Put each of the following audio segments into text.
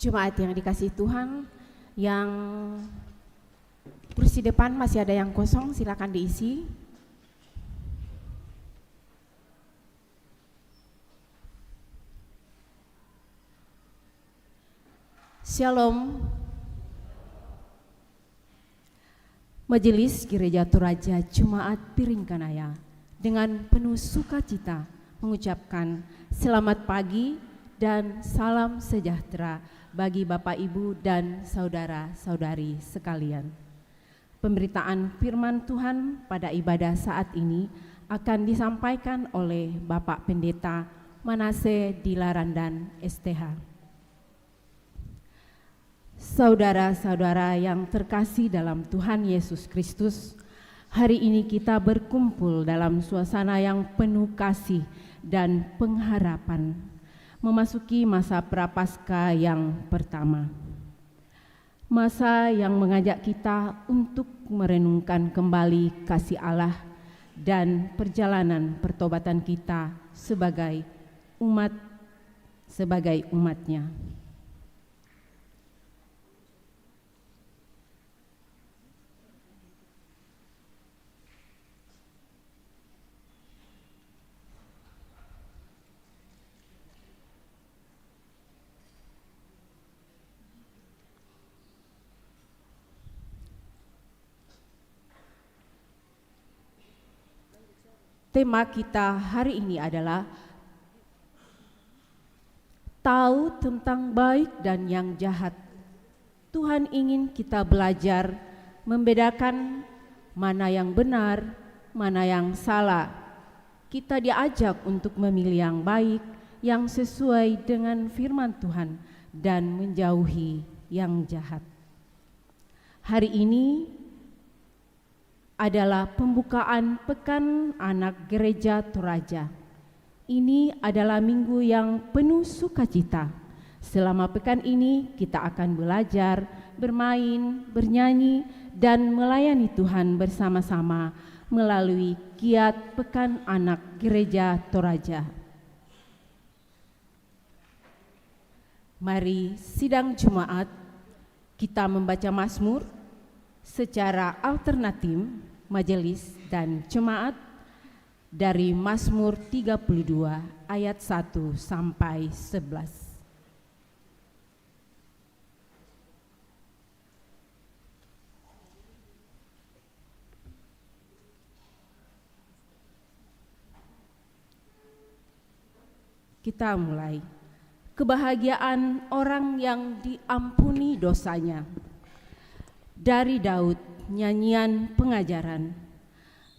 Jemaat yang dikasihi Tuhan, yang kursi depan masih ada yang kosong, silakan diisi. Shalom. Majelis Gereja Toraja Jemaat Piringkanaya dengan penuh sukacita mengucapkan selamat pagi dan salam sejahtera bagi Bapak, Ibu, dan saudara-saudari sekalian. Pemberitaan firman Tuhan pada ibadah saat ini akan disampaikan oleh Bapak Pendeta Manase Dilarandan STH. Saudara-saudara yang terkasih dalam Tuhan Yesus Kristus, hari ini kita berkumpul dalam suasana yang penuh kasih dan pengharapan, memasuki masa Prapaskah yang pertama. Masa yang mengajak kita untuk merenungkan kembali kasih Allah dan perjalanan pertobatan kita sebagai umatnya. Tema kita hari ini adalah tahu tentang baik dan yang jahat. Tuhan ingin kita belajar membedakan mana yang benar, mana yang salah. Kita diajak untuk memilih yang baik, yang sesuai dengan firman Tuhan, dan menjauhi yang jahat. Hari ini adalah pembukaan Pekan Anak Gereja Toraja. Ini adalah minggu yang penuh sukacita. Selama pekan ini kita akan belajar, bermain, bernyanyi, dan melayani Tuhan bersama-sama melalui giat Pekan Anak Gereja Toraja. Mari sidang Jumat kita membaca Mazmur secara alternatif majelis dan jemaat dari Mazmur 32 ayat 1 sampai 11. Kita mulai. Kebahagiaan orang yang diampuni dosanya. Dari Daud, nyanyian pengajaran.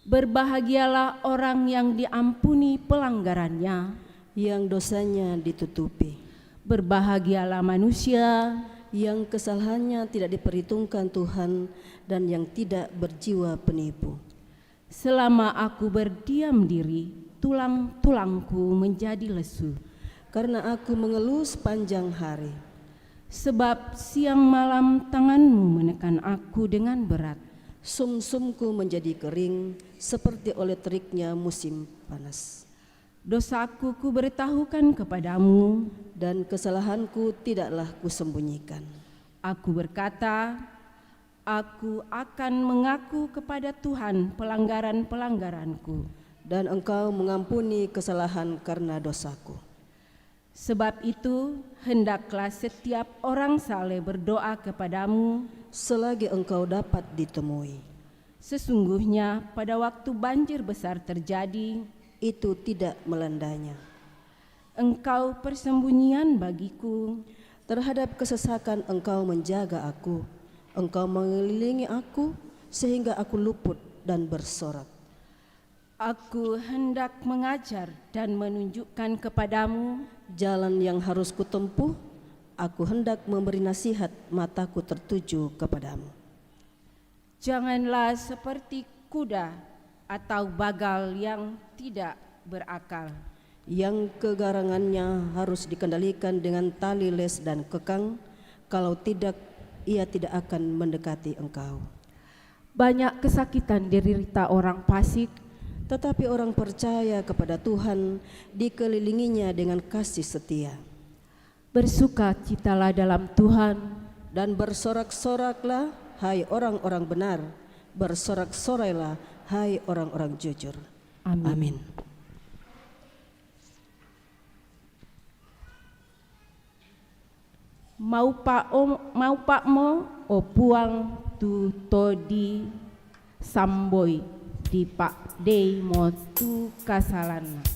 Berbahagialah orang yang diampuni pelanggarannya, yang dosanya ditutupi. Berbahagialah manusia yang kesalahannya tidak diperhitungkan Tuhan dan yang tidak berjiwa penipu. Selama aku berdiam diri, tulang-tulangku menjadi lesu. Karena aku mengeluh sepanjang hari. Sebab siang malam tanganmu menekan aku dengan berat. Sumsumku menjadi kering seperti oleh teriknya musim panas. Dosaku ku beritahukan kepadamu, dan kesalahanku tidaklah kusembunyikan. Aku berkata, aku akan mengaku kepada Tuhan pelanggaran-pelanggaranku. Dan Engkau mengampuni kesalahan karena dosaku. Sebab itu, hendaklah setiap orang saleh berdoa kepadamu selagi engkau dapat ditemui. Sesungguhnya pada waktu banjir besar terjadi, itu tidak melandanya. Engkau persembunyian bagiku. Terhadap kesesakan engkau menjaga aku. Engkau mengelilingi aku sehingga aku luput dan bersorak. Aku hendak mengajar dan menunjukkan kepadamu jalan yang harus kutempuh. Aku hendak memberi nasihat, mataku tertuju kepadamu. Janganlah seperti kuda atau bagal yang tidak berakal, yang kegarangannya harus dikendalikan dengan tali les dan kekang. Kalau tidak, ia tidak akan mendekati engkau. Banyak kesakitan diderita orang fasik, tetapi orang percaya kepada Tuhan dikelilinginya dengan kasih setia. Bersukacitalah dalam Tuhan dan bersorak-soraklah hai orang-orang benar. Bersorak-sorailah hai orang-orang jujur. Amin. Amin. Mau pak mo o puang tu todi samboi di pak dei mo tu kasalana.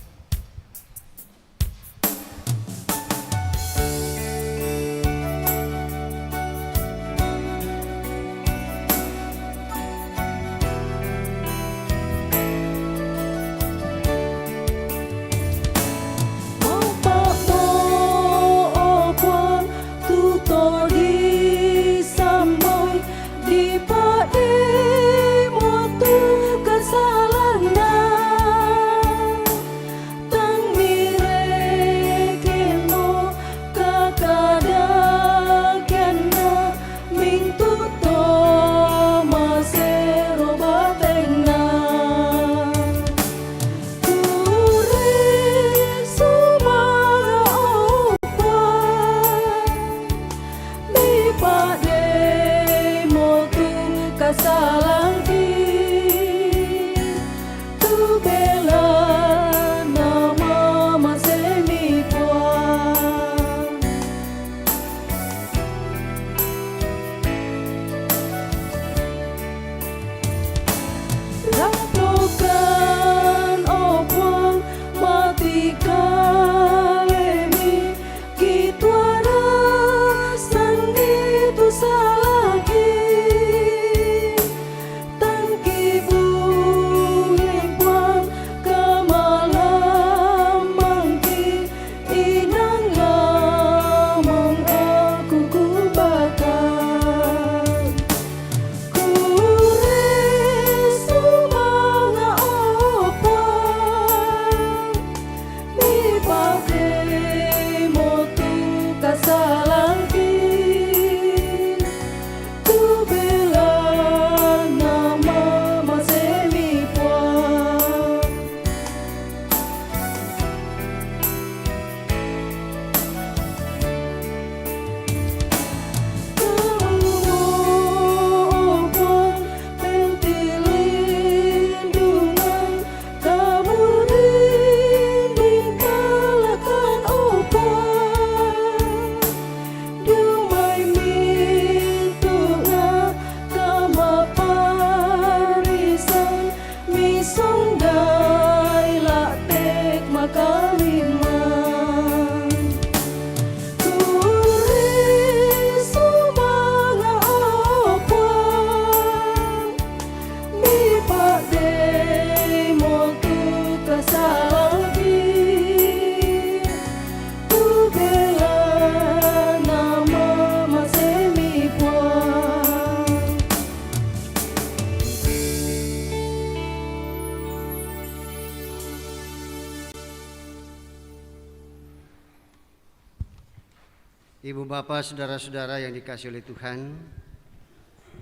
Ibu bapak, saudara-saudara yang dikasihi oleh Tuhan,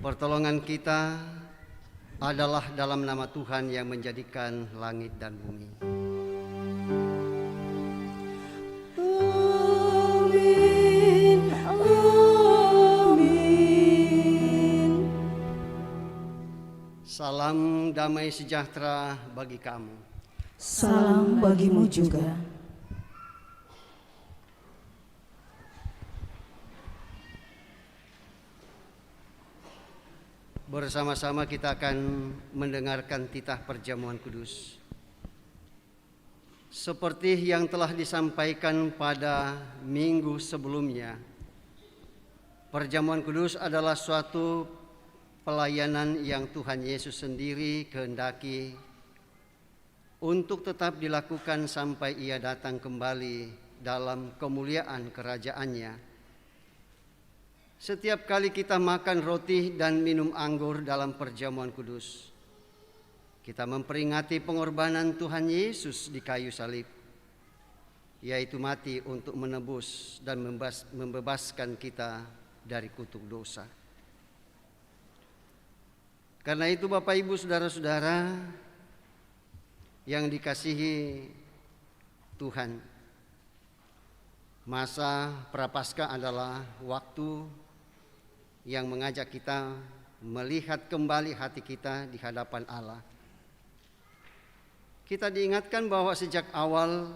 pertolongan kita adalah dalam nama Tuhan yang menjadikan langit dan bumi. Amin, amin. Salam damai sejahtera bagi kamu. Salam bagimu juga. Bersama-sama kita akan mendengarkan titah perjamuan kudus. Seperti yang telah disampaikan pada minggu sebelumnya, perjamuan kudus adalah suatu pelayanan yang Tuhan Yesus sendiri kehendaki untuk tetap dilakukan sampai Ia datang kembali dalam kemuliaan kerajaannya. Setiap kali kita makan roti dan minum anggur dalam perjamuan kudus, kita memperingati pengorbanan Tuhan Yesus di kayu salib, yaitu mati untuk menebus dan membebaskan kita dari kutuk dosa. Karena itu Bapak Ibu saudara-saudara yang dikasihi Tuhan, masa Prapaskah adalah waktu yang mengajak kita melihat kembali hati kita di hadapan Allah. Kita diingatkan bahwa sejak awal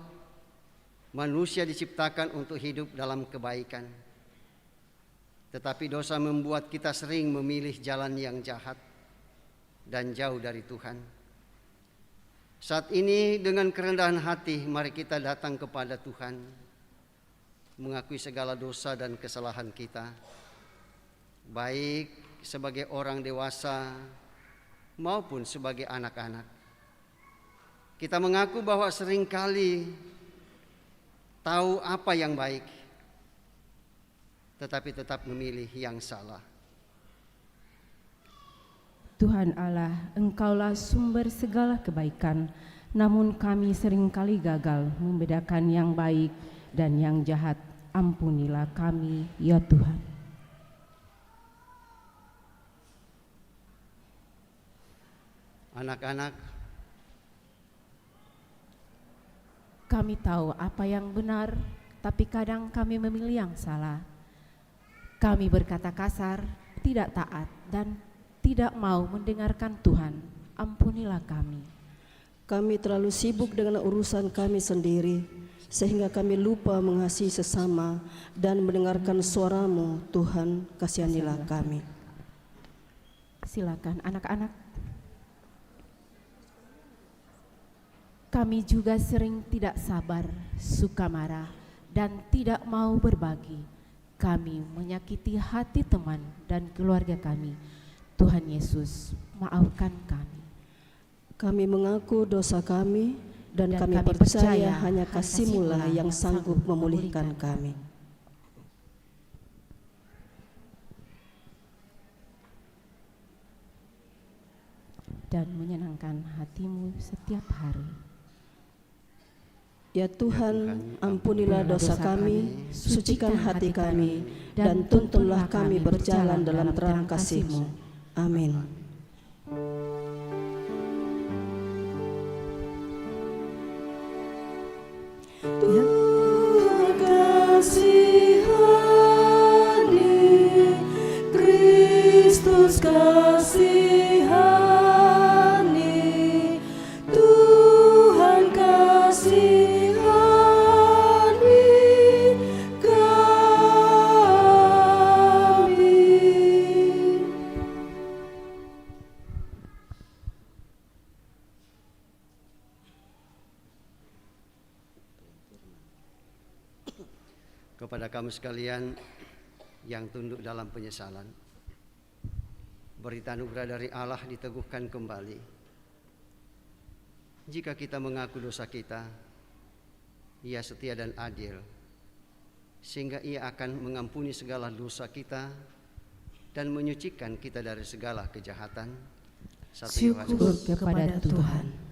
manusia diciptakan untuk hidup dalam kebaikan. Tetapi dosa membuat kita sering memilih jalan yang jahat dan jauh dari Tuhan. Saat ini dengan kerendahan hati mari kita datang kepada Tuhan, mengakui segala dosa dan kesalahan kita, baik sebagai orang dewasa maupun sebagai anak-anak. Kita mengaku bahwa seringkali tahu apa yang baik, tetapi tetap memilih yang salah. Tuhan Allah, Engkaulah sumber segala kebaikan, namun kami seringkali gagal membedakan yang baik dan yang jahat. Ampunilah kami, ya Tuhan. Anak-anak, kami tahu apa yang benar, tapi kadang kami memilih yang salah. Kami berkata kasar, tidak taat, dan tidak mau mendengarkan Tuhan. Ampunilah kami. Kami terlalu sibuk dengan urusan kami sendiri, sehingga kami lupa mengasihi sesama dan mendengarkan suara-Mu. Tuhan, kasihanilah kami. Silakan anak-anak. Kami juga sering tidak sabar, suka marah, dan tidak mau berbagi. Kami menyakiti hati teman dan keluarga kami. Tuhan Yesus, maafkan kami. Kami mengaku dosa kami dan kami percaya hanya kasih-Mu lah yang sanggup memulihkan kami. Dan menyenangkan hatimu setiap hari. Ya Tuhan, ampunilah dosa kami, sucikan hati kami, dan tuntunlah kami berjalan dalam terang kasih-Mu. Amin. Tuhan kasihani, Kristus kasihani, Tuhan kasihani kami. Kepada kamu sekalian yang tunduk dalam penyesalan, berita anugerah dari Allah diteguhkan kembali. Jika kita mengaku dosa kita, Ia setia dan adil, sehingga Ia akan mengampuni segala dosa kita dan menyucikan kita dari segala kejahatan. Syukur kepada Tuhan.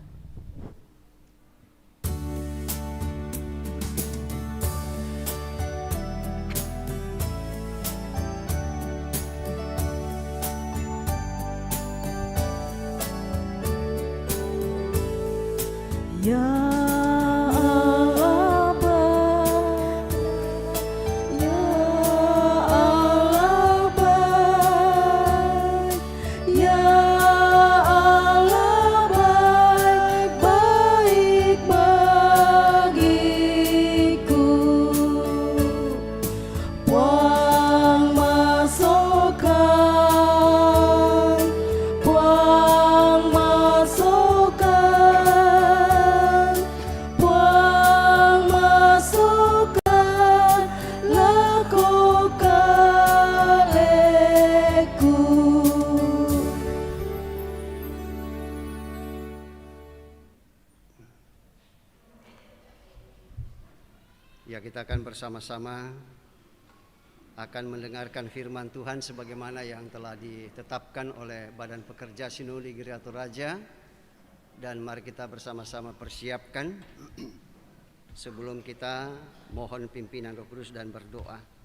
Ya, kita akan bersama-sama akan mendengarkan firman Tuhan sebagaimana yang telah ditetapkan oleh Badan Pekerja Sinode GRI Aturaja. Dan mari kita bersama-sama persiapkan sebelum kita mohon pimpinan Roh Kudus dan berdoa.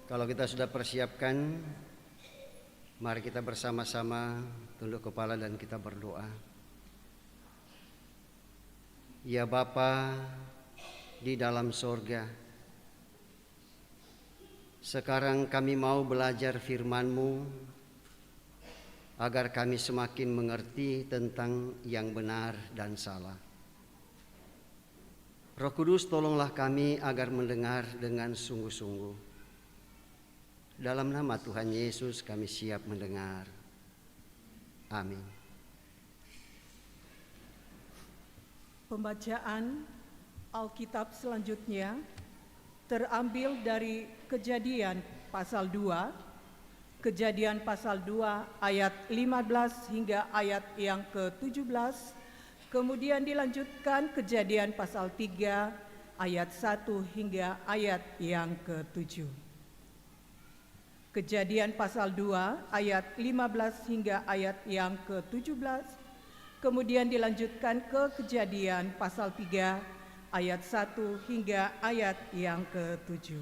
Kalau kita sudah persiapkan, mari kita bersama-sama tunduk kepala dan kita berdoa. Ya Bapa di dalam sorga, sekarang kami mau belajar firman-Mu agar kami semakin mengerti tentang yang benar dan salah. Roh Kudus, tolonglah kami agar mendengar dengan sungguh-sungguh. Dalam nama Tuhan Yesus kami siap mendengar. Amin. Pembacaan Alkitab selanjutnya terambil dari Kejadian pasal 2, Kejadian pasal 2 ayat 15 hingga ayat yang ke-17, kemudian dilanjutkan Kejadian pasal 3 ayat 1 hingga ayat yang ke-7. Kejadian pasal 2 ayat 15 hingga ayat yang ke-17, kemudian dilanjutkan ke Kejadian pasal 3 ayat 1 hingga ayat yang ke-7.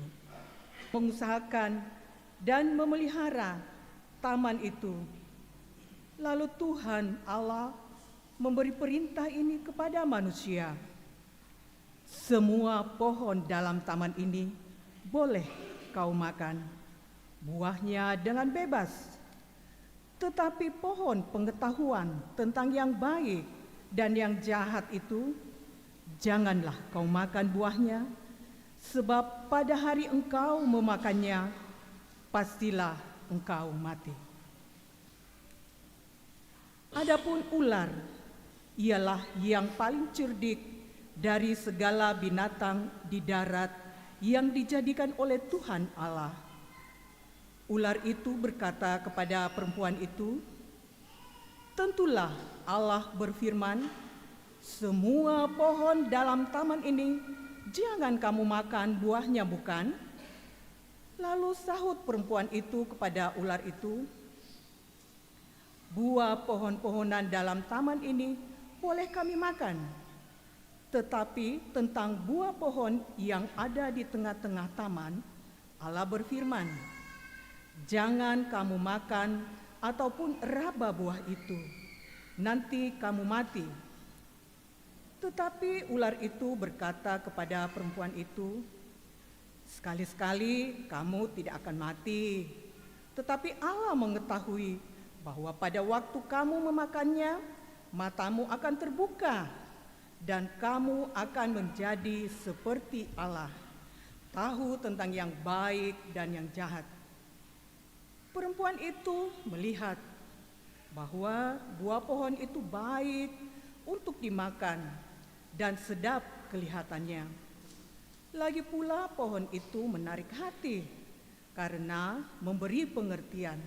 Mengusahakan dan memelihara taman itu. Lalu Tuhan Allah memberi perintah ini kepada manusia. Semua pohon dalam taman ini boleh kau makan buahnya dengan bebas. Tetapi pohon pengetahuan tentang yang baik dan yang jahat itu, janganlah kau makan buahnya, sebab pada hari engkau memakannya, pastilah engkau mati. Adapun ular, ialah yang paling cerdik dari segala binatang di darat yang dijadikan oleh Tuhan Allah. Ular itu berkata kepada perempuan itu, "Tentulah Allah berfirman, semua pohon dalam taman ini jangan kamu makan buahnya, bukan?" Lalu sahut perempuan itu kepada ular itu, "Buah pohon-pohonan dalam taman ini boleh kami makan, tetapi tentang buah pohon yang ada di tengah-tengah taman, Allah berfirman, jangan kamu makan ataupun raba buah itu, nanti kamu mati." Tetapi ular itu berkata kepada perempuan itu, "Sekali-sekali kamu tidak akan mati, tetapi Allah mengetahui bahwa pada waktu kamu memakannya, matamu akan terbuka, dan kamu akan menjadi seperti Allah, tahu tentang yang baik dan yang jahat." Perempuan itu melihat bahwa buah pohon itu baik untuk dimakan dan sedap kelihatannya. Lagi pula pohon itu menarik hati karena memberi pengertian.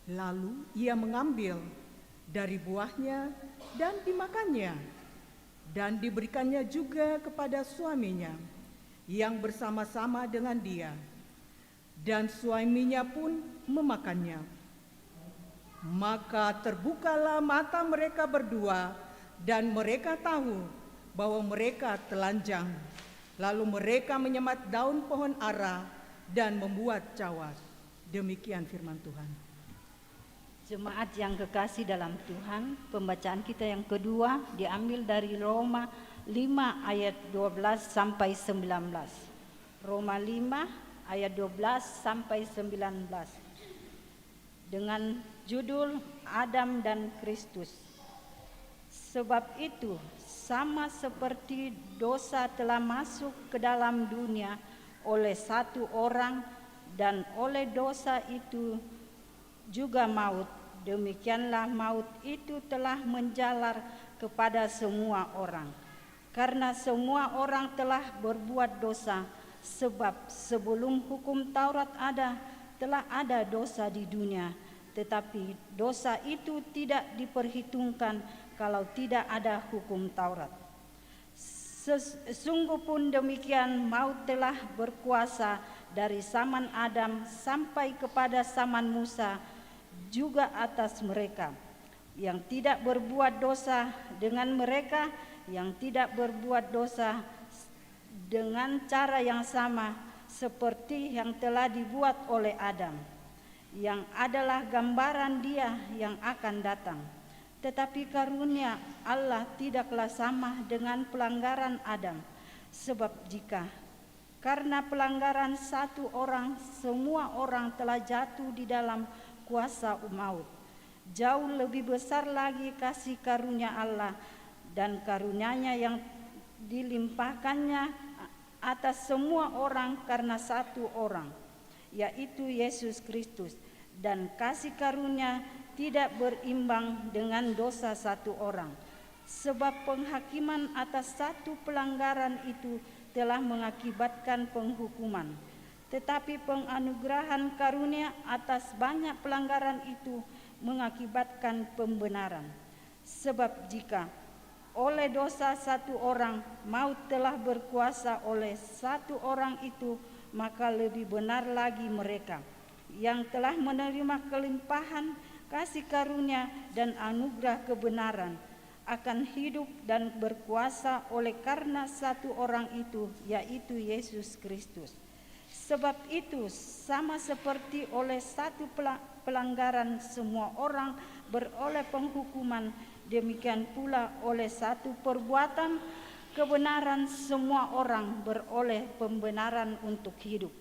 Lalu ia mengambil dari buahnya dan dimakannya, dan diberikannya juga kepada suaminya yang bersama-sama dengan dia. dan suaminya pun memakannya. Maka terbukalah mata mereka berdua, dan mereka tahu bahwa mereka telanjang. Lalu mereka menyemat daun pohon ara dan membuat cawas. Demikian firman Tuhan. Jemaat yang kekasih dalam Tuhan, pembacaan kita yang kedua diambil dari Roma 5 ayat 12 sampai 19. Roma 5 ayat 12 sampai 19. Dengan judul Adam dan Kristus. Sebab itu, sama seperti dosa telah masuk ke dalam dunia oleh satu orang, dan oleh dosa itu juga maut, demikianlah maut itu telah menjalar kepada semua orang. Karena semua orang telah berbuat dosa, sebab sebelum hukum Taurat ada, telah ada dosa di dunia. Tetapi dosa itu tidak diperhitungkan kalau tidak ada hukum Taurat. Sesungguh pun demikian, maut telah berkuasa dari zaman Adam sampai kepada zaman Musa, juga atas mereka yang tidak berbuat dosa, dengan mereka yang tidak berbuat dosa dengan cara yang sama seperti yang telah dibuat oleh Adam, yang adalah gambaran Dia yang akan datang. Tetapi karunia Allah tidaklah sama dengan pelanggaran Adam, sebab jika karena pelanggaran satu orang semua orang telah jatuh di dalam kuasa maut, jauh lebih besar lagi kasih karunia Allah dan karunia-Nya yang dilimpahkannya atas semua orang karena satu orang, yaitu Yesus Kristus. Dan kasih karunia tidak berimbang dengan dosa satu orang, sebab penghakiman atas satu pelanggaran itu telah mengakibatkan penghukuman. Tetapi penganugerahan karunia atas banyak pelanggaran itu mengakibatkan pembenaran. Sebab jika oleh dosa satu orang maut telah berkuasa oleh satu orang itu, maka lebih benar lagi mereka yang telah menerima kelimpahan kasih karunia dan anugerah kebenaran akan hidup dan berkuasa oleh karena satu orang itu, yaitu Yesus Kristus. Sebab itu, sama seperti oleh satu pelanggaran semua orang beroleh penghukuman, demikian pula oleh satu perbuatan kebenaran semua orang beroleh pembenaran untuk hidup.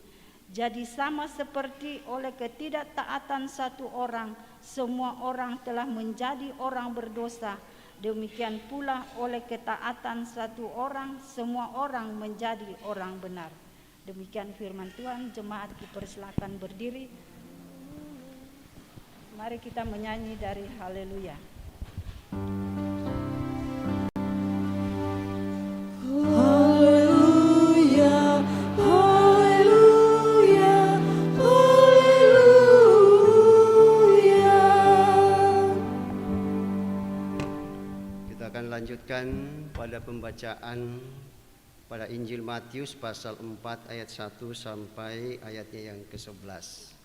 Jadi sama seperti oleh ketidaktaatan satu orang semua orang telah menjadi orang berdosa, demikian pula oleh ketaatan satu orang semua orang menjadi orang benar. Demikian firman Tuhan. Jemaat dipersilakan berdiri. Mari kita menyanyi dari haleluya. Haleluya, haleluya, haleluya. Kita akan lanjutkan pada pembacaan pada Injil Matius pasal 4 ayat 1 sampai ayatnya yang ke-11.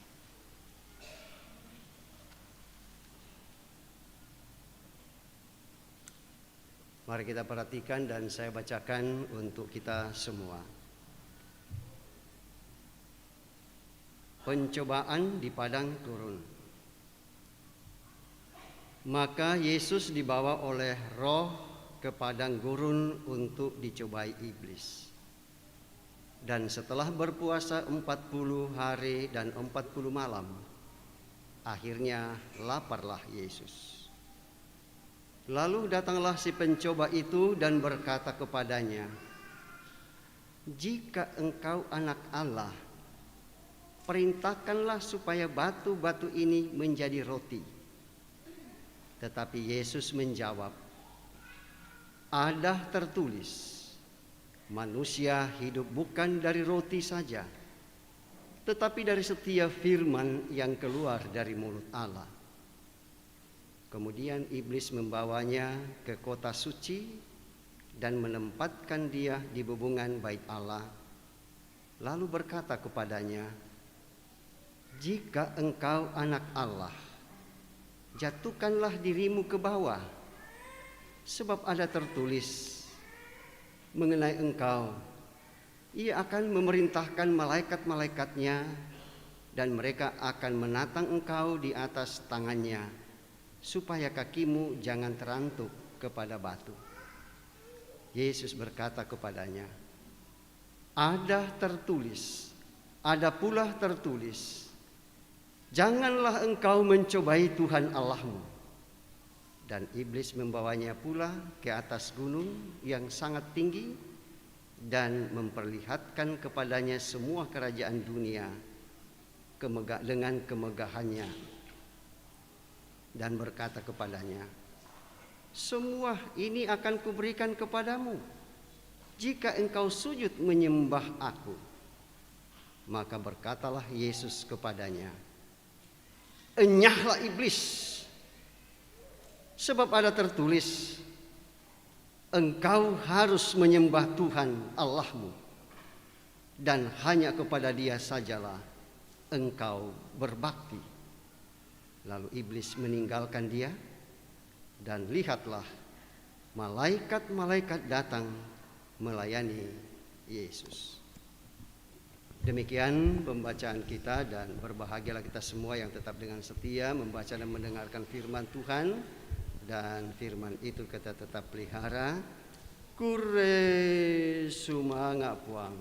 Mari kita perhatikan dan saya bacakan untuk kita semua. Pencobaan di padang gurun. Maka Yesus dibawa oleh Roh ke padang gurun untuk dicobai iblis. Dan setelah berpuasa 40 hari dan 40 malam, akhirnya laparlah Yesus. Lalu datanglah si pencoba itu dan berkata kepadanya, "Jika engkau anak Allah, perintahkanlah supaya batu-batu ini menjadi roti." Tetapi Yesus menjawab, "Ada tertulis, manusia hidup bukan dari roti saja, tetapi dari setiap firman yang keluar dari mulut Allah." Kemudian iblis membawanya ke kota suci dan menempatkan dia di bebungan bait Allah, lalu berkata kepadanya, jika engkau anak Allah, jatuhkanlah dirimu ke bawah, sebab ada tertulis mengenai engkau, Ia akan memerintahkan malaikat-malaikatnya dan mereka akan menatang engkau di atas tangannya, supaya kakimu jangan terantuk kepada batu. Yesus berkata kepadanya, ada tertulis, ada pula tertulis, janganlah engkau mencobai Tuhan Allahmu. Dan iblis membawanya pula ke atas gunung yang sangat tinggi dan memperlihatkan kepadanya semua kerajaan dunia dengan kemegahannya, dan berkata kepadanya, semua ini akan kuberikan kepadamu jika engkau sujud menyembah aku. Maka berkatalah Yesus kepadanya, enyahlah iblis, sebab ada tertulis, engkau harus menyembah Tuhan Allahmu, dan hanya kepada Dia sajalah engkau berbakti. Lalu iblis meninggalkan dia, dan lihatlah malaikat-malaikat datang melayani Yesus. Demikian pembacaan kita, dan berbahagialah kita semua yang tetap dengan setia membaca dan mendengarkan firman Tuhan, dan firman itu kita tetap pelihara. Kure sumanga puang.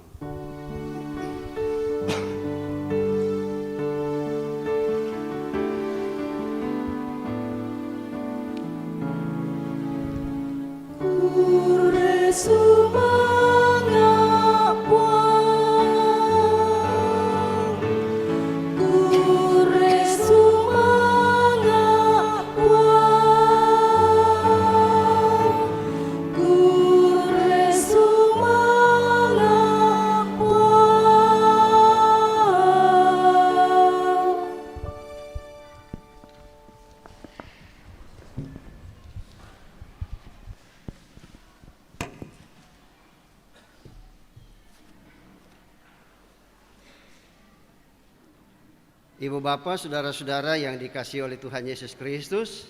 Ibu bapak, saudara-saudara yang dikasihi oleh Tuhan Yesus Kristus,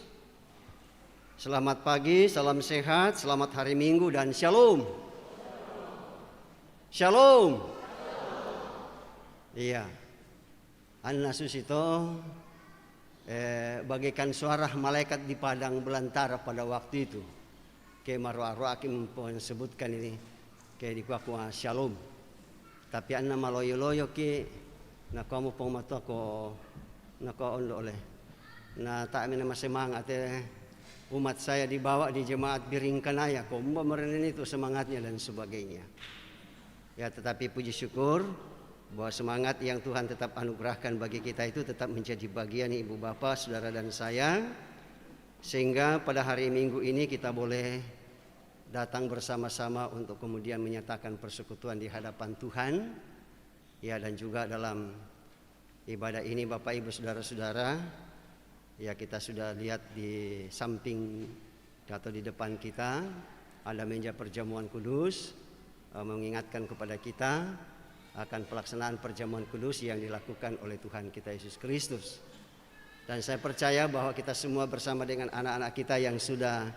selamat pagi, salam sehat, selamat hari Minggu, dan shalom. Shalom. Iya. Anna susito bagaikan suara malaikat di padang belantara pada waktu itu. Kayak maru-aru akim sebutkan ini kayak di kuah shalom. Tapi anna maloyo-loyo ke na kamu pong mato ko na ko ondo oleh na tak mina semangat umat saya dibawa di jemaat Biringkanaya ko merenin itu semangatnya dan sebagainya. Ya, tetapi puji syukur bahwa semangat yang Tuhan tetap anugerahkan bagi kita itu tetap menjadi bagian ibu bapak, saudara dan saya, sehingga pada hari Minggu ini kita boleh datang bersama-sama untuk kemudian menyatakan persekutuan di hadapan Tuhan. Ya, dan juga dalam ibadah ini Bapak Ibu saudara-saudara, ya kita sudah lihat di samping atau di depan kita ada meja perjamuan kudus, mengingatkan kepada kita akan pelaksanaan perjamuan kudus yang dilakukan oleh Tuhan kita Yesus Kristus. Dan saya percaya bahwa kita semua bersama dengan anak-anak kita yang sudah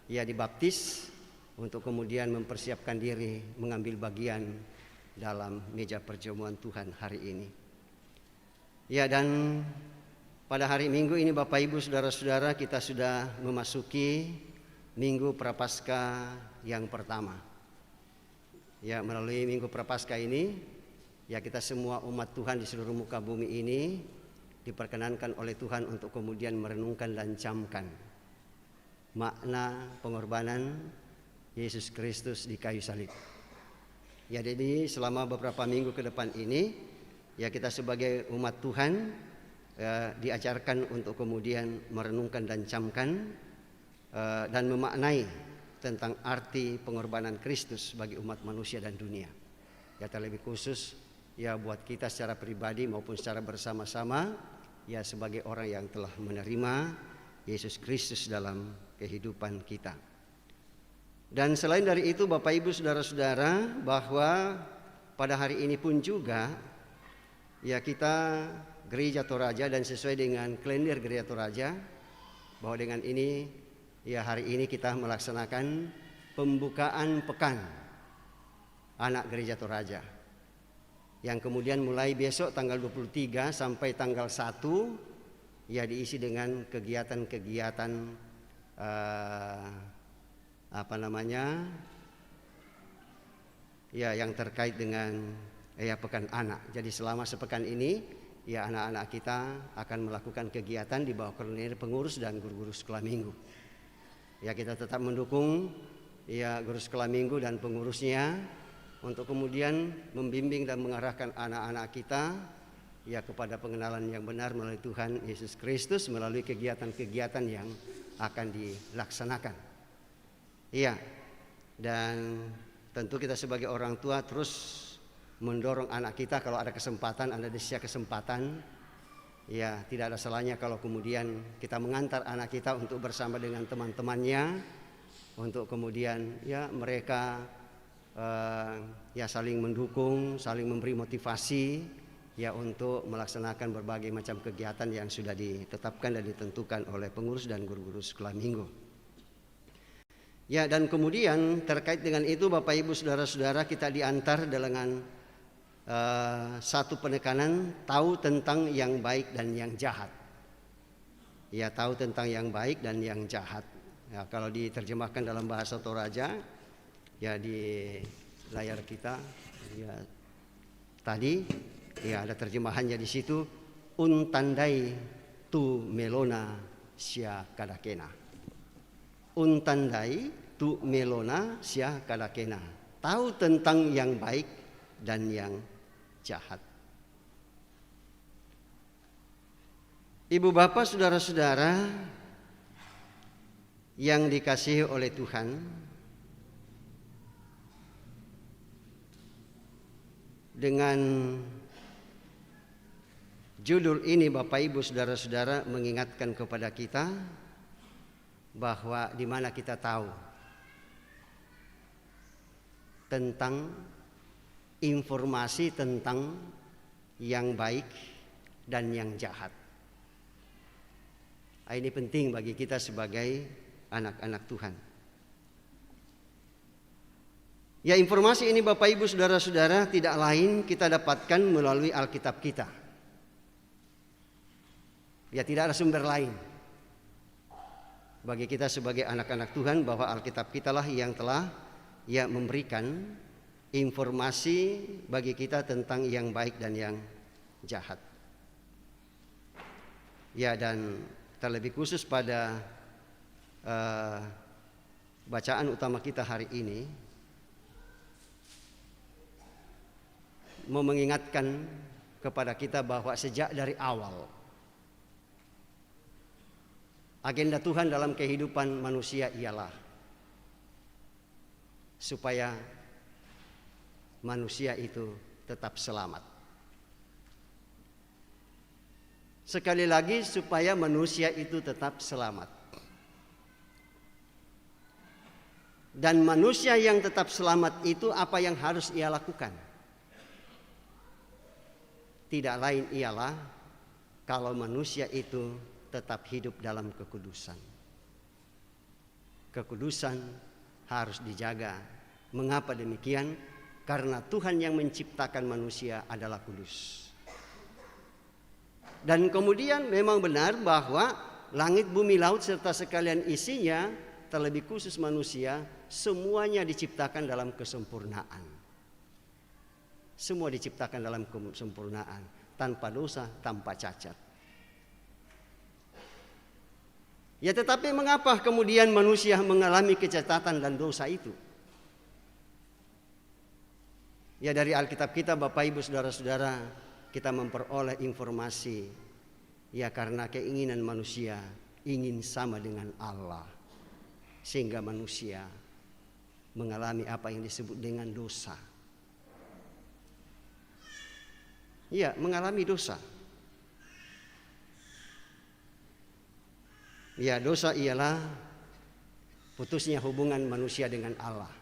ya dibaptis untuk kemudian mempersiapkan diri mengambil bagian dalam meja perjamuan Tuhan hari ini. Ya, dan pada hari Minggu ini Bapak Ibu saudara-saudara, kita sudah memasuki Minggu Prapaskah yang pertama. Ya, melalui Minggu Prapaskah ini, ya kita semua umat Tuhan di seluruh muka bumi ini diperkenankan oleh Tuhan untuk kemudian merenungkan dan camkan makna pengorbanan Yesus Kristus di kayu salib. Ya, jadi selama beberapa minggu ke depan ini, ya kita sebagai umat Tuhan diajarkan untuk kemudian merenungkan dan camkan dan memaknai tentang arti pengorbanan Kristus bagi umat manusia dan dunia. Ya, terlebih khusus ya buat kita secara pribadi maupun secara bersama-sama, ya sebagai orang yang telah menerima Yesus Kristus dalam kehidupan kita. Dan selain dari itu Bapak Ibu saudara-saudara, bahwa pada hari ini pun juga ya kita Gereja Toraja dan sesuai dengan kalender Gereja Toraja, bahwa dengan ini ya hari ini kita melaksanakan pembukaan pekan anak Gereja Toraja, yang kemudian mulai besok tanggal 23 sampai tanggal 1 ya diisi dengan kegiatan-kegiatan yang terkait dengan pekan anak. Jadi selama sepekan ini ya anak-anak kita akan melakukan kegiatan di bawah koordinir pengurus dan guru-guru sekolah minggu. Ya, kita tetap mendukung ya guru sekolah minggu dan pengurusnya untuk kemudian membimbing dan mengarahkan anak-anak kita ya kepada pengenalan yang benar melalui Tuhan Yesus Kristus melalui kegiatan-kegiatan yang akan dilaksanakan. Iya. Dan tentu kita sebagai orang tua terus mendorong anak kita kalau ada kesempatan, ada kesempatan, ya tidak ada salahnya kalau kemudian kita mengantar anak kita untuk bersama dengan teman-temannya, untuk kemudian ya mereka ya saling mendukung, saling memberi motivasi ya untuk melaksanakan berbagai macam kegiatan yang sudah ditetapkan dan ditentukan oleh pengurus dan guru-guru sekolah minggu. Ya, dan kemudian terkait dengan itu Bapak Ibu Saudara-saudara, kita diantar dengan satu penekanan tahu tentang yang baik dan yang jahat. Ya, tahu tentang yang baik dan yang jahat. Ya, kalau diterjemahkan dalam bahasa Toraja ya di layar kita ya tadi ya ada terjemahannya di situ, untandai tu melona sia kadakena. Untandai tu melona sia kadakena. Tahu tentang yang baik dan yang jahat. Ibu bapak saudara-saudara yang dikasihi oleh Tuhan, dengan judul ini Bapak Ibu Saudara-saudara mengingatkan kepada kita bahwa di mana kita tahu tentang informasi tentang yang baik dan yang jahat. Ini penting bagi kita sebagai anak-anak Tuhan. Ya, informasi ini Bapak Ibu Saudara-saudara tidak lain kita dapatkan melalui Alkitab kita. Ya, tidak ada sumber lain bagi kita sebagai anak-anak Tuhan bahwa Alkitab kita lah yang telah ya memberikan informasi bagi kita tentang yang baik dan yang jahat. Ya, dan terlebih khusus pada bacaan utama kita hari ini mau mengingatkan kepada kita bahwa sejak dari awal agenda Tuhan dalam kehidupan manusia ialah supaya manusia itu tetap selamat. Sekali lagi, supaya manusia itu tetap selamat. Dan manusia yang tetap selamat itu apa yang harus ia lakukan? Tidak lain ialah kalau manusia itu tetap hidup dalam kekudusan. Kekudusan harus dijaga. Mengapa demikian? Karena Tuhan yang menciptakan manusia adalah kudus. Dan kemudian memang benar bahwa langit, bumi, laut serta sekalian isinya, terlebih khusus manusia, semuanya diciptakan dalam kesempurnaan. Semua diciptakan dalam kesempurnaan, tanpa dosa, tanpa cacat. Ya, tetapi mengapa kemudian manusia mengalami kecacatan dan dosa itu? Ya, dari Alkitab kita Bapak Ibu Saudara-saudara, kita memperoleh informasi ya karena keinginan manusia ingin sama dengan Allah, sehingga manusia mengalami apa yang disebut dengan dosa. Ya, mengalami dosa. Ya, dosa ialah putusnya hubungan manusia dengan Allah.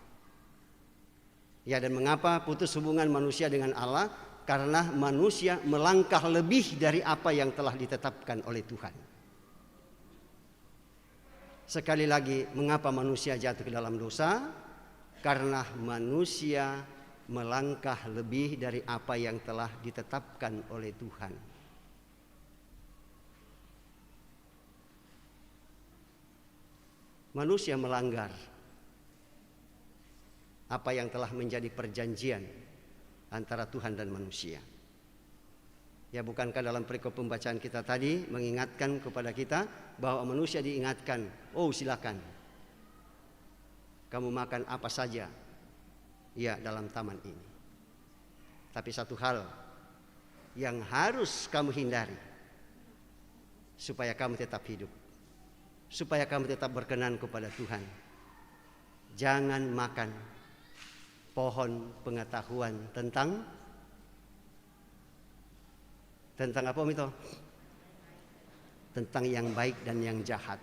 Ya, dan mengapa putus hubungan manusia dengan Allah? karena manusia melangkah lebih dari apa yang telah ditetapkan oleh Tuhan. Sekali lagi, mengapa manusia jatuh ke dalam dosa? Karena manusia melangkah lebih dari apa yang telah ditetapkan oleh Tuhan. Manusia melanggar apa yang telah menjadi perjanjian antara Tuhan dan manusia. Ya, bukankah dalam perikop pembacaan kita tadi mengingatkan kepada kita bahwa manusia diingatkan, oh silakan kamu makan apa saja ya dalam taman ini. Tapi satu hal yang harus kamu hindari supaya kamu tetap hidup, supaya kamu tetap berkenan kepada Tuhan. Jangan makan pohon pengetahuan tentang apa itu? Tentang yang baik dan yang jahat.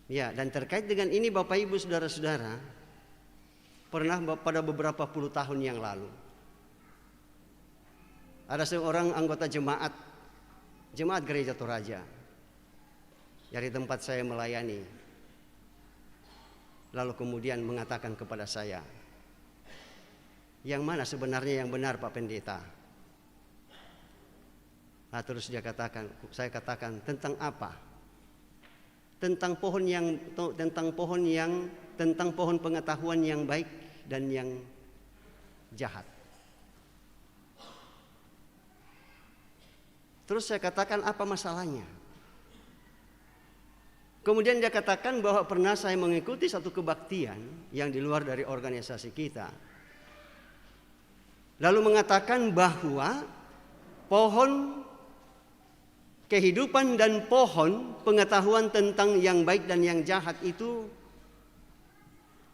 Ya, dan terkait dengan ini Bapak Ibu Saudara-saudara, pernah pada beberapa puluh tahun yang lalu ada seorang anggota jemaat gereja Toraja dari tempat saya melayani, lalu kemudian mengatakan kepada saya, yang mana sebenarnya yang benar Pak Pendeta? Nah, terus saya katakan tentang apa? Tentang pohon pengetahuan yang baik dan yang jahat. Terus saya katakan apa masalahnya? Kemudian dia katakan bahwa pernah saya mengikuti satu kebaktian yang di luar dari organisasi kita. Lalu mengatakan bahwa pohon kehidupan dan pohon pengetahuan tentang yang baik dan yang jahat itu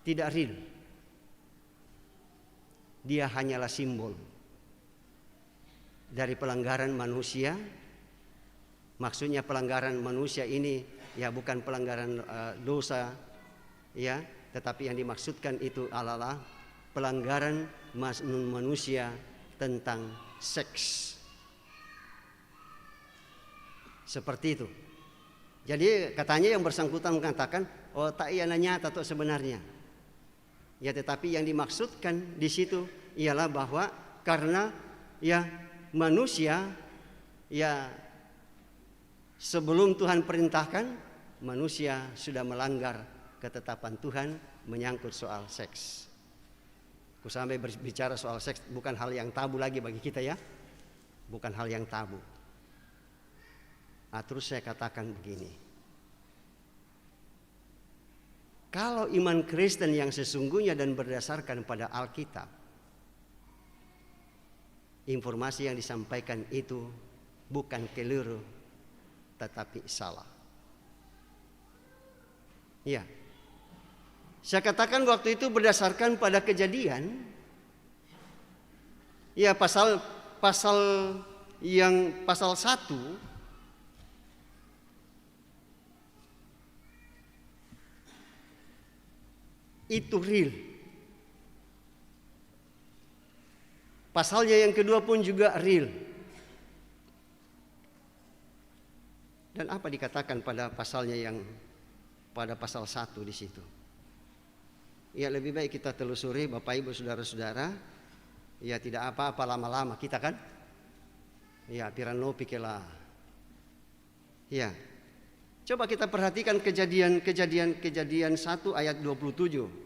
tidak real. Dia hanyalah simbol dari pelanggaran manusia. Maksudnya pelanggaran manusia ini ya bukan pelanggaran dosa ya, tetapi yang dimaksudkan itu adalah pelanggaran manusia tentang seks. Seperti itu. Jadi katanya yang bersangkutan mengatakan, oh tak iya nyata atau sebenarnya. Ya, tetapi yang dimaksudkan di situ ialah bahwa karena ya manusia ya sebelum Tuhan perintahkan, manusia sudah melanggar ketetapan Tuhan menyangkut soal seks. Aku sampai berbicara soal seks bukan hal yang tabu lagi bagi kita ya. Bukan hal yang tabu. Nah, terus saya katakan begini. Kalau iman Kristen yang sesungguhnya dan berdasarkan pada Alkitab, informasi yang disampaikan itu bukan keliru, tetapi salah. Ya, saya katakan waktu itu berdasarkan pada Kejadian, ya pasal 1 itu real. Pasalnya yang kedua pun juga real. Dan apa dikatakan pada pasalnya yang pada pasal 1 di situ? Ya, lebih baik kita telusuri Bapak Ibu Saudara-saudara. Ya, tidak apa-apa lama-lama kita kan. Ya, pirano pikela. Ya. Coba kita perhatikan kejadian 1 ayat 27.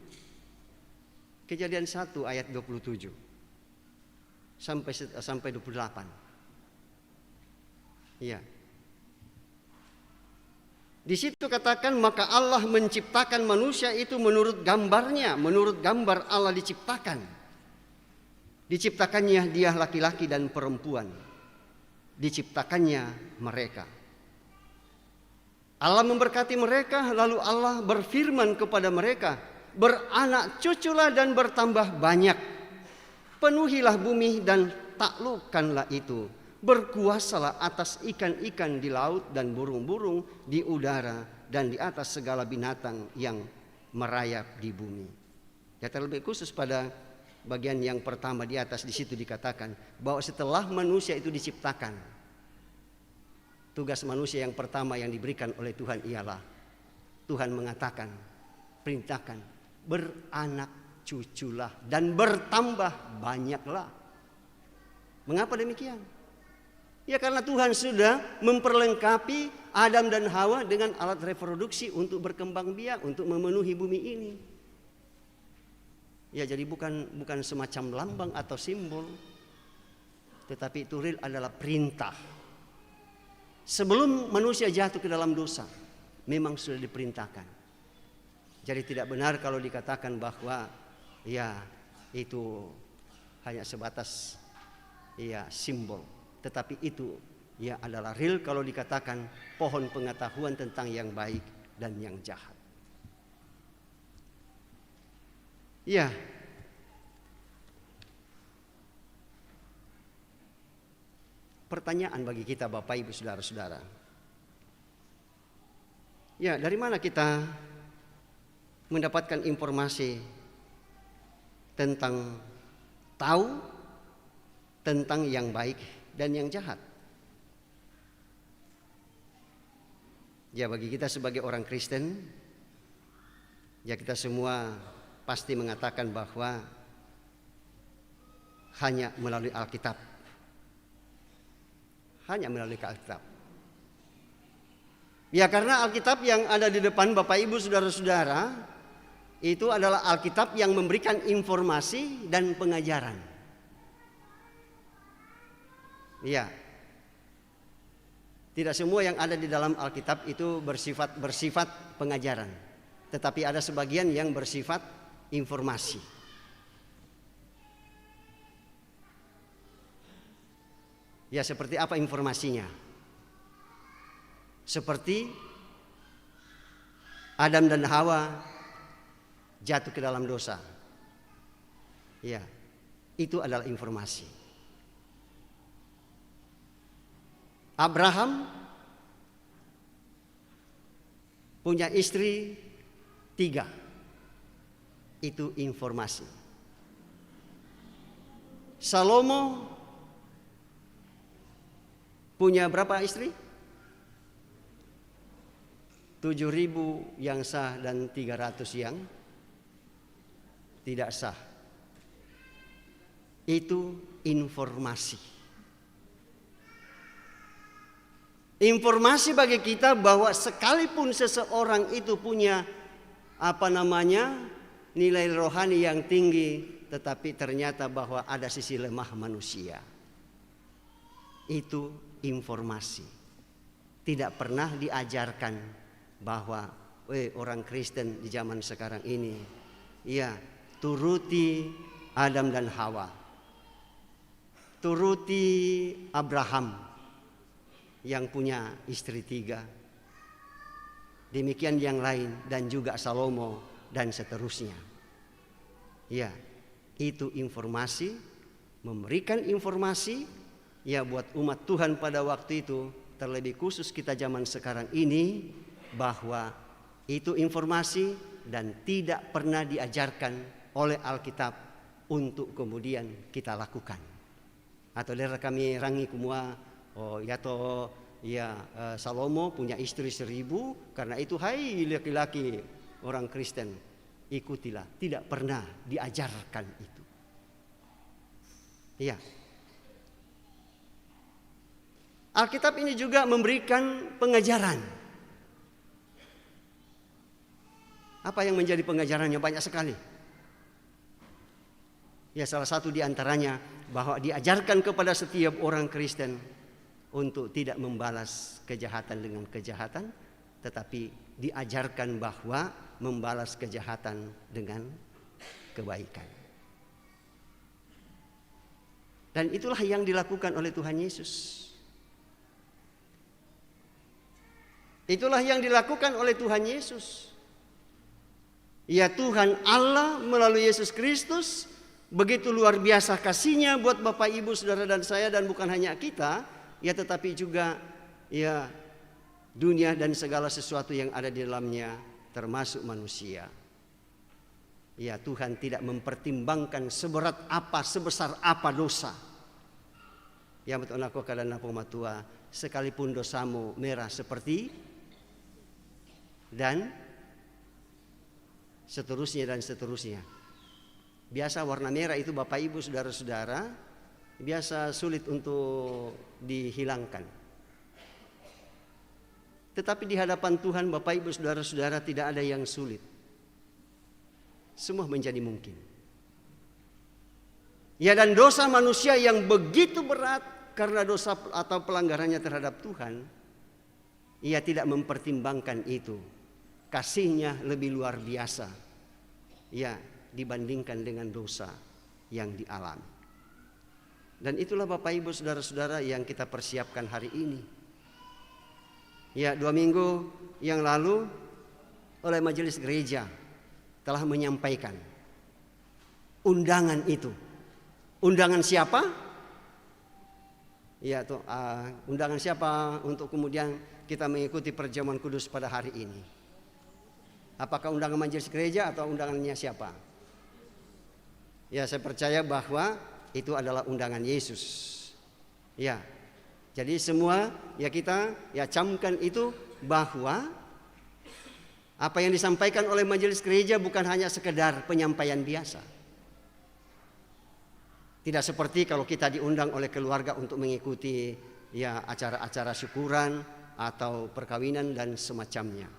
Kejadian 1 ayat 27 sampai 28. Ya. Di situ katakan maka Allah menciptakan manusia itu menurut gambarnya, menurut gambar Allah diciptakan. Diciptakannya dia laki-laki dan perempuan. Diciptakannya mereka. Allah memberkati mereka, lalu Allah berfirman kepada mereka, beranak cuculah dan bertambah banyak. Penuhilah bumi dan taklukkanlah itu. Berkuasalah atas ikan-ikan di laut dan burung-burung di udara dan di atas segala binatang yang merayap di bumi. Ya, terlebih khusus pada bagian yang pertama di atas, di situ dikatakan bahwa setelah manusia itu diciptakan, tugas manusia yang pertama yang diberikan oleh Tuhan ialah Tuhan mengatakan, perintahkan, beranak cuculah dan bertambah banyaklah. Mengapa demikian? Ya karena Tuhan sudah memperlengkapi Adam dan Hawa dengan alat reproduksi untuk berkembang biak, untuk memenuhi bumi ini. Ya jadi bukan semacam lambang atau simbol, tetapi itu real adalah perintah. Sebelum manusia jatuh ke dalam dosa, memang sudah diperintahkan. Jadi tidak benar kalau dikatakan bahwa ya itu hanya sebatas ya simbol, tetapi itu ya adalah real kalau dikatakan pohon pengetahuan tentang yang baik dan yang jahat. Ya. Pertanyaan bagi kita Bapak Ibu Saudara-saudara. Ya, dari mana kita mendapatkan informasi tentang tahu tentang yang baik dan yang jahat? Ya, bagi kita sebagai orang Kristen, ya kita semua pasti mengatakan bahwa hanya melalui Alkitab. Hanya melalui Alkitab. Ya karena Alkitab yang ada di depan Bapak Ibu Saudara-saudara itu adalah Alkitab yang memberikan informasi dan pengajaran. Ya. Tidak semua yang ada di dalam Alkitab itu bersifat pengajaran, tetapi ada sebagian yang bersifat informasi. Ya seperti apa informasinya? Seperti Adam dan Hawa jatuh ke dalam dosa. Ya, itu adalah informasi. Abraham punya istri 3. Itu informasi. Salomo punya berapa istri? 7.000 yang sah dan 300 yang tidak sah. Itu informasi. Informasi bagi kita bahwa sekalipun seseorang itu punya nilai rohani yang tinggi, tetapi ternyata bahwa ada sisi lemah manusia. Itu informasi. Tidak pernah diajarkan bahwa orang Kristen di zaman sekarang ini ya turuti Adam dan Hawa, turuti Abraham yang punya istri 3, demikian yang lain, dan juga Salomo dan seterusnya. Ya, itu informasi, memberikan informasi ya buat umat Tuhan pada waktu itu, terlebih khusus kita zaman sekarang ini, bahwa itu informasi dan tidak pernah diajarkan oleh Alkitab untuk kemudian kita lakukan. Atau dari kami rangi kumua, Salomo punya istri 1.000, karena itu hai laki-laki orang Kristen ikutilah. Tidak pernah diajarkan itu. Ya. Alkitab ini juga memberikan pengajaran. Apa yang menjadi pengajarannya? Banyak sekali. Ya salah satu di antaranya bahwa diajarkan kepada setiap orang Kristen untuk tidak membalas kejahatan dengan kejahatan, tetapi diajarkan bahwa membalas kejahatan dengan kebaikan. Dan itulah yang dilakukan oleh Tuhan Yesus. Itulah yang dilakukan oleh Tuhan Yesus. Ya Tuhan Allah melalui Yesus Kristus begitu luar biasa kasih-Nya buat Bapak Ibu Saudara dan saya, dan bukan hanya kita, ya tetapi juga ya dunia dan segala sesuatu yang ada di dalamnya termasuk manusia. Ya, Tuhan tidak mempertimbangkan seberat apa, sebesar apa dosa. Ya betul aku kadang napo matua, sekalipun dosamu merah seperti dan seterusnya dan seterusnya. Biasa warna merah itu Bapak Ibu saudara-saudara biasa sulit untuk dihilangkan. Tetapi di hadapan Tuhan Bapak Ibu saudara-saudara tidak ada yang sulit. Semua menjadi mungkin. Ya, dan dosa manusia yang begitu berat karena dosa atau pelanggarannya terhadap Tuhan, ia tidak mempertimbangkan itu. Kasihnya lebih luar biasa, ya, dibandingkan dengan dosa yang dialami. Dan itulah Bapak Ibu saudara-saudara yang kita persiapkan hari ini. Ya, 2 minggu yang lalu oleh majelis gereja telah menyampaikan undangan itu. Undangan siapa? Ya, undangan siapa untuk kemudian kita mengikuti perjamuan kudus pada hari ini? Apakah undangan majelis gereja atau undangannya siapa? Ya, saya percaya bahwa itu adalah undangan Yesus. Ya, jadi semua ya kita ya camkan itu bahwa apa yang disampaikan oleh majelis gereja bukan hanya sekedar penyampaian biasa. Tidak seperti kalau kita diundang oleh keluarga untuk mengikuti ya acara-acara syukuran atau perkawinan dan semacamnya.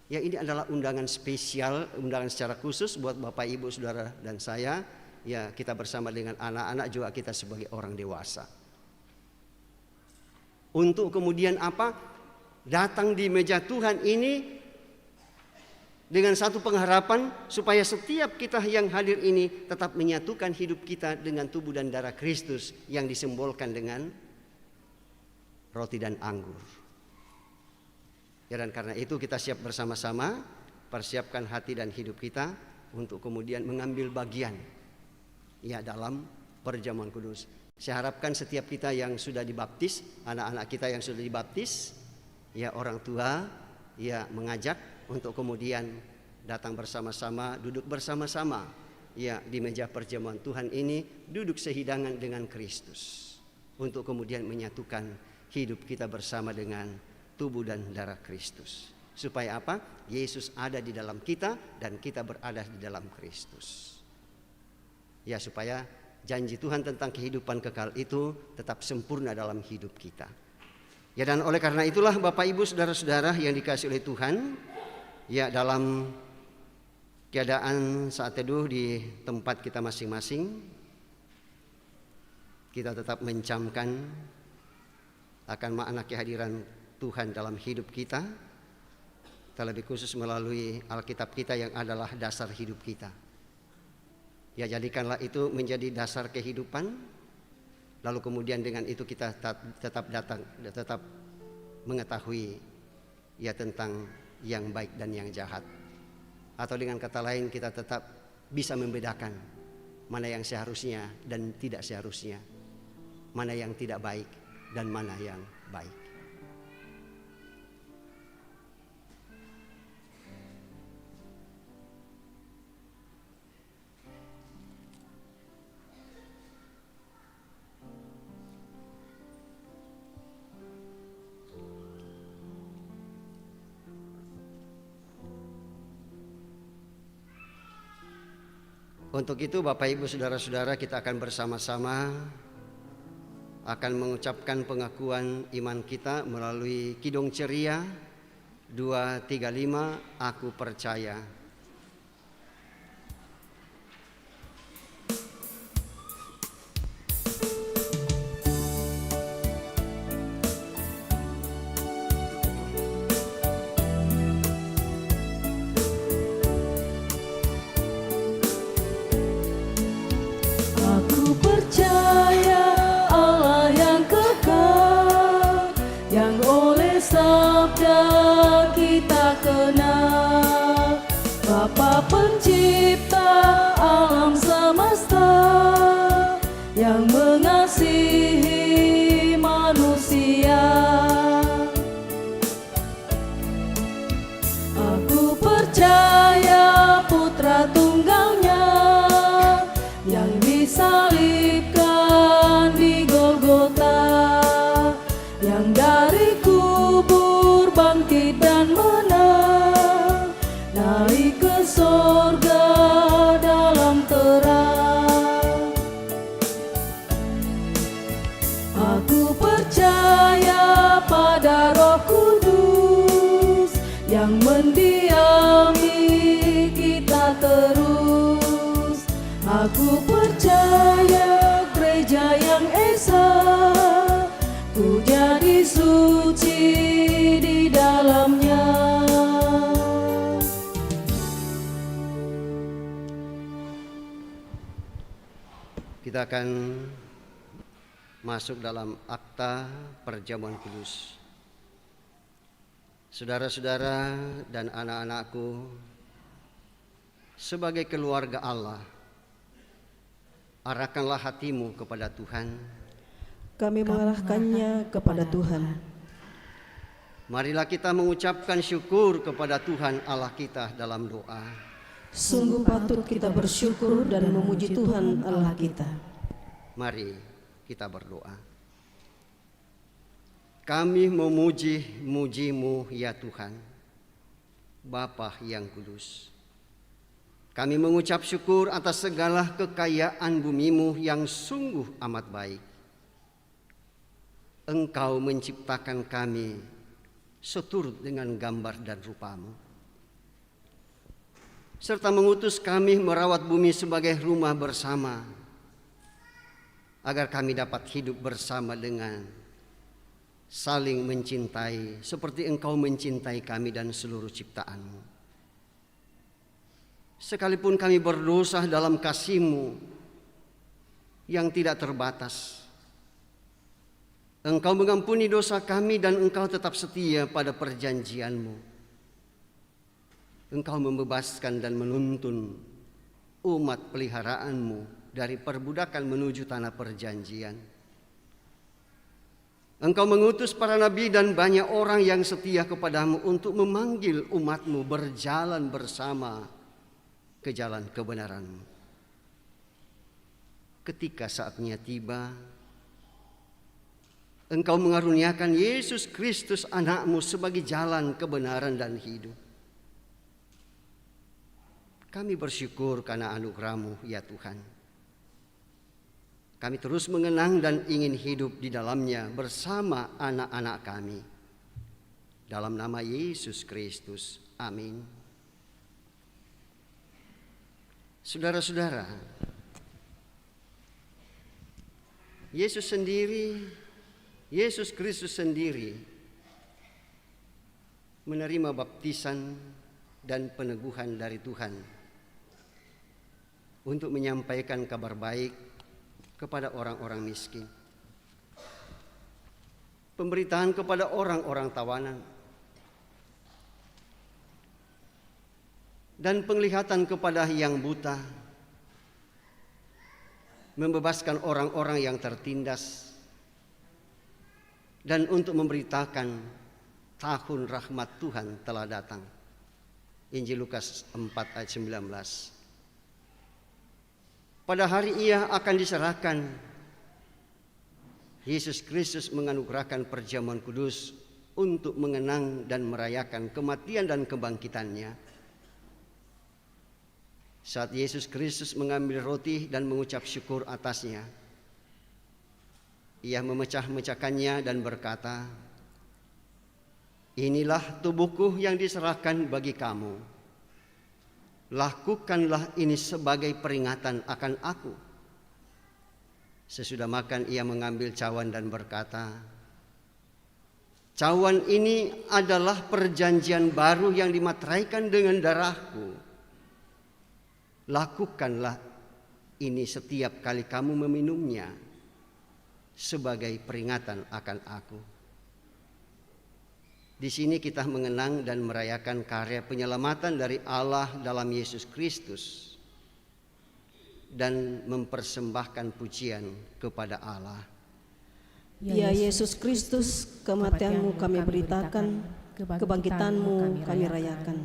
Ya, ini adalah undangan spesial, undangan secara khusus buat Bapak Ibu Saudara dan saya. Ya, kita bersama dengan anak-anak juga kita sebagai orang dewasa. Untuk kemudian apa? Datang di meja Tuhan ini dengan satu pengharapan supaya setiap kita yang hadir ini tetap menyatukan hidup kita dengan tubuh dan darah Kristus yang disimbolkan dengan roti dan anggur. Ya, dan karena itu kita siap bersama-sama persiapkan hati dan hidup kita untuk kemudian mengambil bagian ya dalam perjamuan kudus. Saya harapkan setiap kita yang sudah dibaptis, anak-anak kita yang sudah dibaptis, ya orang tua ya mengajak untuk kemudian datang bersama-sama, duduk bersama-sama ya di meja perjamuan Tuhan ini, duduk sehidangan dengan Kristus untuk kemudian menyatukan hidup kita bersama dengan tubuh dan darah Kristus. Supaya apa? Yesus ada di dalam kita dan kita berada di dalam Kristus. Ya, supaya janji Tuhan tentang kehidupan kekal itu tetap sempurna dalam hidup kita. Ya, dan oleh karena itulah Bapak Ibu saudara-saudara yang dikasihi oleh Tuhan, ya dalam keadaan saat teduh di tempat kita masing-masing, kita tetap mencamkan akan makna kehadiran Tuhan dalam hidup kita, terlebih khusus melalui Alkitab kita yang adalah dasar hidup kita. Ya, jadikanlah itu menjadi dasar kehidupan. Lalu kemudian dengan itu kita tetap mengetahui ya tentang yang baik dan yang jahat. Atau dengan kata lain kita tetap bisa membedakan mana yang seharusnya dan tidak seharusnya, mana yang tidak baik dan mana yang baik. Untuk itu Bapak Ibu saudara-saudara, kita akan bersama-sama akan mengucapkan pengakuan iman kita melalui Kidung Ceria 235, Aku Percaya. Bapa pencipta alam semesta yang mengasihi manusia. Aku percaya Putra Tuhan Aku percaya gereja yang esa, ku jadi suci di dalamnya. Kita akan masuk dalam akta perjamuan kudus. Saudara-saudara dan anak-anakku, sebagai keluarga Allah, arahkanlah hatimu kepada Tuhan. Kami mengarahkannya kepada Tuhan. Marilah kita mengucapkan syukur kepada Tuhan Allah kita dalam doa. Sungguh patut kita bersyukur dan memuji Tuhan Allah kita. Mari kita berdoa. Kami memuji-muji-Mu ya Tuhan, Bapa yang kudus. Kami mengucap syukur atas segala kekayaan bumi-Mu yang sungguh amat baik. Engkau menciptakan kami seturut dengan gambar dan rupa-Mu, serta mengutus kami merawat bumi sebagai rumah bersama, agar kami dapat hidup bersama dengan saling mencintai seperti Engkau mencintai kami dan seluruh ciptaan-Mu. Sekalipun kami berdosa dalam kasih-Mu yang tidak terbatas, Engkau mengampuni dosa kami dan Engkau tetap setia pada perjanjian-Mu. Engkau membebaskan dan menuntun umat peliharaan-Mu dari perbudakan menuju tanah perjanjian. Engkau mengutus para nabi dan banyak orang yang setia kepadamu untuk memanggil umat-Mu berjalan bersama ke jalan kebenaran-Mu. Ketika saatnya tiba, Engkau mengaruniakan Yesus Kristus anak-Mu sebagai jalan kebenaran dan hidup. Kami bersyukur karena anugerah-Mu ya Tuhan. Kami terus mengenang dan ingin hidup di dalamnya bersama anak-anak kami. Dalam nama Yesus Kristus, amin. Saudara-saudara, Yesus Kristus sendiri menerima baptisan dan peneguhan dari Tuhan untuk menyampaikan kabar baik kepada orang-orang miskin, pemberitaan kepada orang-orang tawanan, dan penglihatan kepada yang buta, membebaskan orang-orang yang tertindas, dan untuk memberitakan tahun rahmat Tuhan telah datang. Injil Lukas 4 ayat 19. Pada hari Ia akan diserahkan, Yesus Kristus menganugerahkan perjamuan kudus untuk mengenang dan merayakan kematian dan kebangkitannya. Saat Yesus Kristus mengambil roti dan mengucap syukur atasnya, Ia memecah-mecahkannya dan berkata, "Inilah tubuhku yang diserahkan bagi kamu. Lakukanlah ini sebagai peringatan akan aku." Sesudah makan Ia mengambil cawan dan berkata, "Cawan ini adalah perjanjian baru yang dimateraikan dengan darahku. Lakukanlah ini setiap kali kamu meminumnya sebagai peringatan akan aku." Di sini kita mengenang dan merayakan karya penyelamatan dari Allah dalam Yesus Kristus dan mempersembahkan pujian kepada Allah. Ya Yesus Kristus, kematian-Mu kami beritakan, kebangkitan-Mu kami rayakan,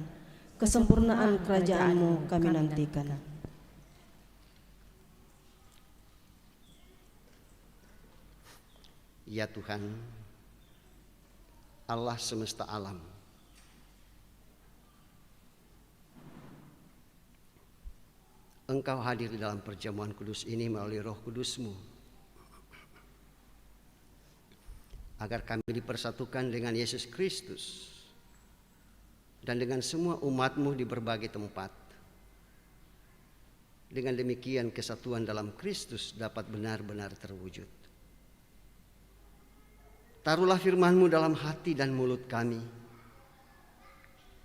kesempurnaan kerajaan-Mu kami nantikan. Ya Tuhan, Allah semesta alam, Engkau hadir di dalam perjamuan kudus ini melalui Roh Kudus-Mu, agar kami dipersatukan dengan Yesus Kristus dan dengan semua umat-Mu di berbagai tempat. Dengan demikian kesatuan dalam Kristus dapat benar-benar terwujud. Taruhlah firman-Mu dalam hati dan mulut kami,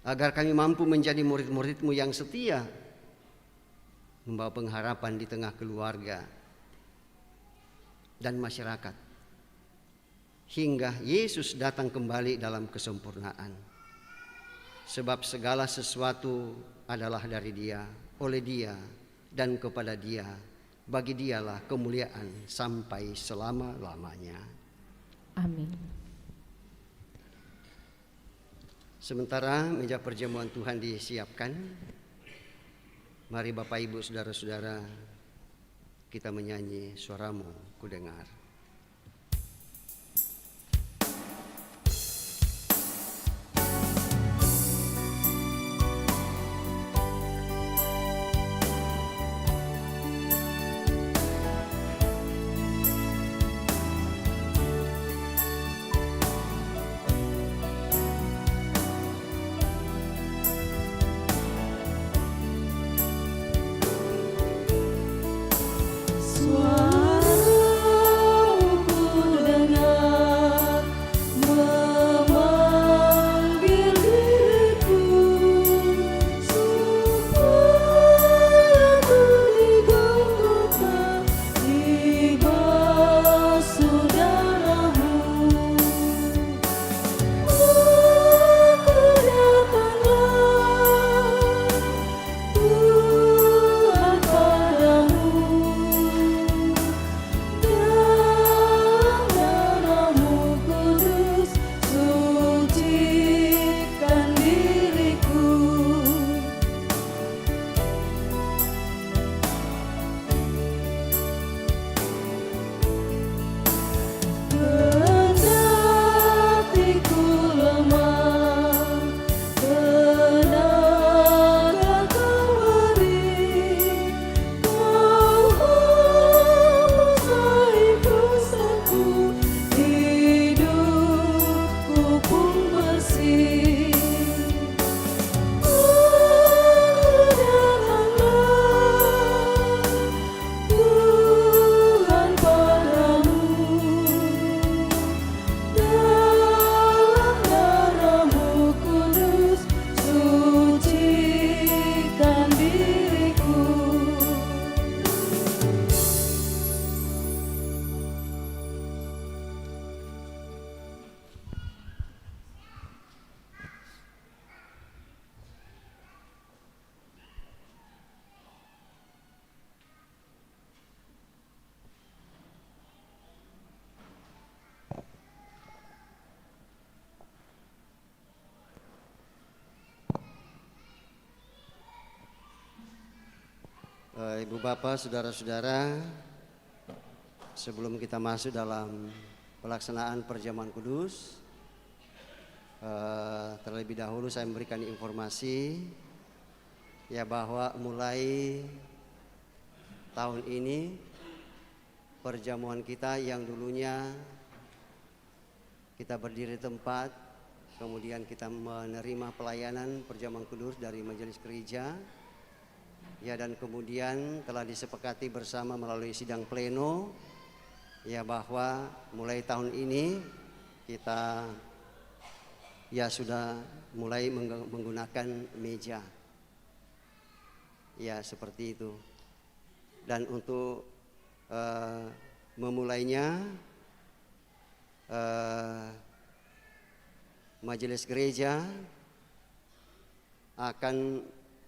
agar kami mampu menjadi murid-murid-Mu yang setia, membawa pengharapan di tengah keluarga dan masyarakat, hingga Yesus datang kembali dalam kesempurnaan. Sebab segala sesuatu adalah dari Dia, oleh Dia, dan kepada Dia. Bagi Dialah kemuliaan sampai selama-lamanya. Amin. Sementara meja perjamuan Tuhan disiapkan, mari Bapak Ibu Saudara-saudara, kita menyanyi Suaramu Kudengar. Ibu Bapak, Saudara-saudara, sebelum kita masuk dalam pelaksanaan perjamuan kudus, terlebih dahulu saya memberikan informasi ya bahwa mulai tahun ini perjamuan kita yang dulunya kita berdiri tempat, kemudian kita menerima pelayanan perjamuan kudus dari majelis gereja. Ya, dan kemudian telah disepakati bersama melalui sidang pleno ya bahwa mulai tahun ini kita ya sudah mulai menggunakan meja. Ya, seperti itu. Dan untuk memulainya majelis gereja akan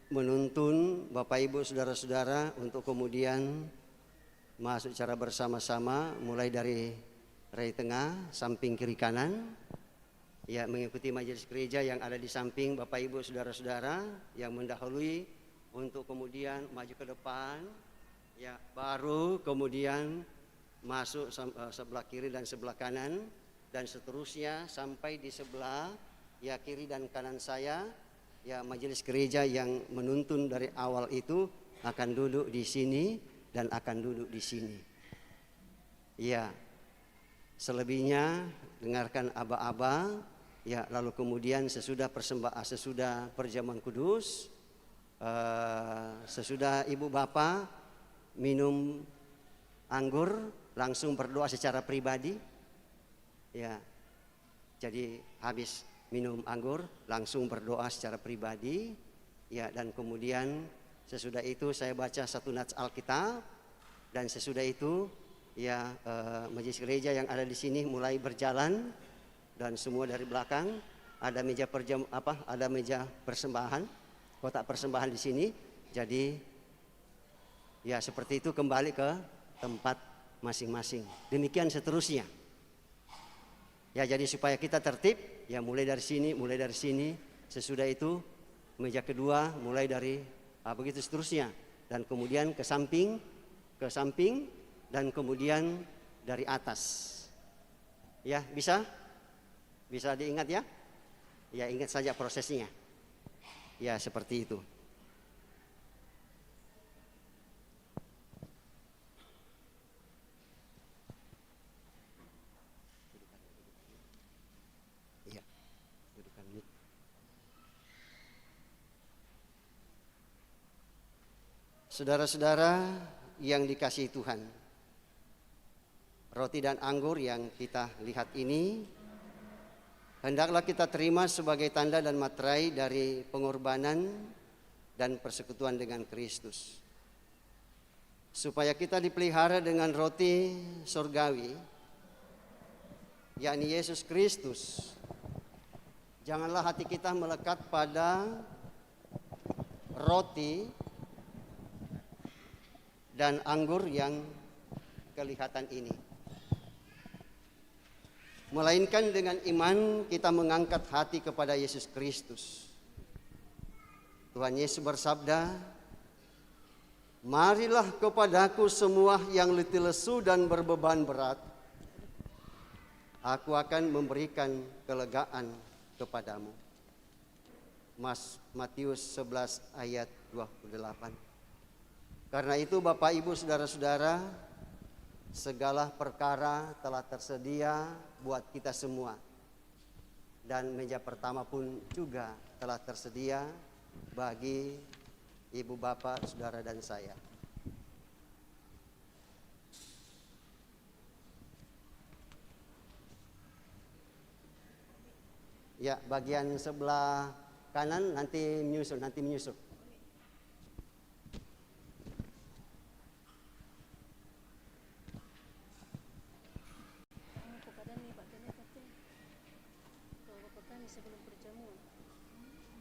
menuntun Bapak Ibu Saudara-saudara untuk kemudian masuk secara bersama-sama mulai dari rai tengah, samping kiri kanan, ya mengikuti majelis gereja yang ada di samping Bapak Ibu Saudara-saudara yang mendahului untuk kemudian maju ke depan, ya baru kemudian masuk sebelah kiri dan sebelah kanan dan seterusnya sampai di sebelah ya kiri dan kanan saya. Ya, majelis gereja yang menuntun dari awal itu akan duduk di sini dan akan duduk di sini. Ya, selebihnya dengarkan aba-aba. Ya, lalu kemudian sesudah perjamuan kudus, Sesudah ibu bapak minum anggur, langsung berdoa secara pribadi. Ya, jadi habis minum anggur langsung berdoa secara pribadi. Ya, dan kemudian sesudah itu saya baca satu nats Alkitab, dan sesudah itu ya majelis gereja yang ada di sini mulai berjalan, dan semua dari belakang ada meja ada meja persembahan, kotak persembahan di sini. Jadi ya seperti itu, kembali ke tempat masing-masing. Demikian seterusnya. Ya, jadi supaya kita tertib, ya mulai dari sini. Sesudah itu meja kedua, mulai dari begitu seterusnya, dan kemudian ke samping, dan kemudian dari atas. Ya, bisa diingat ya? Ya, ingat saja prosesnya. Ya, seperti itu. Ya, dudukan mic. Saudara-saudara yang dikasihi Tuhan, roti dan anggur yang kita lihat ini hendaklah kita terima sebagai tanda dan materai dari pengorbanan dan persekutuan dengan Kristus. Supaya kita dipelihara dengan roti surgawi, yakni Yesus Kristus. Janganlah hati kita melekat pada roti dan anggur yang kelihatan ini, melainkan dengan iman kita mengangkat hati kepada Yesus Kristus. Tuhan Yesus bersabda, "Marilah kepadaku semua yang letih lesu dan berbeban berat, aku akan memberikan kelegaan kepadamu." Matius 11 ayat 28. Karena itu Bapak Ibu saudara-saudara, segala perkara telah tersedia buat kita semua. Dan meja pertama pun juga telah tersedia bagi ibu bapak, saudara dan saya. Ya, bagian sebelah kanan nanti menyusul.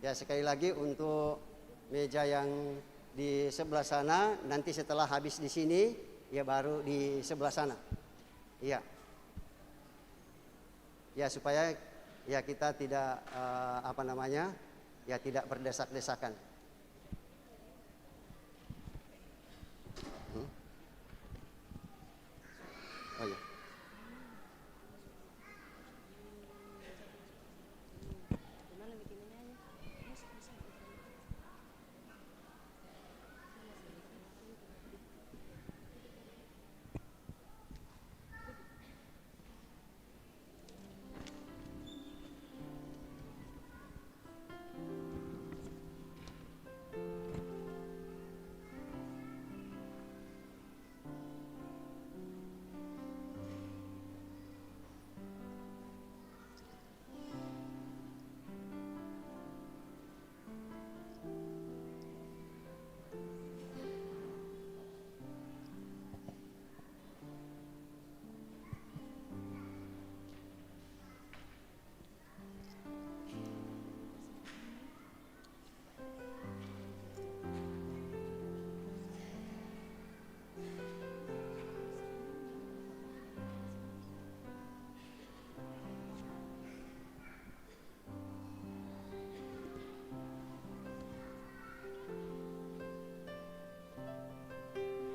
Ya, sekali lagi untuk meja yang di sebelah sana, nanti setelah habis di sini, ya baru di sebelah sana. Iya. Ya, supaya ya kita tidak ya tidak berdesak-desakan. Oh ya.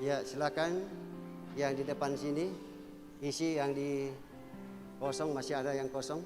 Ya, silakan yang di depan sini isi, yang di kosong, masih ada yang kosong.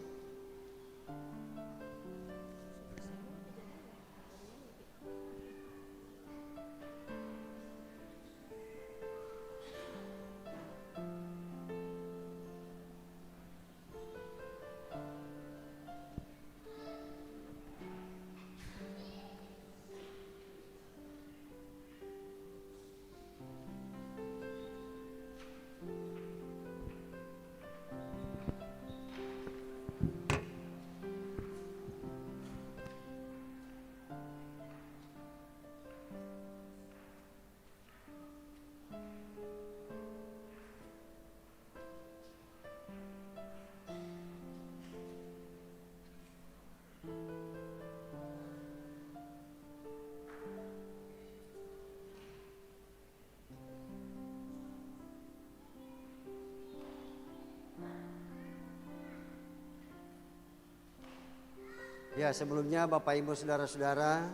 Ya, sebelumnya Bapak Ibu Saudara-saudara,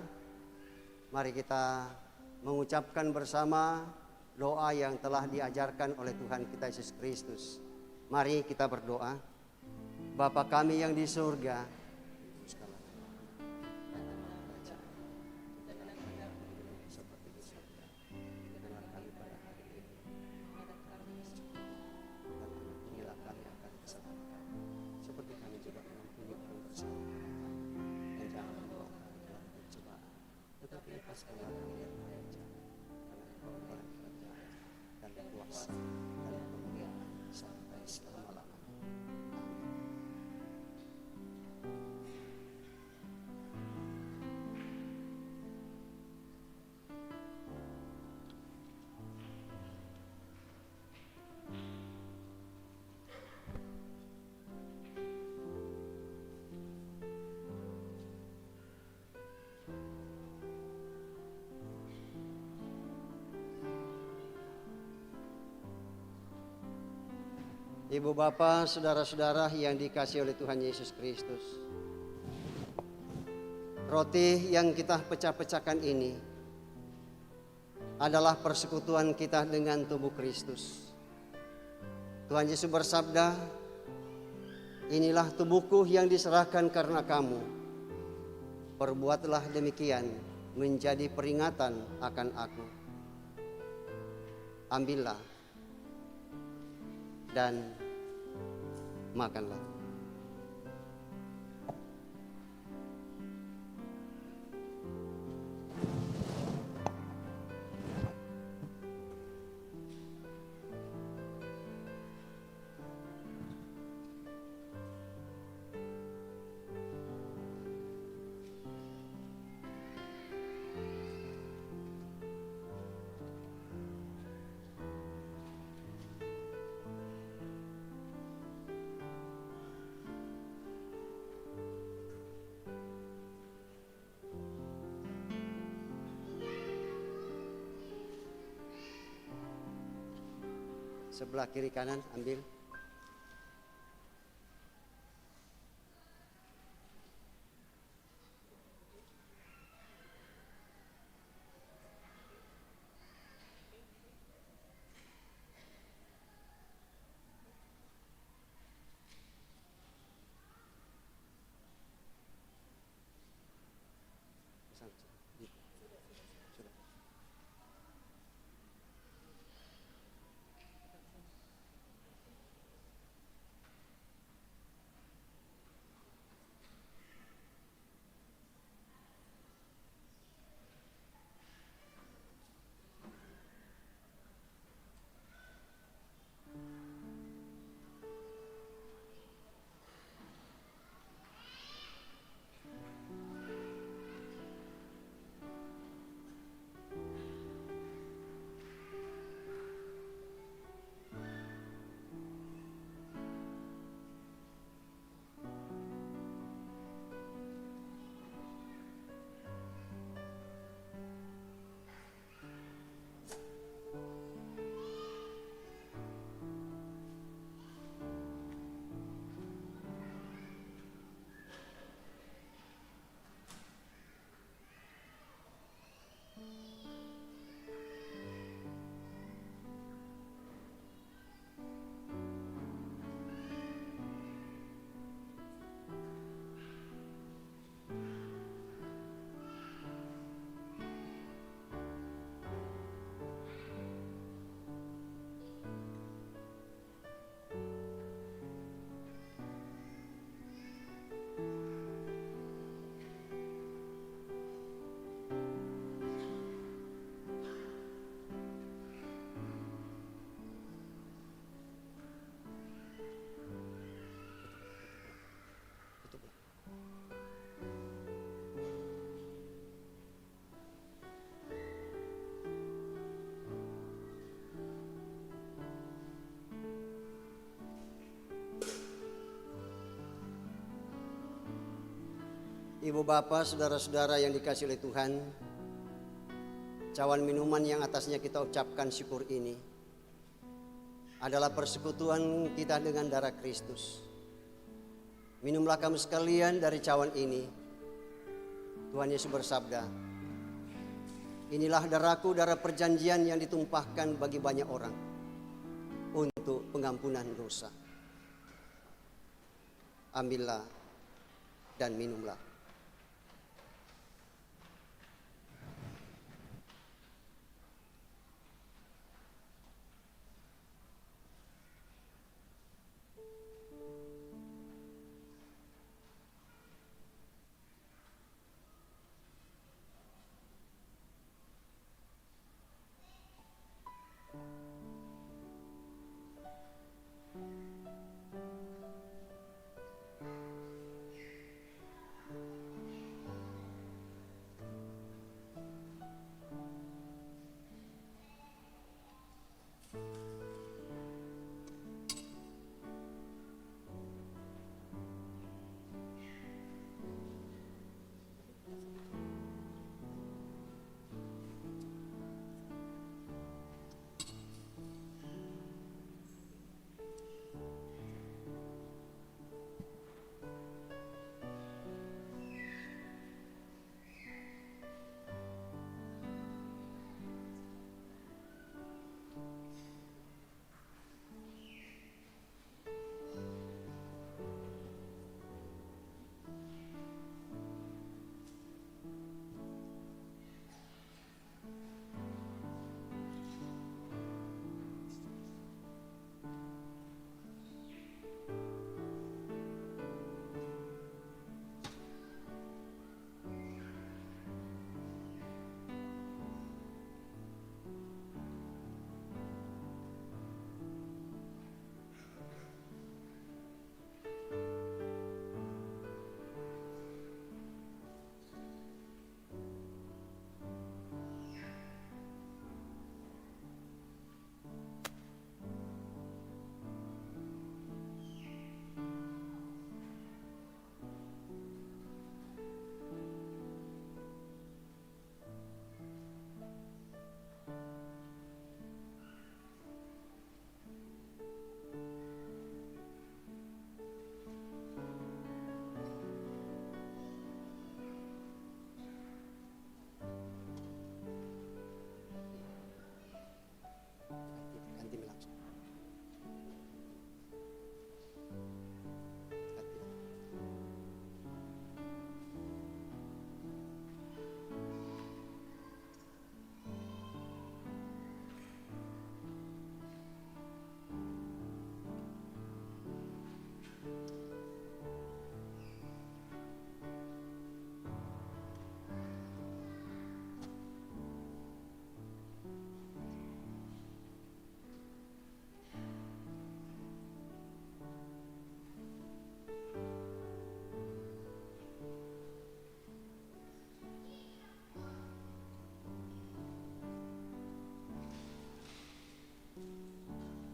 mari kita mengucapkan bersama doa yang telah diajarkan oleh Tuhan kita Yesus Kristus. Mari kita berdoa. Bapa kami yang di surga, seperti kami juga mengampuni orang bersalah, dan jangan membawa kami dalam pencobaan, tetapi lepaskanlah kami dari bahaya jahat, karena Engkau adalah kerajaan dan kuasa dan kemuliaan sampai selama-lamanya. Ibu bapak, saudara-saudara yang dikasihi oleh Tuhan Yesus Kristus, roti yang kita pecah-pecahkan ini adalah persekutuan kita dengan tubuh Kristus. Tuhan Yesus bersabda, inilah tubuhku yang diserahkan karena kamu. Perbuatlah demikian menjadi peringatan akan aku. Ambillah dan makanlah. Sebelah kiri kanan ambil. Ibu bapak, saudara-saudara yang dikasihi oleh Tuhan, cawan minuman yang atasnya kita ucapkan syukur ini adalah persekutuan kita dengan darah Kristus. Minumlah kamu sekalian dari cawan ini Tuhan Yesus bersabda, inilah darahku, darah perjanjian yang ditumpahkan bagi banyak orang untuk pengampunan dosa. Ambillah dan minumlah.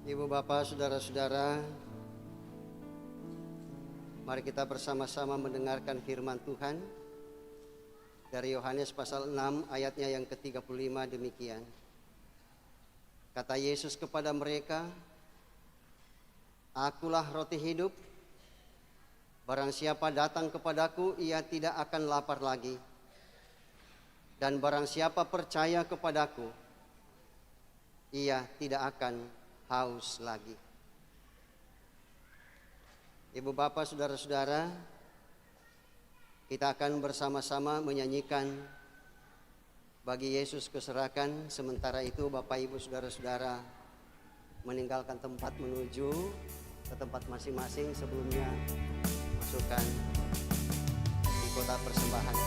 Ibu bapak, saudara-saudara, mari kita bersama-sama mendengarkan firman Tuhan dari Yohanes pasal 6 ayatnya yang ke-35 demikian. Kata Yesus kepada mereka, Akulah roti hidup, barang siapa datang kepadaku ia tidak akan lapar lagi. Dan barang siapa percaya kepadaku, ia tidak akan haus lagi. Ibu bapak, saudara-saudara, kita akan bersama-sama menyanyikan Bagi Yesus Kuserahkan. Sementara itu bapak ibu saudara-saudara meninggalkan tempat menuju ke tempat masing-masing, sebelumnya masukkan di kota persembahan.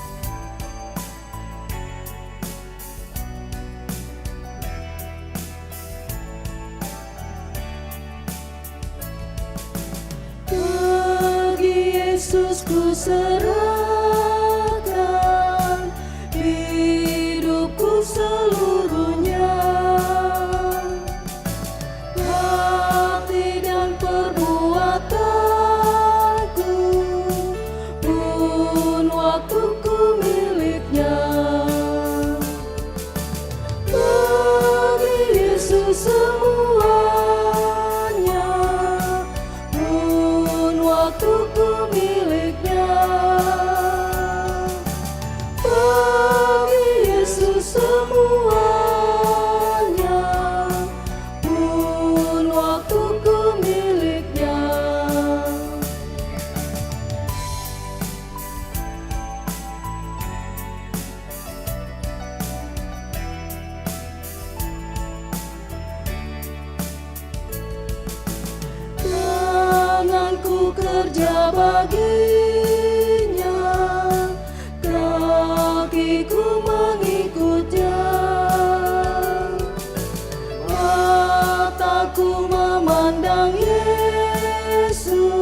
Yesus ku serahkan hidupku seluruhnya, hati dan perbuatanku pun waktuku miliknya. Bagi Yesus semuanya pun waktuku miliknya. bekerja baginya, kakiku mengikutnya. Mataku memandang Yesus,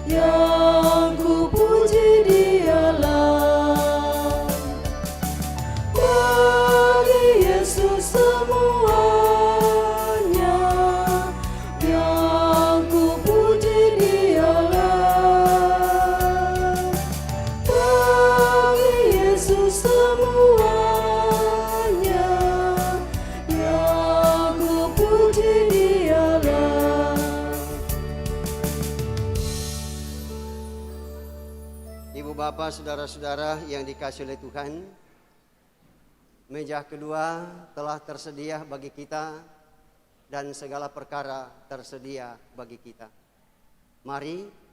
yang ku puji Dialah. Bagi Yesus semuanya, yang ku puji Dialah. Bagi Yesus semuanya, yang ku puji Dialah. Ibu bapak, saudara-saudara yang dikasihi oleh Tuhan, meja kedua telah tersedia bagi kita dan segala perkara tersedia bagi kita. Mari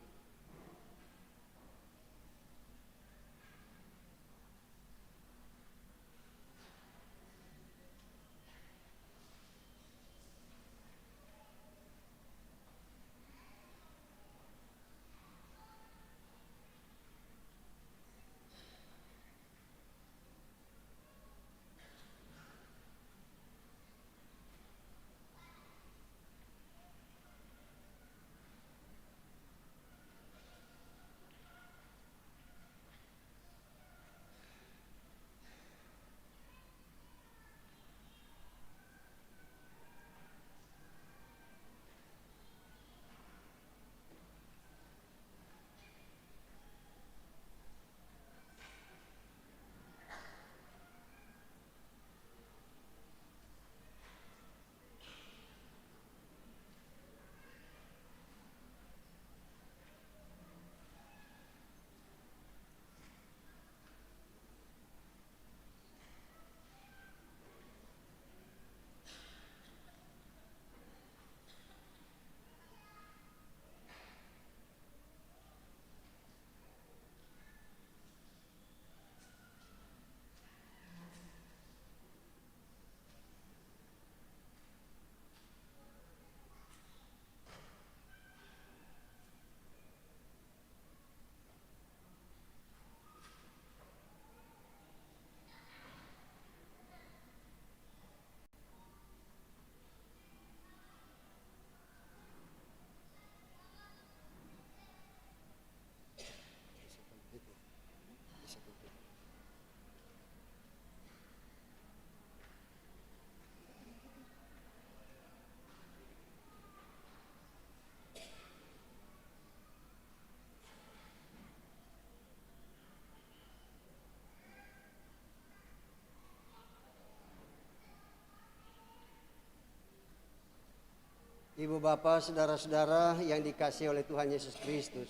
Ibu bapak, saudara-saudara yang dikasihi oleh Tuhan Yesus Kristus,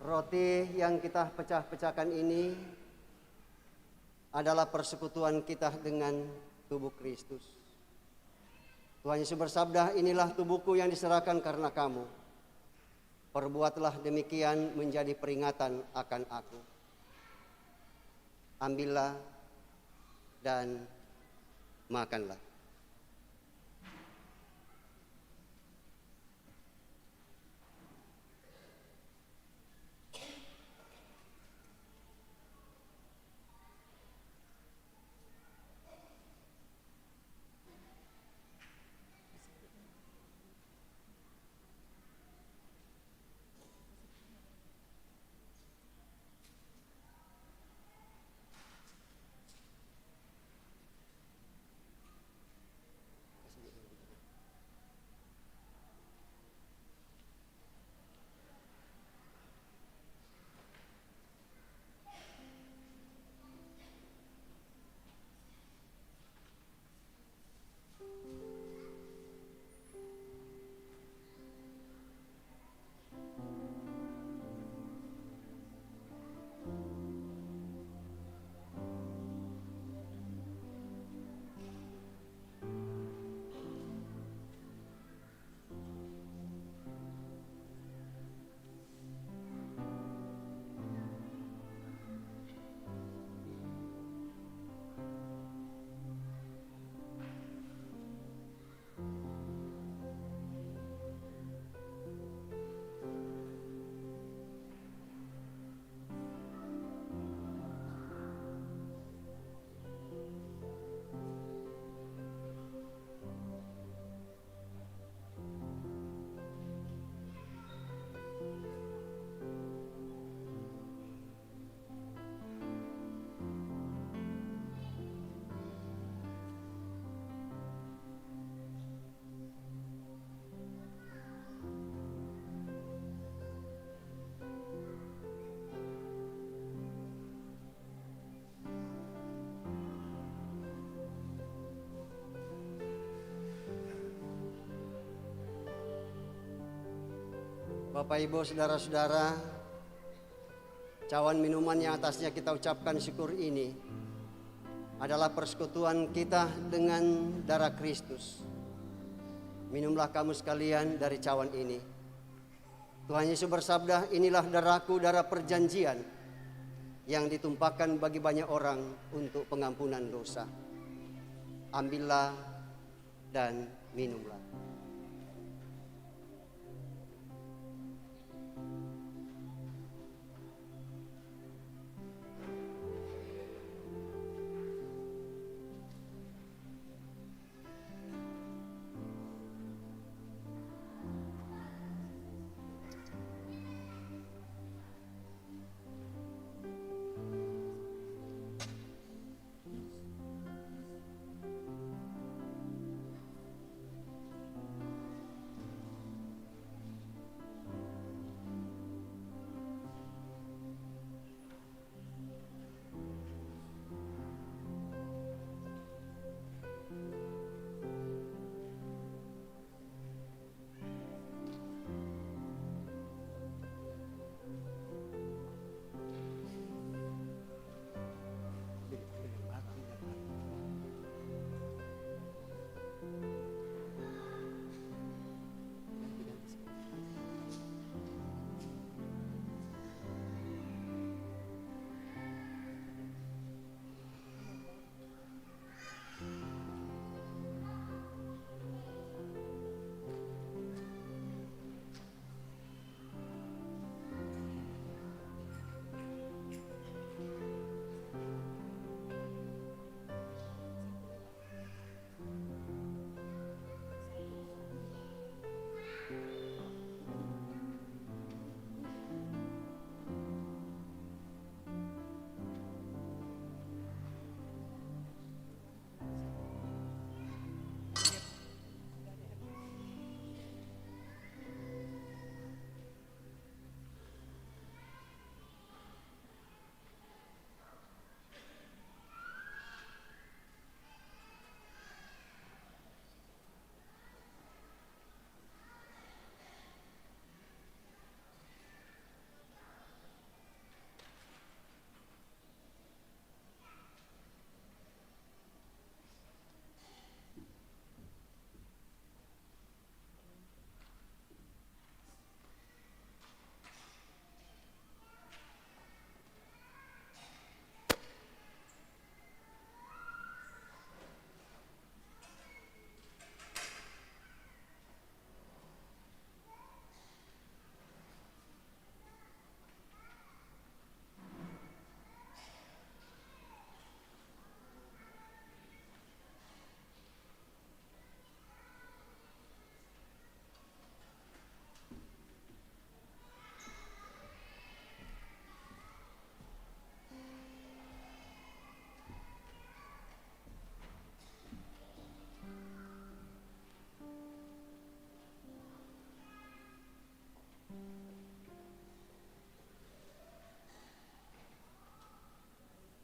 roti yang kita pecah-pecahkan ini adalah persekutuan kita dengan tubuh Kristus. Tuhan Yesus bersabda, inilah tubuhku yang diserahkan karena kamu. Perbuatlah demikian menjadi peringatan akan aku. Ambillah dan makanlah. Bapak Ibu, saudara-saudara, cawan minuman yang atasnya kita ucapkan syukur ini adalah persekutuan kita dengan darah Kristus. Minumlah kamu sekalian dari cawan ini. Tuhan Yesus bersabda, inilah darahku, darah perjanjian yang ditumpahkan bagi banyak orang untuk pengampunan dosa. Ambillah dan minumlah.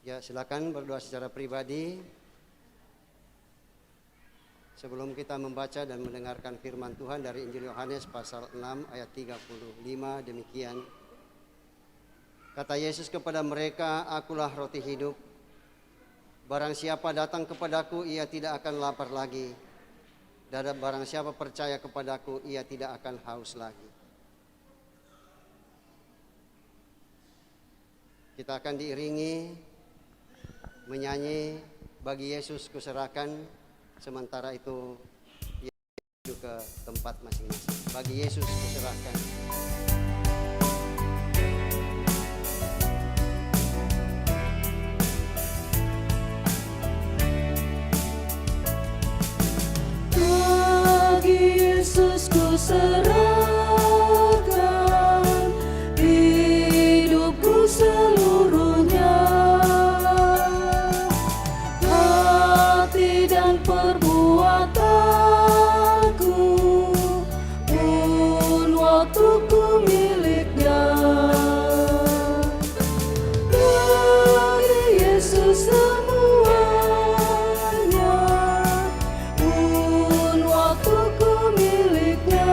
Ya, silakan berdoa secara pribadi. Sebelum kita membaca dan mendengarkan firman Tuhan dari Injil Yohanes pasal 6 ayat 35, demikian. Kata Yesus kepada mereka, akulah roti hidup. Barang siapa datang kepadaku, ia tidak akan lapar lagi. Dan barang siapa percaya kepadaku, ia tidak akan haus lagi. Kita akan diiringi menyanyi bagi Yesus kuserahkan, sementara itu menuju ke tempat masing-masing. Bagi Yesus kuserahkan. Bagi Yesus kuserahkan hidupku seluruhnya, hati dan perbuatanku pun waktuku miliknya. Bagi Yesus semuanya pun waktuku miliknya.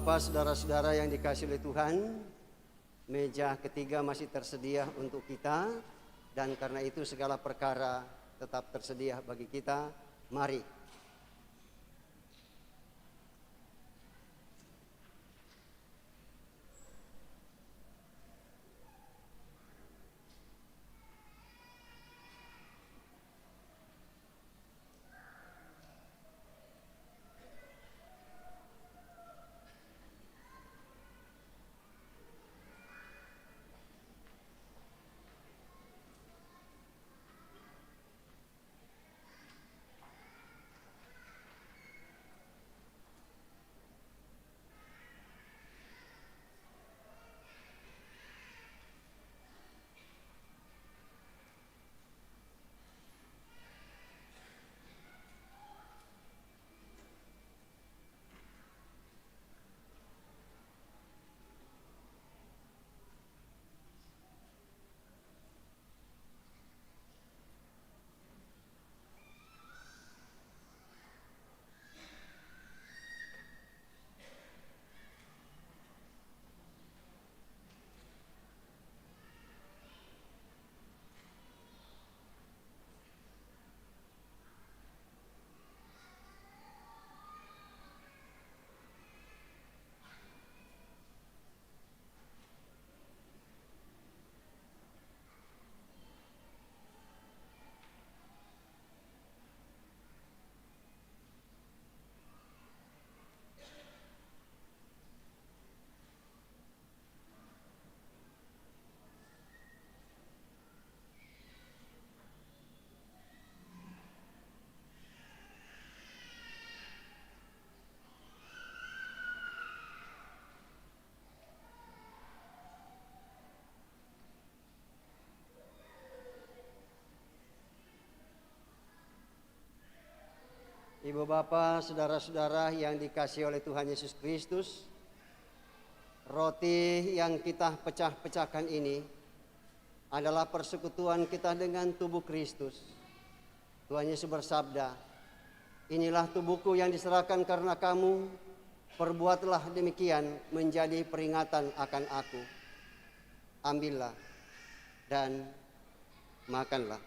Bapak, saudara-saudara yang dikasihi oleh Tuhan, meja ketiga masih tersedia untuk kita, dan karena itu segala perkara tetap tersedia bagi kita. Mari. Ibu bapak, saudara-saudara yang dikasihi oleh Tuhan Yesus Kristus, roti yang kita pecah-pecahkan ini adalah persekutuan kita dengan tubuh Kristus. Tuhan Yesus bersabda, "Inilah tubuhku yang diserahkan karena kamu, perbuatlah demikian menjadi peringatan akan aku. Ambillah dan makanlah."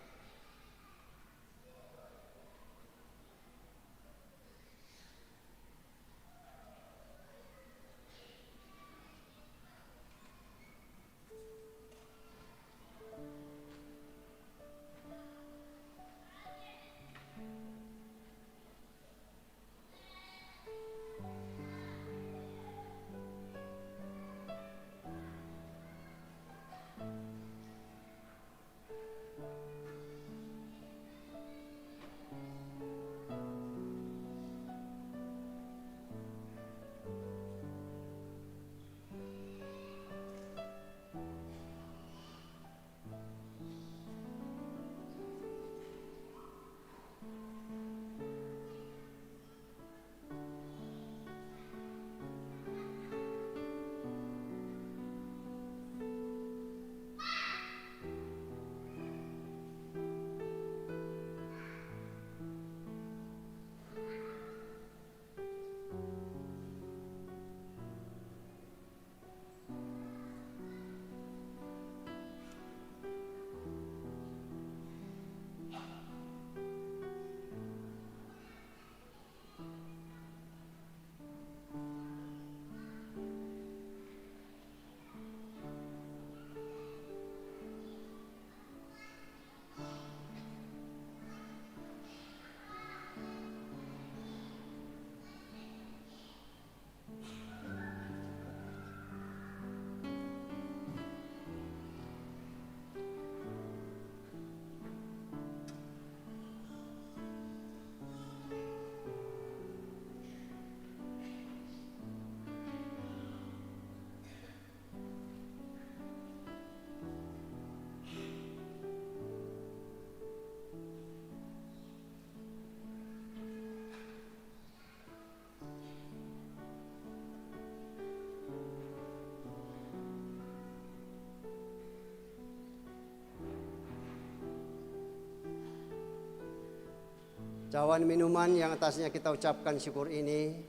Cawan minuman yang atasnya kita ucapkan syukur ini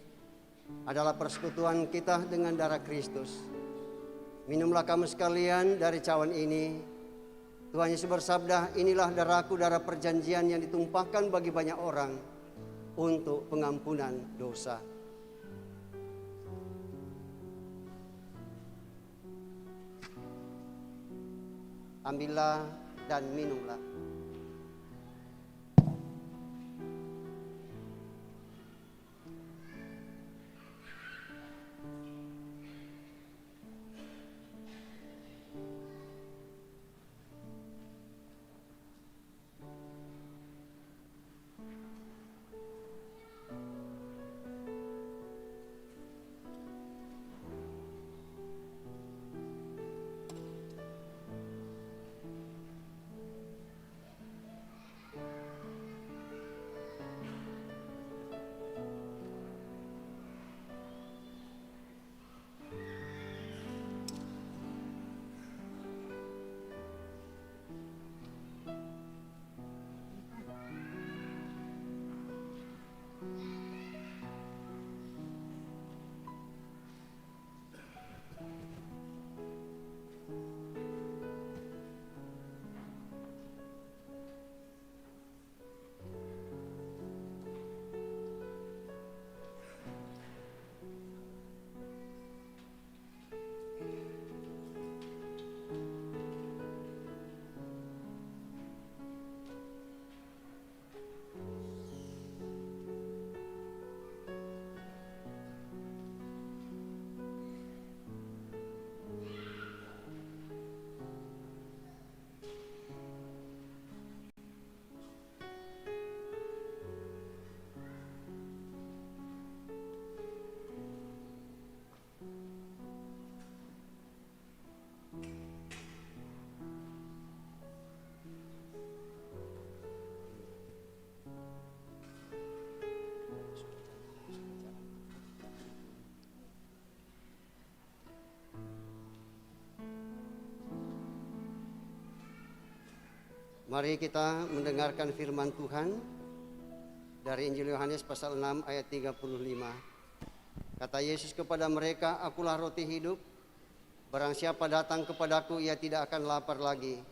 adalah persekutuan kita dengan darah Kristus. Minumlah kamu sekalian dari cawan ini. Tuhan Yesus bersabda, inilah darahku, darah perjanjian yang ditumpahkan bagi banyak orang untuk pengampunan dosa. Ambillah dan minumlah. Mari kita mendengarkan firman Tuhan dari Injil Yohanes pasal 6 ayat 35. Kata Yesus kepada mereka, akulah roti hidup. Barang siapa datang kepadaku, ia tidak akan lapar lagi.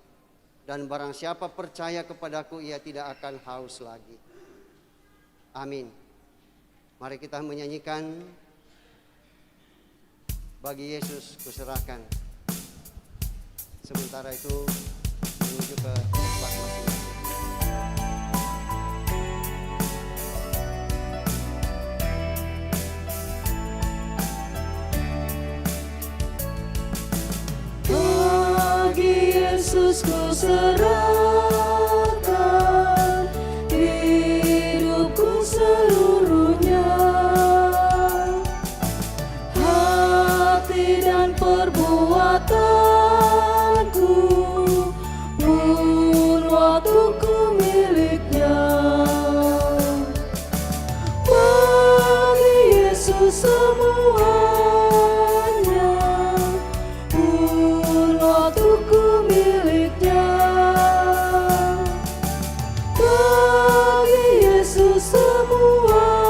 Dan barang siapa percaya kepadaku, ia tidak akan haus lagi. Amin. Mari kita menyanyikan bagi Yesus kuserahkan. Sementara itu menuju ke tempat masing-masing. Bagi Yesus ku serahkan hidupku seluruhnya, hati dan perbuatanku pun waktuku miliknya. Bagi Yesus semuanya pun waktuku miliknya. Bagi Yesus semuanya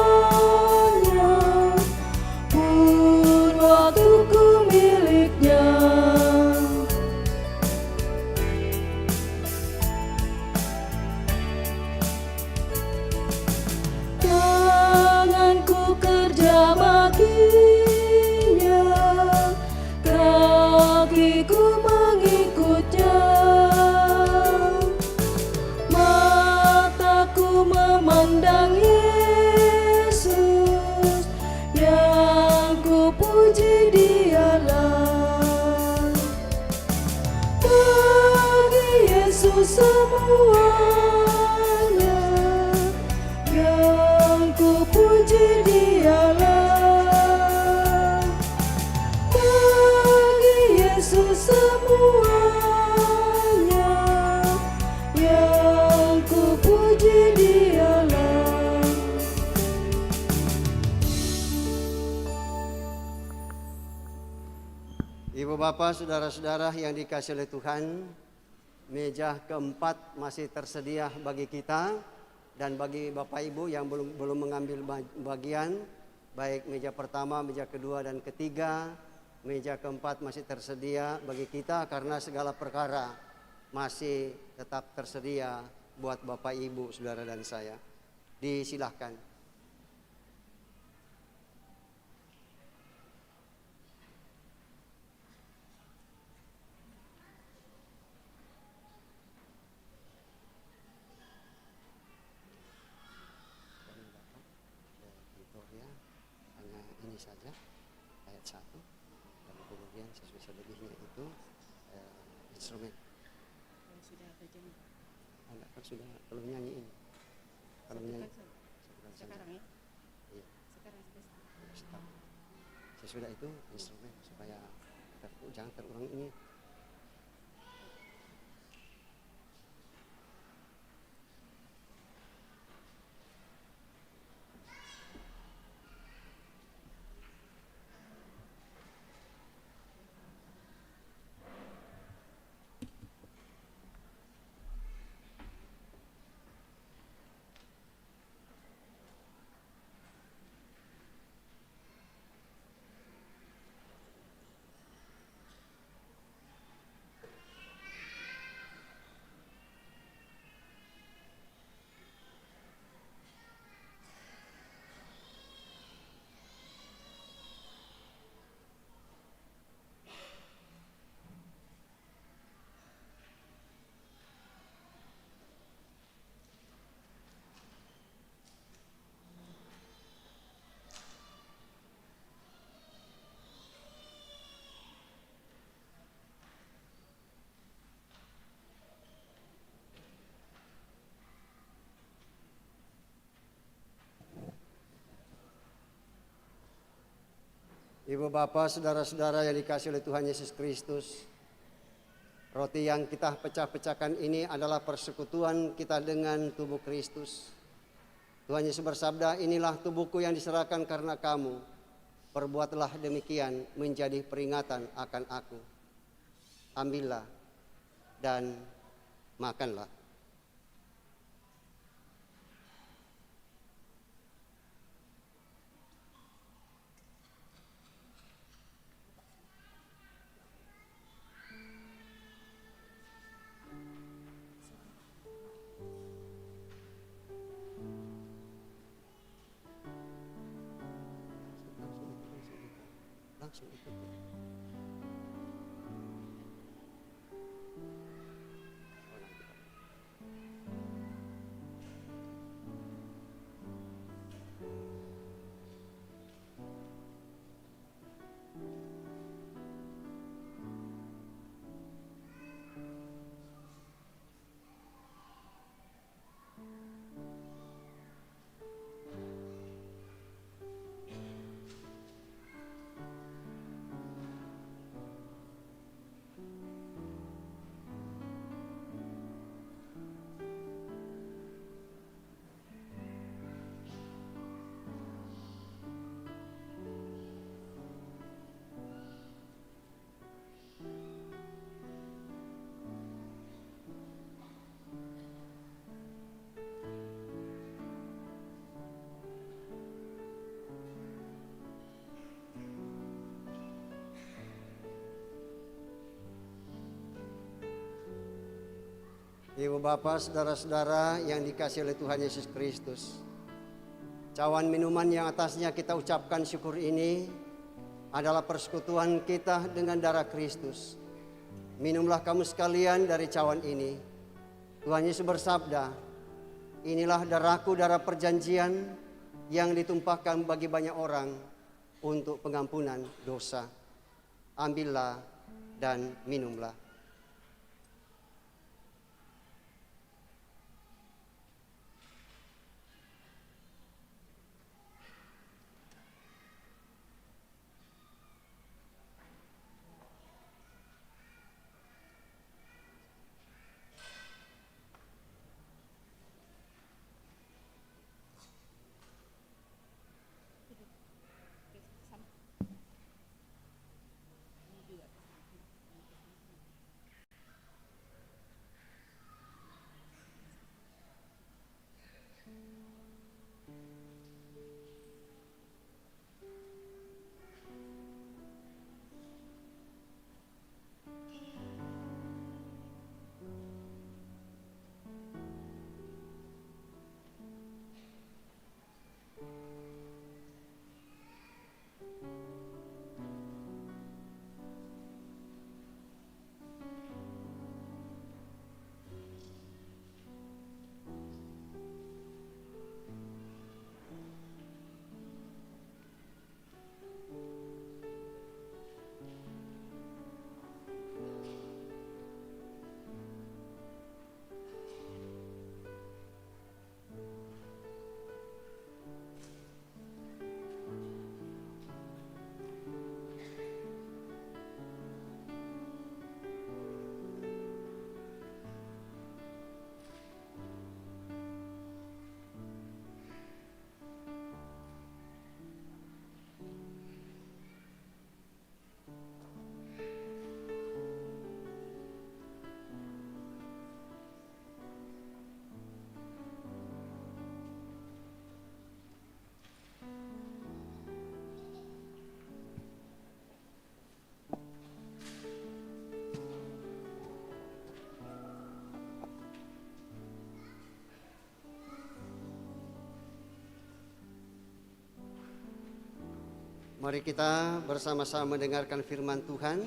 pun waktuku miliknya. Tanganku kerja baginya, kakiku mengikutnya, mataku memandang Yesus, yang ku puji Dialah. Bagi Yesus semuanya, yang ku puji Dialah. Bagi Yesus semuanya, yang ku puji Dialah. Ibu bapak, saudara-saudara yang dikasihi oleh Tuhan, meja keempat masih tersedia bagi kita dan bagi bapak ibu yang belum mengambil bagian, baik meja pertama, meja kedua, dan ketiga. Meja keempat masih tersedia bagi kita karena segala perkara masih tetap tersedia buat Bapak, Ibu, Saudara, dan saya. Disilahkan. Ya, hanya ini saja ayat 1 dan kemudian sesuai selebihnya itu instrumen. Sudah berjanji. Enggak, kan sudah kalau nyanyi ini. Kalau nyanyi sekarang ya? Iya. Sekarang sudah. Sesudah itu instrumen supaya jangan terulang ini. Ibu bapak, saudara-saudara yang dikasihi oleh Tuhan Yesus Kristus, roti yang kita pecah-pecahkan ini adalah persekutuan kita dengan tubuh Kristus. Tuhan Yesus bersabda, inilah tubuhku yang diserahkan karena kamu. Perbuatlah demikian menjadi peringatan akan aku. Ambillah dan makanlah. Langsung ikuti. Ibu bapak, saudara-saudara yang dikasihi oleh Tuhan Yesus Kristus, cawan minuman yang atasnya kita ucapkan syukur ini adalah persekutuan kita dengan darah Kristus. Minumlah kamu sekalian dari cawan ini. Tuhan Yesus bersabda, inilah darahku, darah perjanjian yang ditumpahkan bagi banyak orang untuk pengampunan dosa. Ambillah dan minumlah. Mari kita bersama-sama mendengarkan firman Tuhan.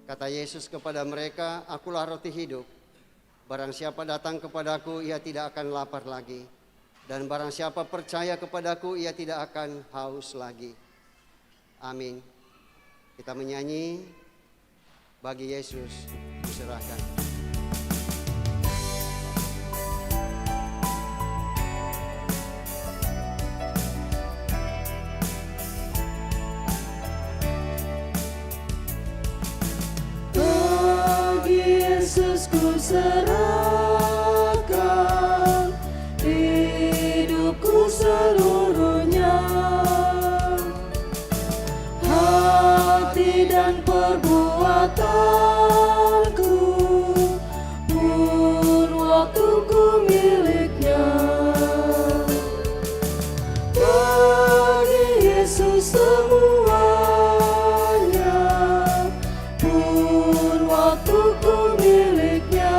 Kata Yesus kepada mereka, "Akulah roti hidup. Barang siapa datang kepadaku, ia tidak akan lapar lagi. Dan barang siapa percaya kepadaku, ia tidak akan haus lagi." Amin. Kita menyanyi, "Bagi Yesus kuserahkan." Yesus ku serahkan hidupku seluruhnya, hati dan perbuatanku, pun waktuku miliknya. Bagi Yesus semuanya, pun waktuku miliknya.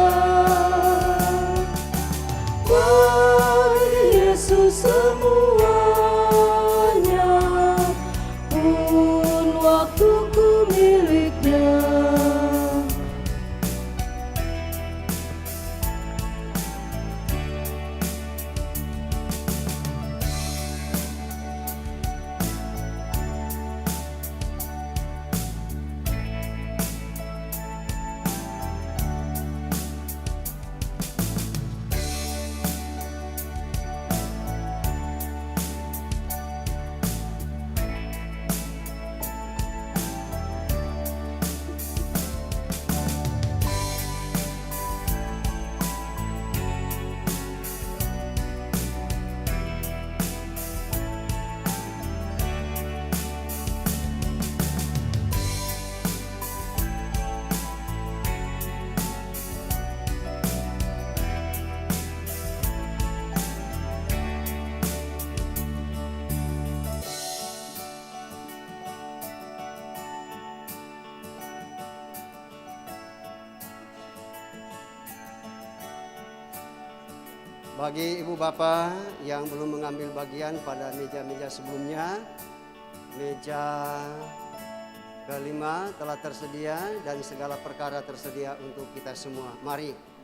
Bagi Yesus semuanya, pun waktuku miliknya. Bagi ibu bapak yang belum mengambil bagian pada meja-meja sebelumnya, meja kelima telah tersedia dan segala perkara tersedia untuk kita semua. Mari.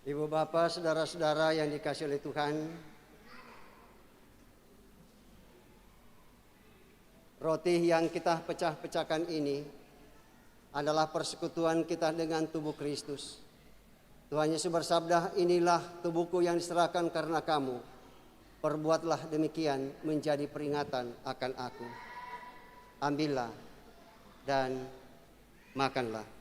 Ibu bapak, saudara-saudara yang dikasihi oleh Tuhan, roti yang kita pecah-pecahkan ini adalah persekutuan kita dengan tubuh Kristus. Tuhan Yesus bersabda, "Inilah tubuhku yang diserahkan karena kamu. Perbuatlah demikian menjadi peringatan akan aku." Ambillah dan makanlah.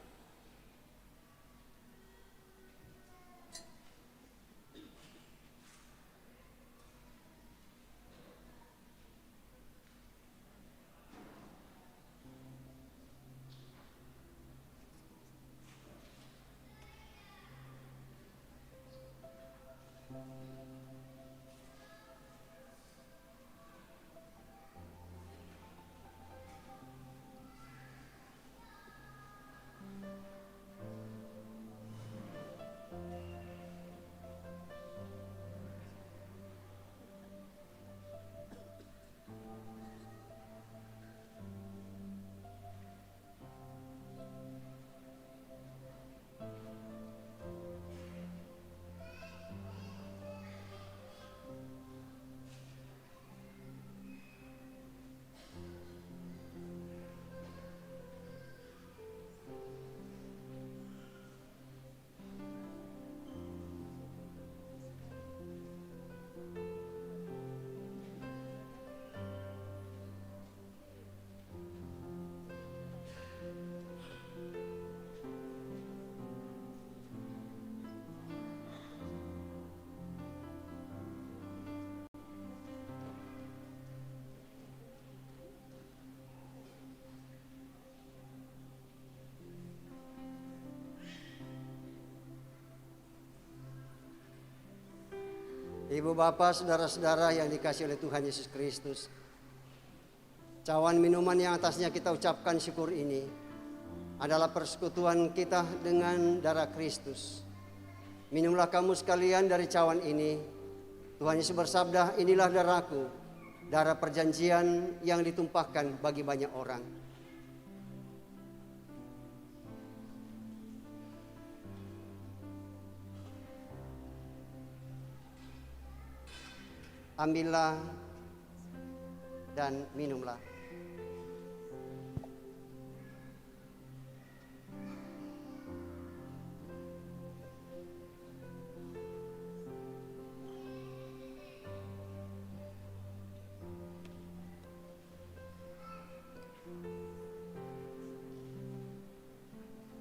Ibu bapak, saudara-saudara yang dikasihi oleh Tuhan Yesus Kristus, cawan minuman yang atasnya kita ucapkan syukur ini adalah persekutuan kita dengan darah Kristus. Minumlah kamu sekalian dari cawan ini. Tuhan Yesus bersabda, inilah darahku, darah perjanjian yang ditumpahkan bagi banyak orang. Ambillah dan minumlah.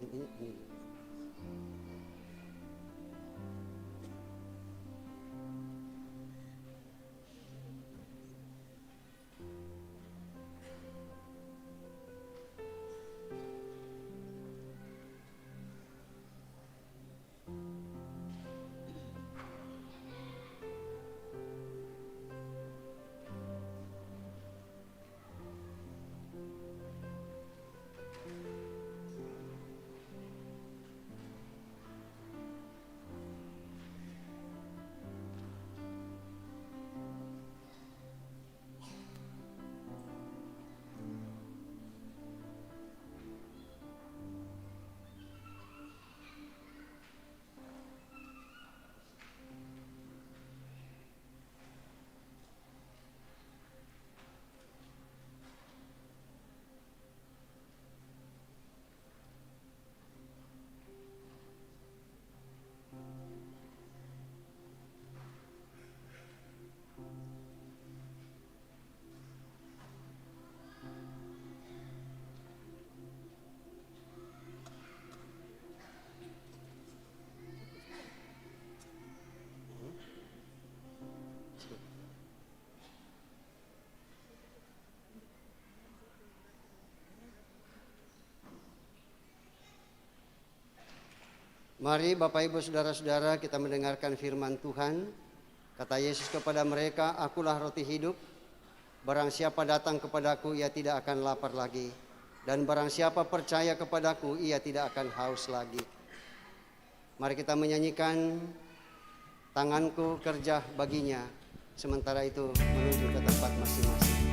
Ini. Mari Bapak Ibu Saudara-saudara kita mendengarkan firman Tuhan. Kata Yesus kepada mereka, akulah roti hidup. Barang siapa datang kepadaku ia tidak akan lapar lagi. Dan barang siapa percaya kepadaku ia tidak akan haus lagi. Mari kita menyanyikan tanganku kerja baginya. Sementara itu menuju ke tempat masing-masing.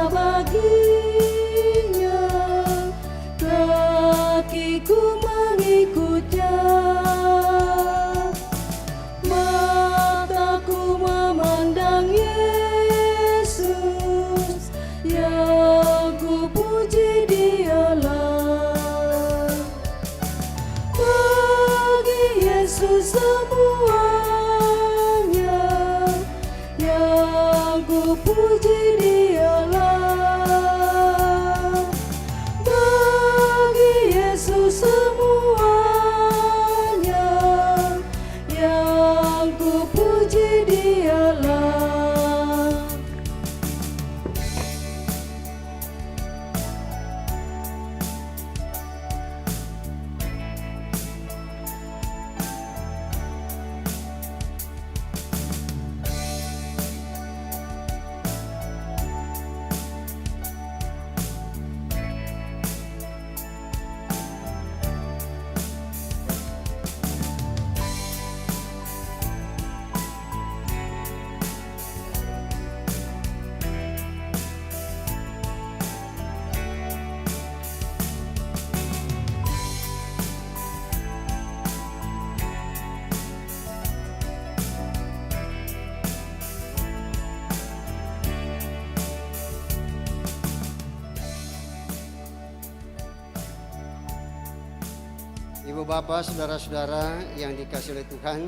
Baginya kakiku mengikutnya, mataku memandang Yesus, yang ku puji Dialah. Bagi Yesus semuanya, yang ku puji Ibu bapak, saudara-saudara yang dikasihi oleh Tuhan,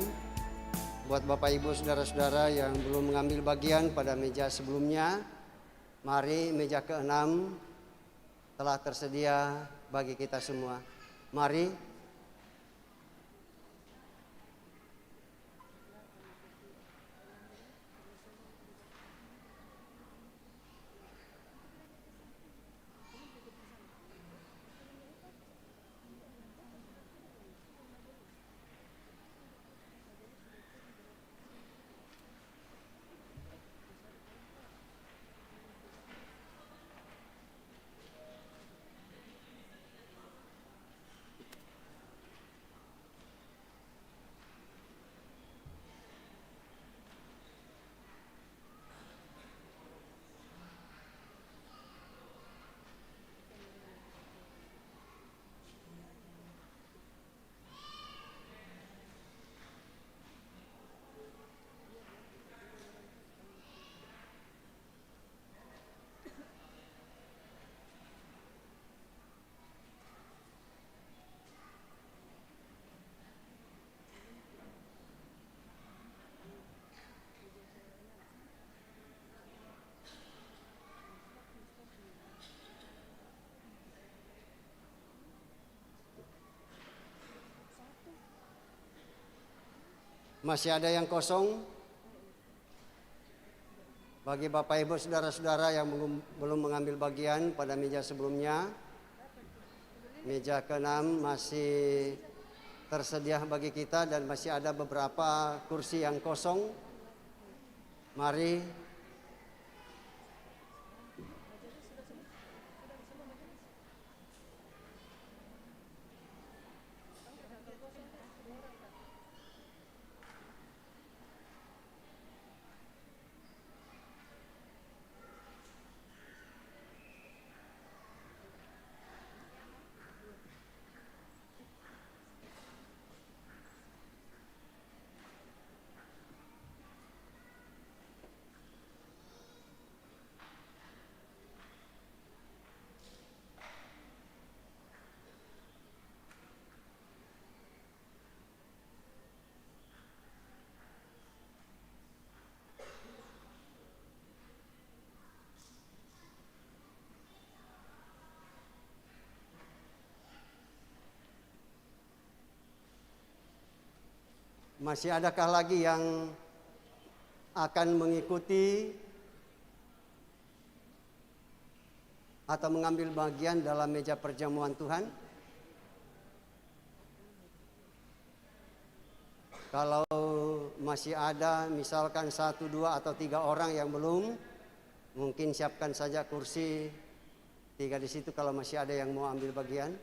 buat bapak ibu saudara-saudara yang belum mengambil bagian pada meja sebelumnya, mari meja ke-6 telah tersedia bagi kita semua. Mari. Masih ada yang kosong? Bagi Bapak Ibu saudara-saudara yang belum mengambil bagian pada meja sebelumnya, meja ke-6 masih tersedia bagi kita dan masih ada beberapa kursi yang kosong. Mari masih adakah lagi yang akan mengikuti atau mengambil bagian dalam meja perjamuan Tuhan? Kalau masih ada misalkan 1, 2, atau 3 orang yang belum, mungkin siapkan saja kursi 3 di situ kalau masih ada yang mau ambil bagian.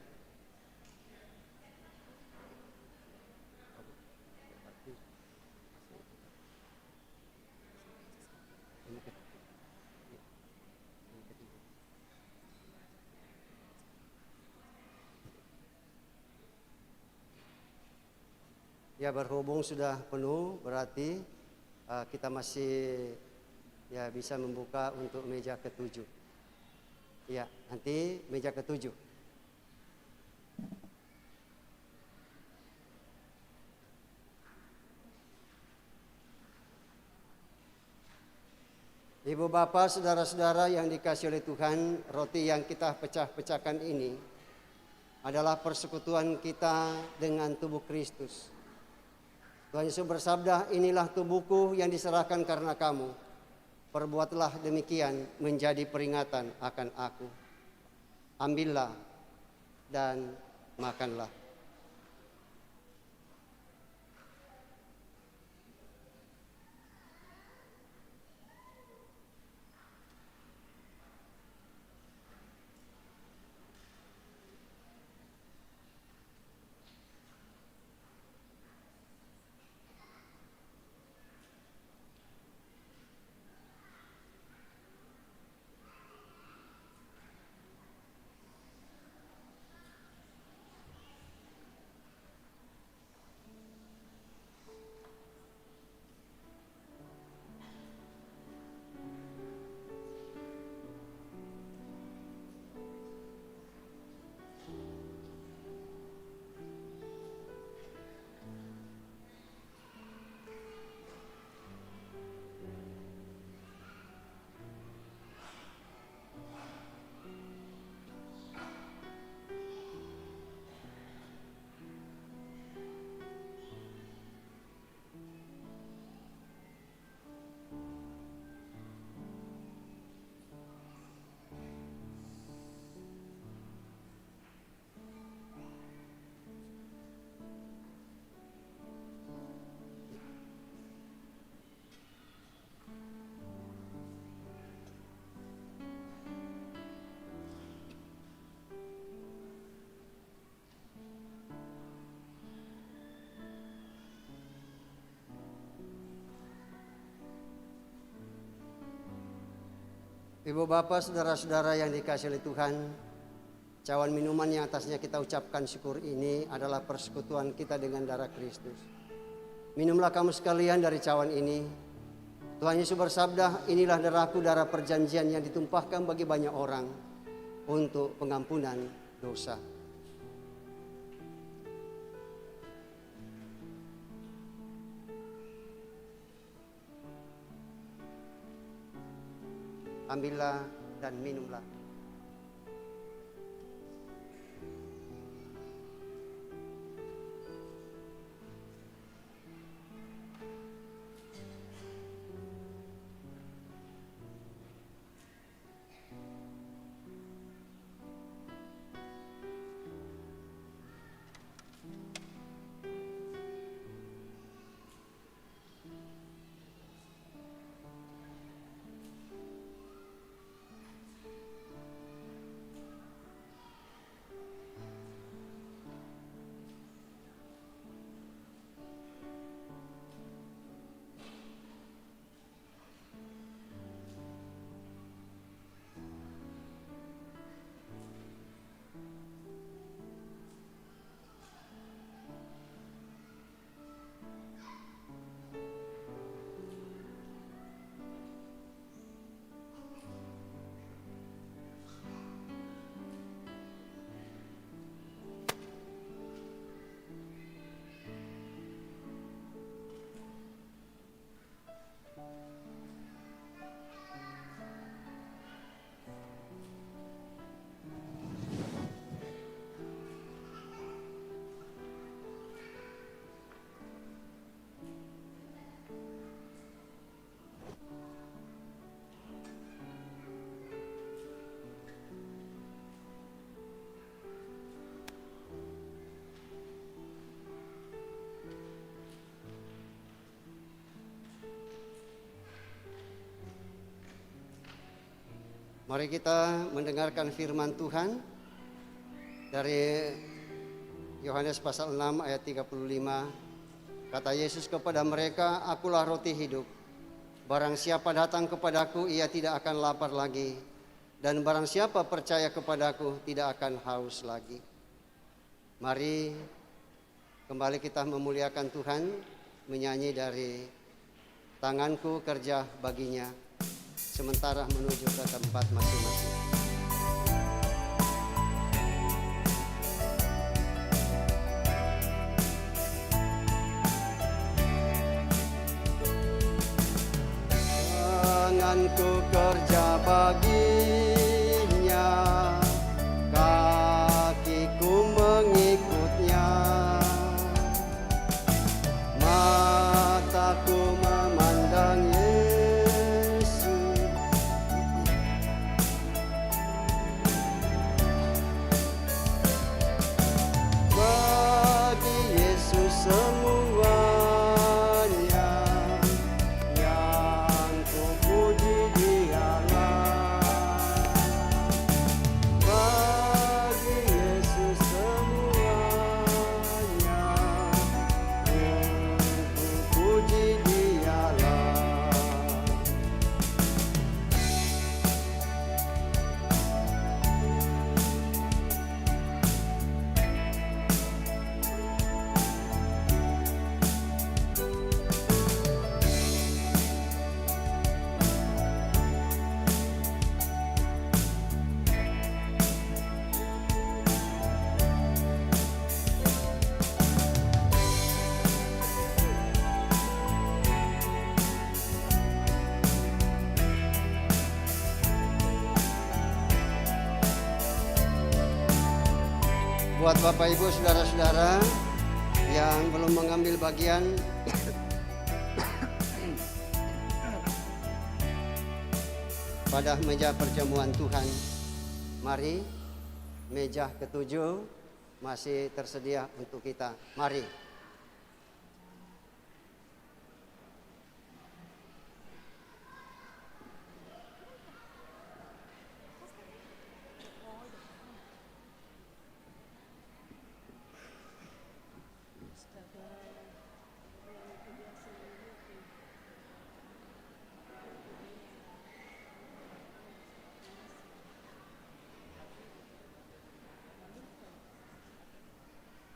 Ya, berhubung sudah penuh, berarti kita masih ya bisa membuka untuk meja ke-7. Ya, nanti meja ke-7. Ibu bapak, saudara-saudara yang dikasihi oleh Tuhan, roti yang kita pecah-pecahkan ini adalah persekutuan kita dengan tubuh Kristus. Tuhan Yesus bersabda, inilah tubuhku yang diserahkan karena kamu. Perbuatlah demikian menjadi peringatan akan aku. Ambillah dan makanlah. Ibu bapak, saudara-saudara yang dikasihi oleh Tuhan, cawan minuman yang atasnya kita ucapkan syukur ini adalah persekutuan kita dengan darah Kristus. Minumlah kamu sekalian dari cawan ini. Tuhan Yesus bersabda, inilah darahku, darah perjanjian yang ditumpahkan bagi banyak orang untuk pengampunan dosa. Ambillah dan minumlah. Mari kita mendengarkan firman Tuhan dari Yohanes pasal 6 ayat 35. Kata Yesus kepada mereka, "Akulah roti hidup. Barang siapa datang kepadaku, ia tidak akan lapar lagi. Dan barang siapa percaya kepadaku, tidak akan haus lagi." Mari kembali kita memuliakan Tuhan, menyanyi dari "Tanganku kerja baginya", sementara menuju ke tempat masing-masing. Tanganku kerja baginya, kakiku mengikutnya, mataku memandang Yesus. Bagi Yesus semuanya, yang ku puji Dialah. Bagi Yesus semuanya, ku puji Dialah. Buat Bapak Ibu saudara-saudara yang belum mengambil bagian pada meja perjamuan Tuhan, mari, meja ketujuh masih tersedia untuk kita. Mari.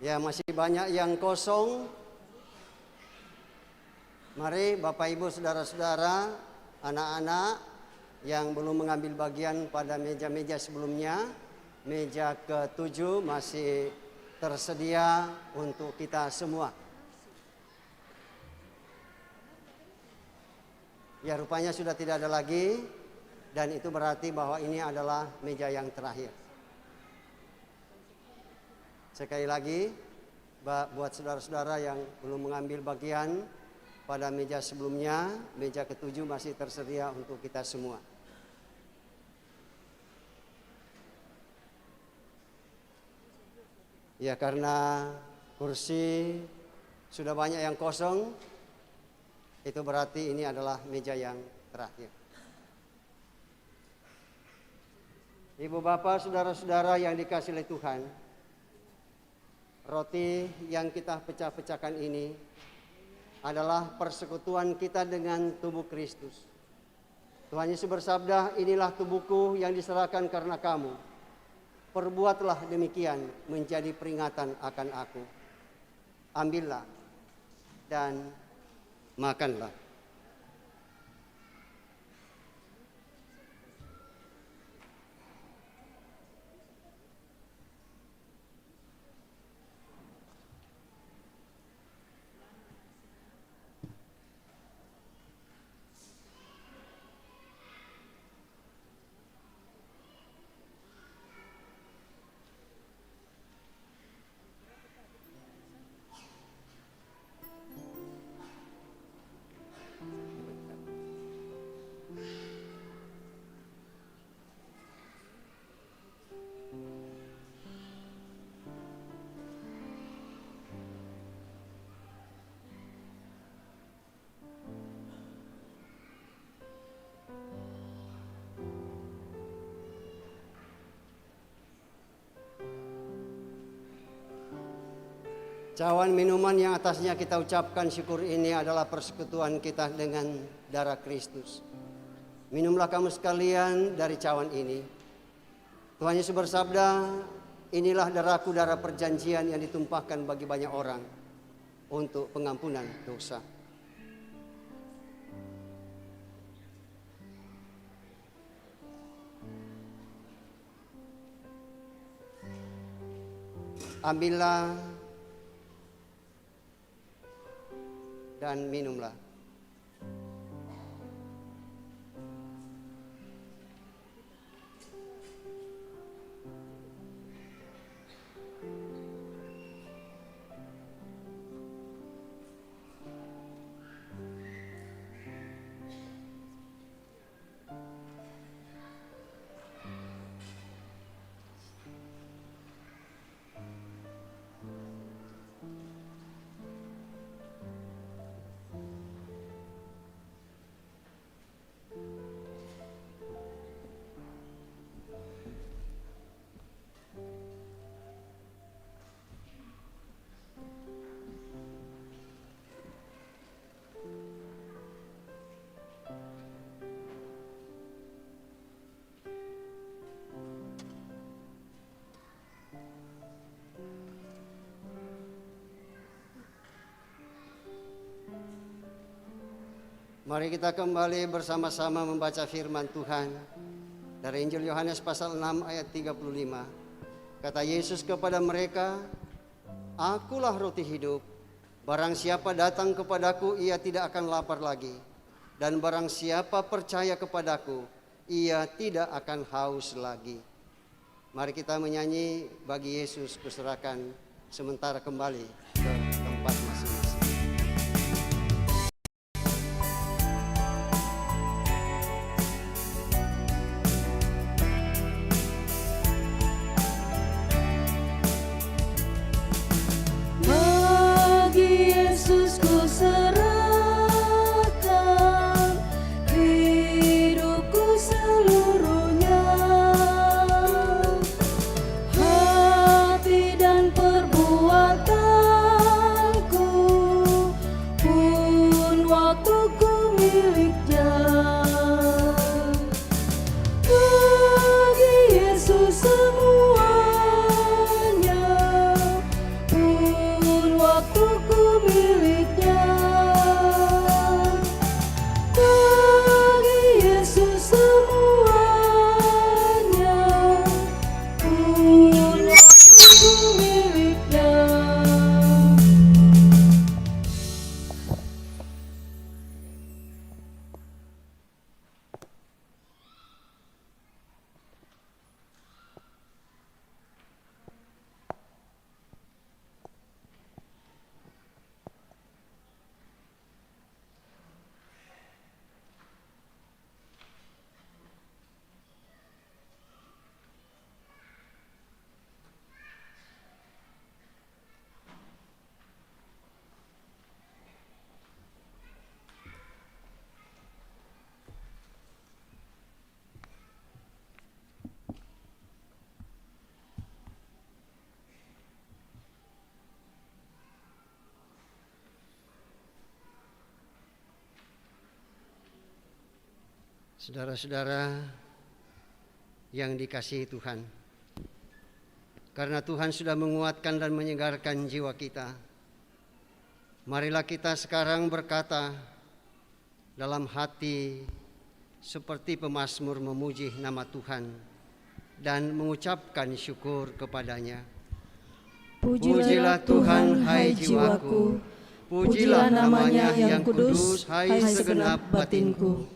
Ya, masih banyak yang kosong. Mari Bapak Ibu saudara-saudara, anak-anak yang belum mengambil bagian pada meja-meja sebelumnya, meja ke-7 masih tersedia untuk kita semua. Ya, rupanya sudah tidak ada lagi, dan itu berarti bahwa ini adalah meja yang terakhir. Sekali lagi, buat saudara-saudara yang belum mengambil bagian pada meja sebelumnya, meja ke-7 masih tersedia untuk kita semua. Ya, karena kursi sudah banyak yang kosong, itu berarti ini adalah meja yang terakhir. Ibu bapak, saudara-saudara yang dikasihi oleh Tuhan, roti yang kita pecah-pecahkan ini adalah persekutuan kita dengan tubuh Kristus. Tuhan Yesus bersabda, "Inilah tubuhku yang diserahkan karena kamu. Perbuatlah demikian menjadi peringatan akan aku. Ambillah dan makanlah." Cawan minuman yang atasnya kita ucapkan syukur ini adalah persekutuan kita dengan darah Kristus. Minumlah kamu sekalian dari cawan ini. Tuhan Yesus bersabda, inilah darahku, darah perjanjian yang ditumpahkan bagi banyak orang untuk pengampunan dosa. Ambillah dan minumlah. Mari kita kembali bersama-sama membaca firman Tuhan dari Injil Yohanes pasal 6 ayat 35. Kata Yesus kepada mereka, "Akulah roti hidup. Barang siapa datang kepadaku, ia tidak akan lapar lagi. Dan barang siapa percaya kepadaku, ia tidak akan haus lagi." Mari kita menyanyi "Bagi Yesus kuserahkan", sementara kembali ke tempat masing-masing. Serahkan hidupku seluruhnya, hati dan perbuatanku, pun waktuku miliknya. Bagi Yesus semuanya, pun waktuku miliknya. Bagi Yesus semuanya, pun waktuku miliknya. Saudara-saudara yang dikasihi Tuhan, karena Tuhan sudah menguatkan dan menyegarkan jiwa kita, marilah kita sekarang berkata dalam hati seperti pemazmur memuji nama Tuhan dan mengucapkan syukur kepadanya. Pujilah Tuhan, hai jiwaku, pujilah namanya yang kudus, hai segenap batinku.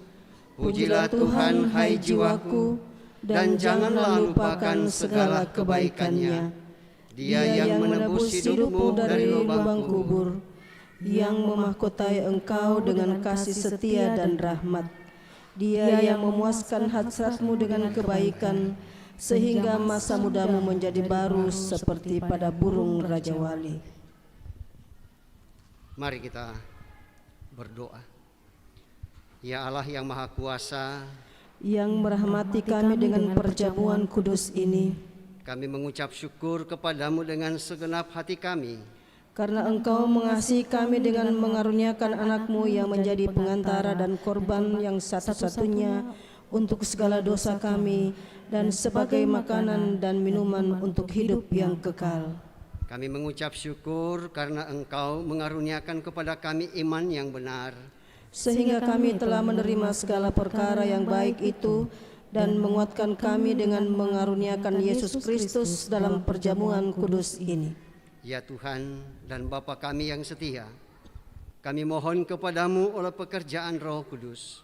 Pujilah Tuhan, hai jiwaku, dan janganlah lupakan segala kebaikannya. Dia yang menebus hidupmu dari lubang kubur, yang memahkotai engkau dengan kasih setia dan rahmat. Dia yang memuaskan hasratmu dengan kebaikan, sehingga masa mudamu menjadi baru seperti pada burung Raja Wali. Mari kita berdoa. Ya Allah yang Maha Kuasa, yang merahmati kami dengan perjamuan kudus ini, kami mengucap syukur kepadamu dengan segenap hati kami. karena Engkau mengasihi kami dengan mengaruniakan anak-Mu yang menjadi pengantara dan korban yang satu-satunya untuk segala dosa kami dan sebagai makanan dan minuman untuk hidup yang kekal. Kami mengucap syukur karena Engkau mengaruniakan kepada kami iman yang benar, Sehingga kami telah menerima segala perkara yang baik itu dan menguatkan kami dengan mengaruniakan Yesus Kristus dalam perjamuan kudus ini. Ya Tuhan dan Bapa kami yang setia, kami mohon kepadamu oleh pekerjaan Roh Kudus.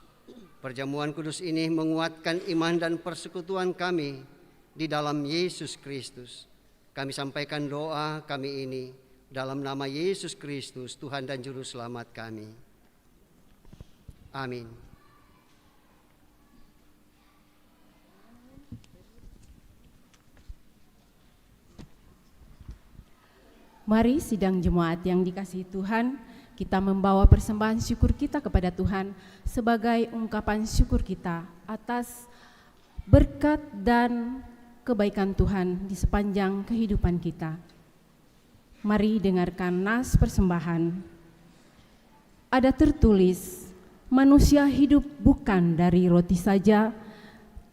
Perjamuan kudus ini menguatkan iman dan persekutuan kami di dalam Yesus Kristus. Kami sampaikan doa kami ini dalam nama Yesus Kristus, Tuhan dan Juru Selamat kami. Amin. Mari sidang jemaat yang dikasihi Tuhan, kita membawa persembahan syukur kita kepada Tuhan sebagai ungkapan syukur kita atas berkat dan kebaikan Tuhan di sepanjang kehidupan kita. Mari dengarkan nas persembahan. Ada tertulis, manusia hidup bukan dari roti saja,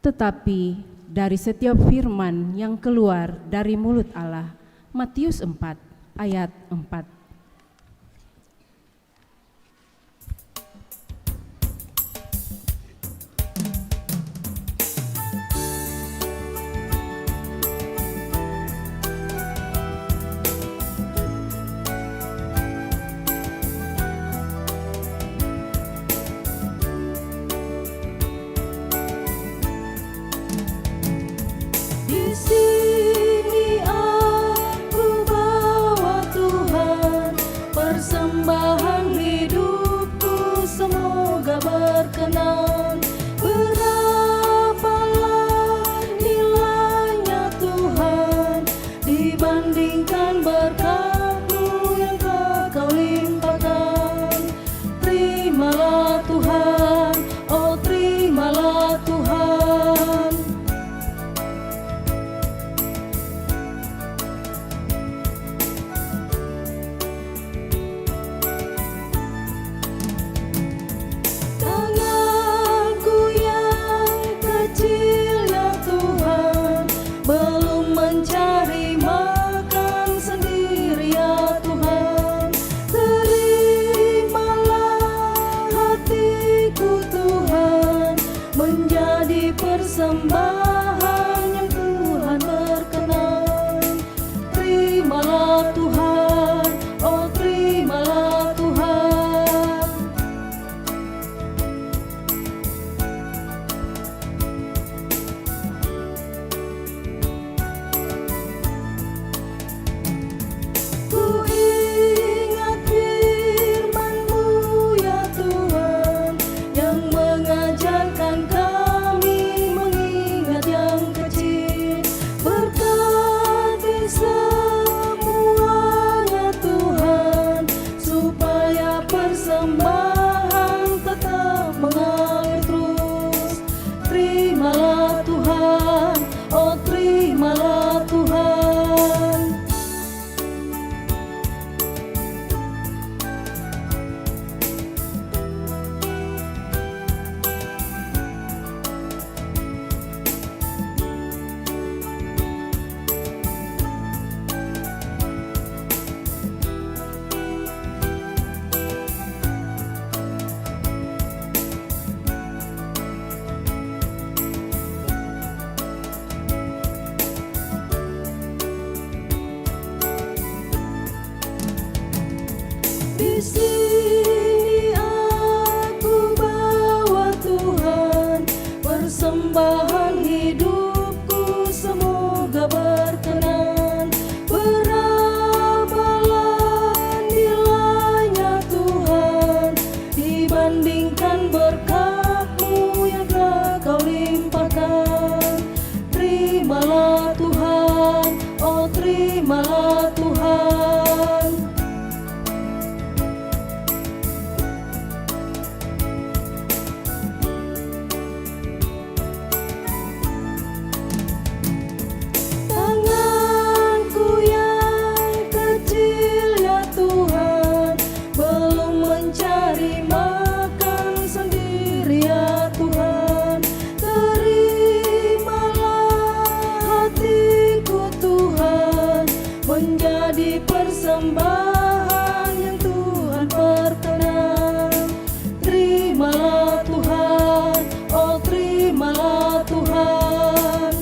tetapi dari setiap firman yang keluar dari mulut Allah. Matius 4 ayat 4. Di sini aku bawa Tuhan persembahan hidupku, semoga berkenan. Berapalah nilainya Tuhan dibandingkan berkat-Mu yang Kau limpahkan. Terimalah Tuhan, oh terimalah Tuhan. Tanganku yang kecil ya Tuhan, belum mencari makan sendiri ya Tuhan. Terimalah hatiku Tuhan, menjadi persembahan yang Tuhan berkenan. Terimalah Tuhan, oh terimalah Tuhan. Ku ingat firman-Mu ya Tuhan, yang mengajarkan kami mengingat yang kecil. Berkati semuanya Tuhan, supaya persembahan tetap mengalir terus. Terimalah Tuhan, oh terimalah Tuhan. Di sini aku bawa Tuhan persembahan hidupku, semoga berkenan. Berapalah nilainya Tuhan dibandingkan berkat-Mu yang telah Kau limpahkan. Terimalah Tuhan, oh terimalah Tuhan. menjadi persembahan yang Tuhan perkenan. Terimalah Tuhan, oh terimalah Tuhan.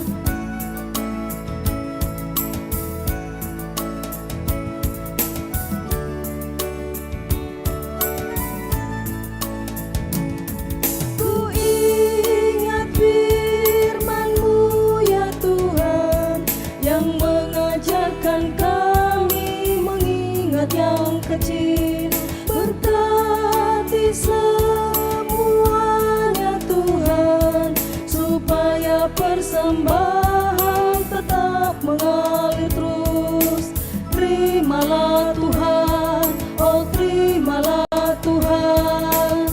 Ku ingat firman-Mu ya Tuhan, yang mengajarkan kami mengingat yang kecil. Berkati semuanya Tuhan, supaya persembahan tetap mengalir terus. Terimalah Tuhan, oh terimalah Tuhan.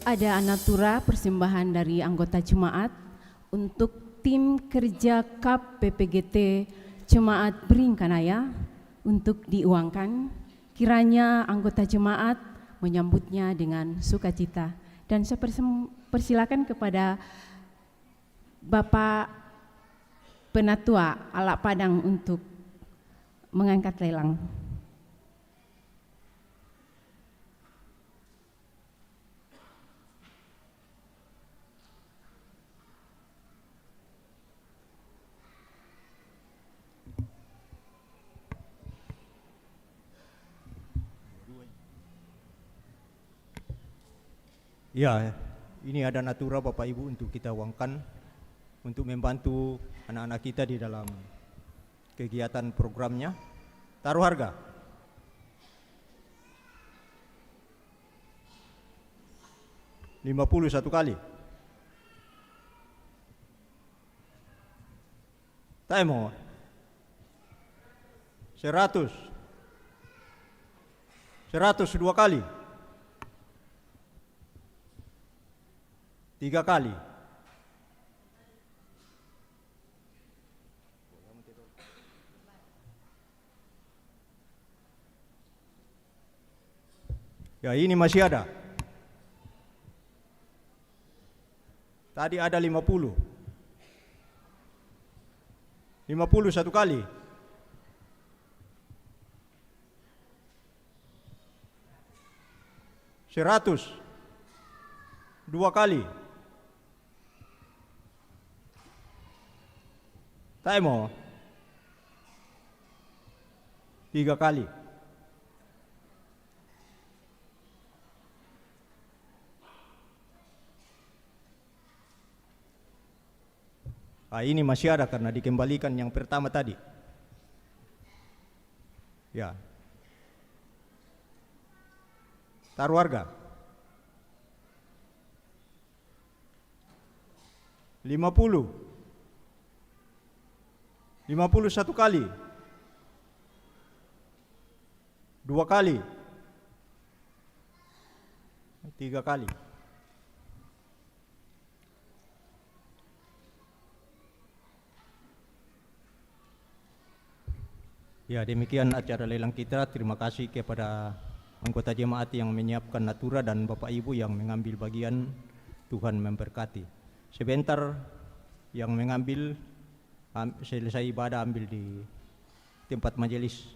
Ada anatura persembahan dari anggota jemaat untuk tim kerja KAP PPGT Jemaat Beringkanaya untuk diuangkan. Kiranya anggota jemaat menyambutnya dengan sukacita. Dan saya persilakan kepada Bapak Penatua Alak Padang untuk mengangkat lelang. Ya, ini ada natura Bapak Ibu untuk kita uangkan untuk membantu anak-anak kita di dalam kegiatan programnya. Taruh harga. $50 satu kali. Tak mau. 100. 100 dua kali. 3 kali. Ya, ini masih ada. Tadi ada 50. 50 satu kali. $100 dua kali. Tak mau 3 kali. Ini masih ada karena dikembalikan yang pertama tadi. Ya. Taruh harga. 50. 50 satu kali. 2 kali. 3 kali. Ya, demikian acara lelang kita. Terima kasih kepada anggota jemaat yang menyiapkan natura dan Bapak Ibu yang mengambil bagian. Tuhan memberkati. Sebentar yang mengambil selesai ibadah ambil di tempat majelis.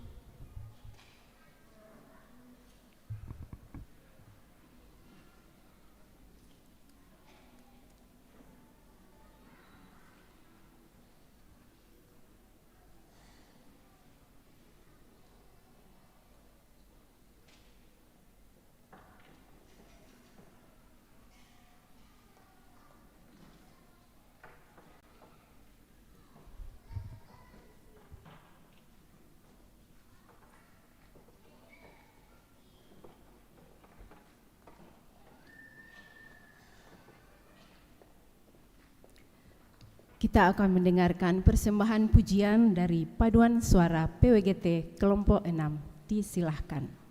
Kita akan mendengarkan persembahan pujian dari Paduan Suara PWGT Kelompok 6. Disilahkan.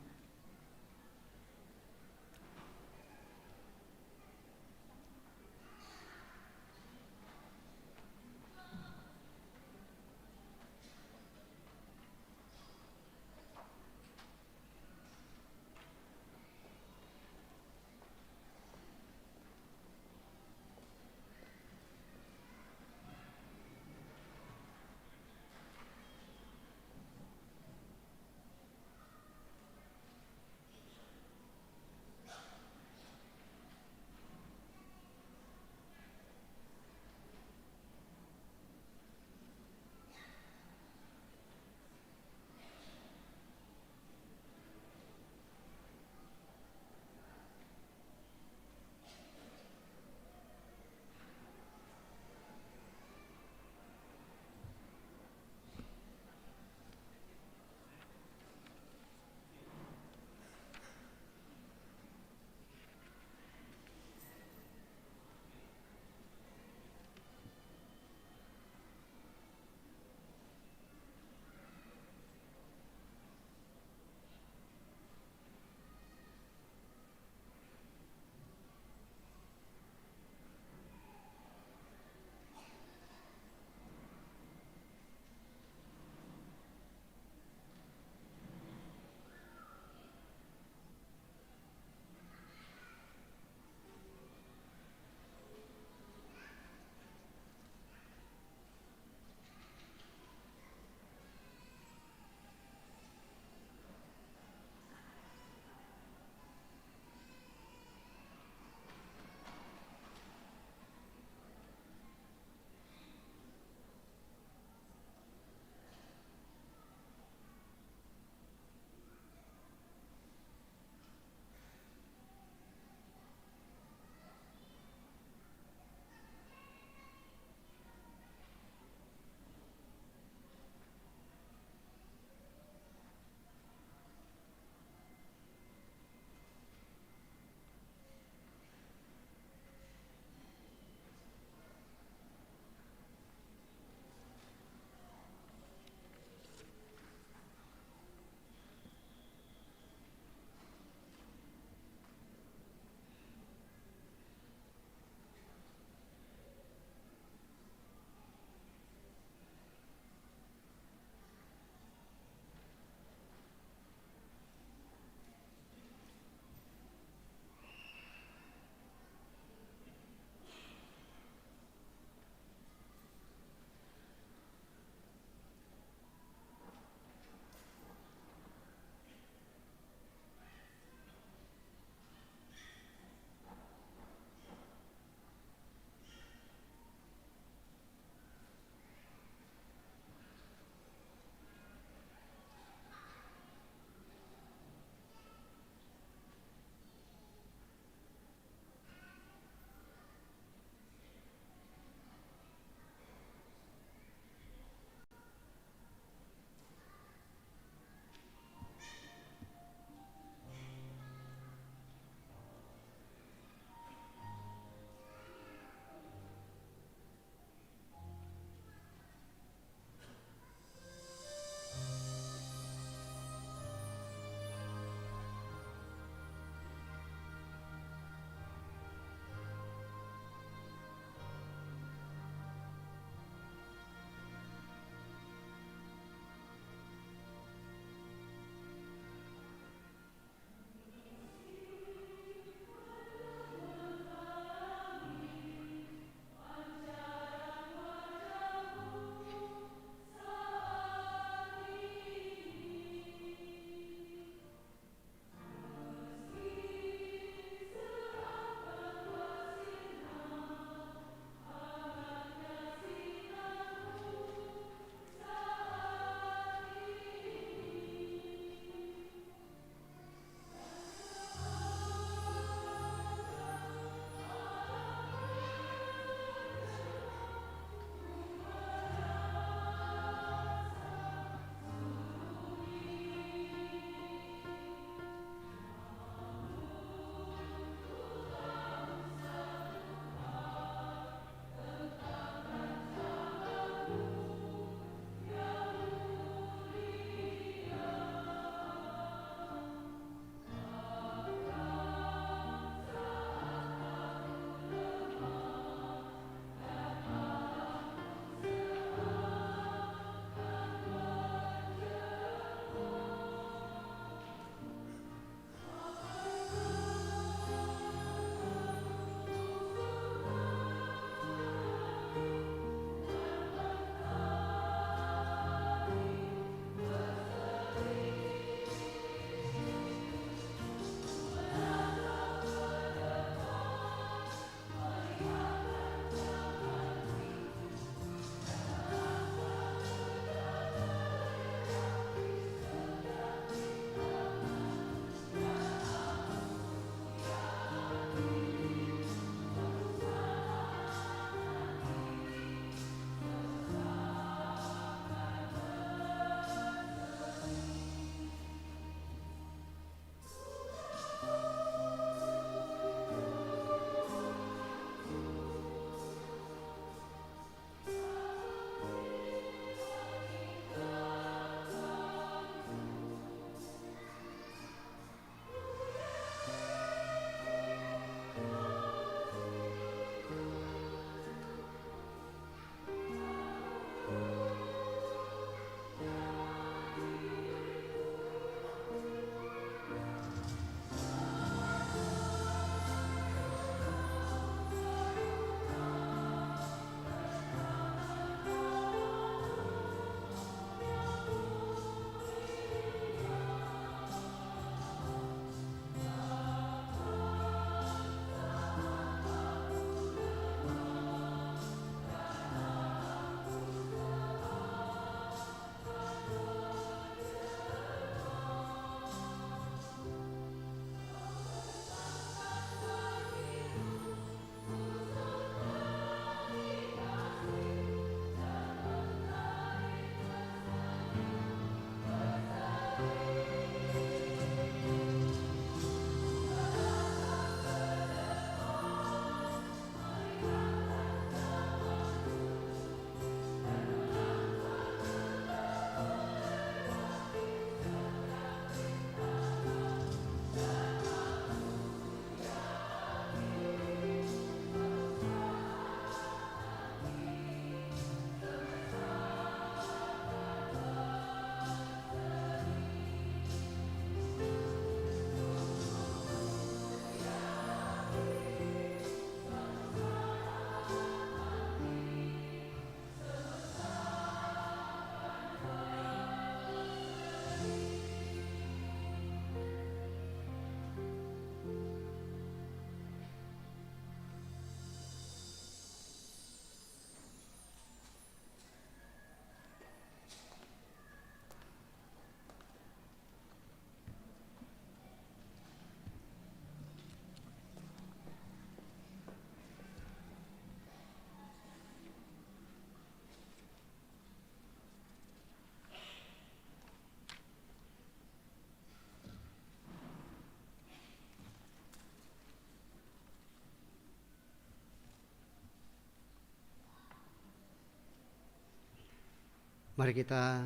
Mari kita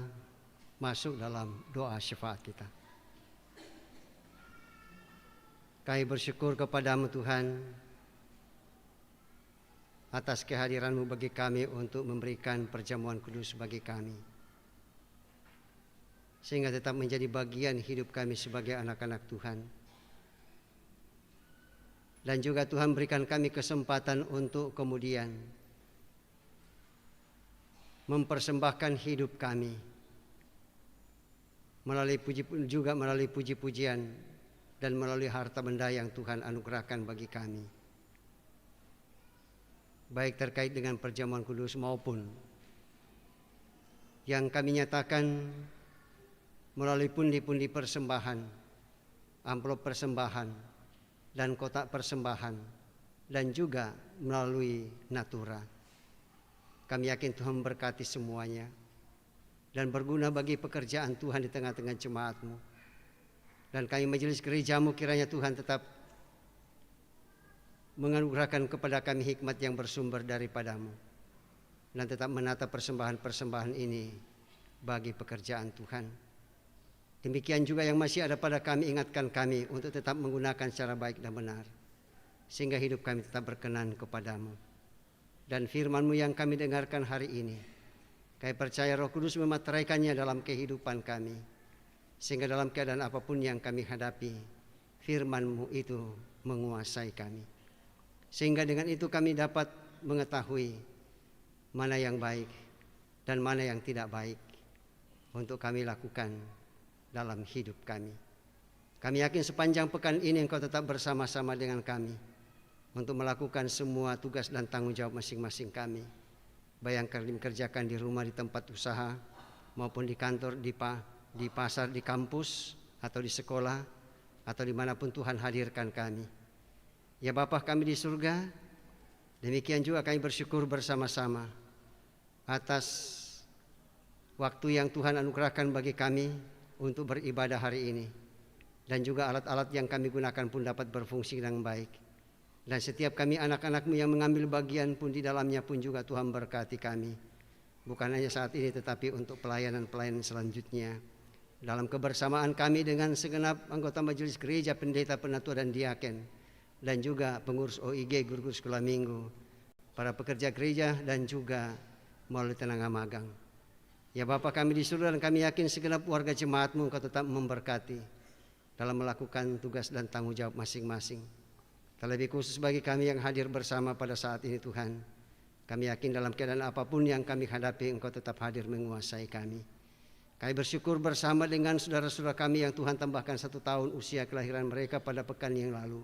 masuk dalam doa syafaat kita. Kami bersyukur kepadamu Tuhan atas kehadiran-Mu bagi kami untuk memberikan perjamuan kudus bagi kami, sehingga tetap menjadi bagian hidup kami sebagai anak-anak Tuhan. Dan juga Tuhan berikan kami kesempatan untuk kemudian mempersembahkan hidup kami melalui puji-pujian dan melalui harta benda yang Tuhan anugerahkan bagi kami, baik terkait dengan perjamuan kudus maupun yang kami nyatakan melalui pundi-pundi persembahan, amplop persembahan, dan kotak persembahan, dan juga melalui natura. Kami yakin Tuhan memberkati semuanya dan berguna bagi pekerjaan Tuhan di tengah-tengah jemaat-Mu. Dan kami majelis gereja-Mu kiranya Tuhan tetap menganugerahkan kepada kami hikmat yang bersumber daripada-Mu, dan tetap menata persembahan-persembahan ini bagi pekerjaan Tuhan. Demikian juga yang masih ada pada kami, ingatkan kami untuk tetap menggunakan secara baik dan benar, sehingga hidup kami tetap berkenan kepadamu. Dan firman-Mu yang kami dengarkan hari ini, kami percaya Roh Kudus memateraikannya dalam kehidupan kami, sehingga dalam keadaan apapun yang kami hadapi, firman-Mu itu menguasai kami, sehingga dengan itu kami dapat mengetahui mana yang baik dan mana yang tidak baik untuk kami lakukan dalam hidup kami. Kami yakin sepanjang pekan ini Engkau tetap bersama-sama dengan kami untuk melakukan semua tugas dan tanggung jawab masing-masing kami, baik yang kami kerjakan di rumah, di tempat usaha, maupun di kantor, di pasar, di kampus, atau di sekolah, atau dimanapun Tuhan hadirkan kami. Ya Bapa kami di surga, demikian juga kami bersyukur bersama-sama atas waktu yang Tuhan anugerahkan bagi kami untuk beribadah hari ini, dan juga alat-alat yang kami gunakan pun dapat berfungsi dengan baik. Dan setiap kami anak-anak-Mu yang mengambil bagian pun di dalamnya pun juga Tuhan berkati kami, bukan hanya saat ini tetapi untuk pelayanan-pelayanan selanjutnya, dalam kebersamaan kami dengan segenap anggota majelis gereja, pendeta, penatua, dan diaken, dan juga pengurus OIG, guru-guru sekolah minggu, para pekerja gereja, dan juga melalui tenaga magang. Ya Bapa kami di surga, dan kami yakin segenap warga jemaat-Mu Engkau tetap memberkati dalam melakukan tugas dan tanggung jawab masing-masing. Terlebih khusus bagi kami yang hadir bersama pada saat ini Tuhan, kami yakin dalam keadaan apapun yang kami hadapi, Engkau tetap hadir menguasai kami. Kami bersyukur bersama dengan saudara-saudara kami yang Tuhan tambahkan 1 tahun usia kelahiran mereka pada pekan yang lalu,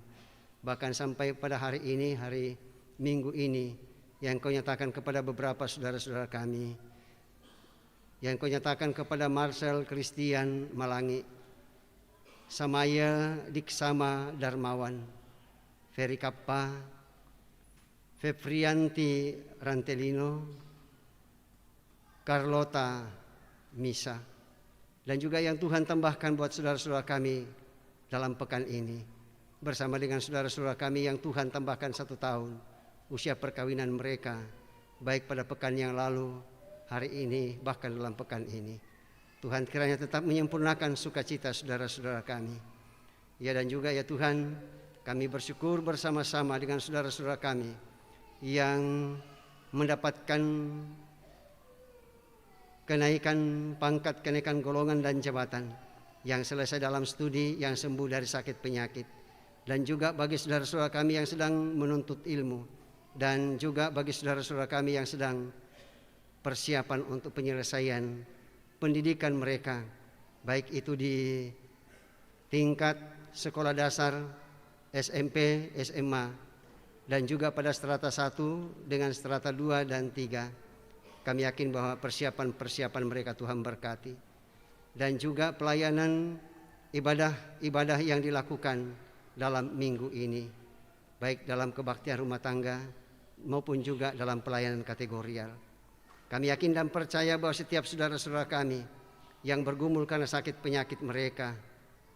bahkan sampai pada hari ini, hari Minggu ini, yang Engkau nyatakan kepada beberapa saudara-saudara kami, yang Engkau nyatakan kepada Marcel Christian Malangi, Samaya Diksama Darmawan, Ferry Kappa, Fevrianti Rantelino, Carlota Misa, dan juga yang Tuhan tambahkan buat saudara-saudara kami dalam pekan ini, bersama dengan saudara-saudara kami yang Tuhan tambahkan 1 tahun usia perkawinan mereka, baik pada pekan yang lalu, hari ini, bahkan dalam pekan ini. Tuhan kiranya tetap menyempurnakan sukacita saudara-saudara kami. Ya, dan juga ya Tuhan, kami bersyukur bersama-sama dengan saudara-saudara kami yang mendapatkan kenaikan pangkat, kenaikan golongan dan jabatan, yang selesai dalam studi, yang sembuh dari sakit penyakit, dan juga bagi saudara-saudara kami yang sedang menuntut ilmu, dan juga bagi saudara-saudara kami yang sedang persiapan untuk penyelesaian pendidikan mereka, baik itu di tingkat sekolah dasar, SMP, SMA, dan juga pada strata 1 dengan strata 2 dan 3. Kami yakin bahwa persiapan-persiapan mereka Tuhan berkati. Dan juga pelayanan ibadah yang dilakukan dalam minggu ini, baik dalam kebaktian rumah tangga maupun juga dalam pelayanan kategorial. Kami yakin dan percaya bahwa setiap saudara-saudara kami yang bergumul karena sakit penyakit mereka,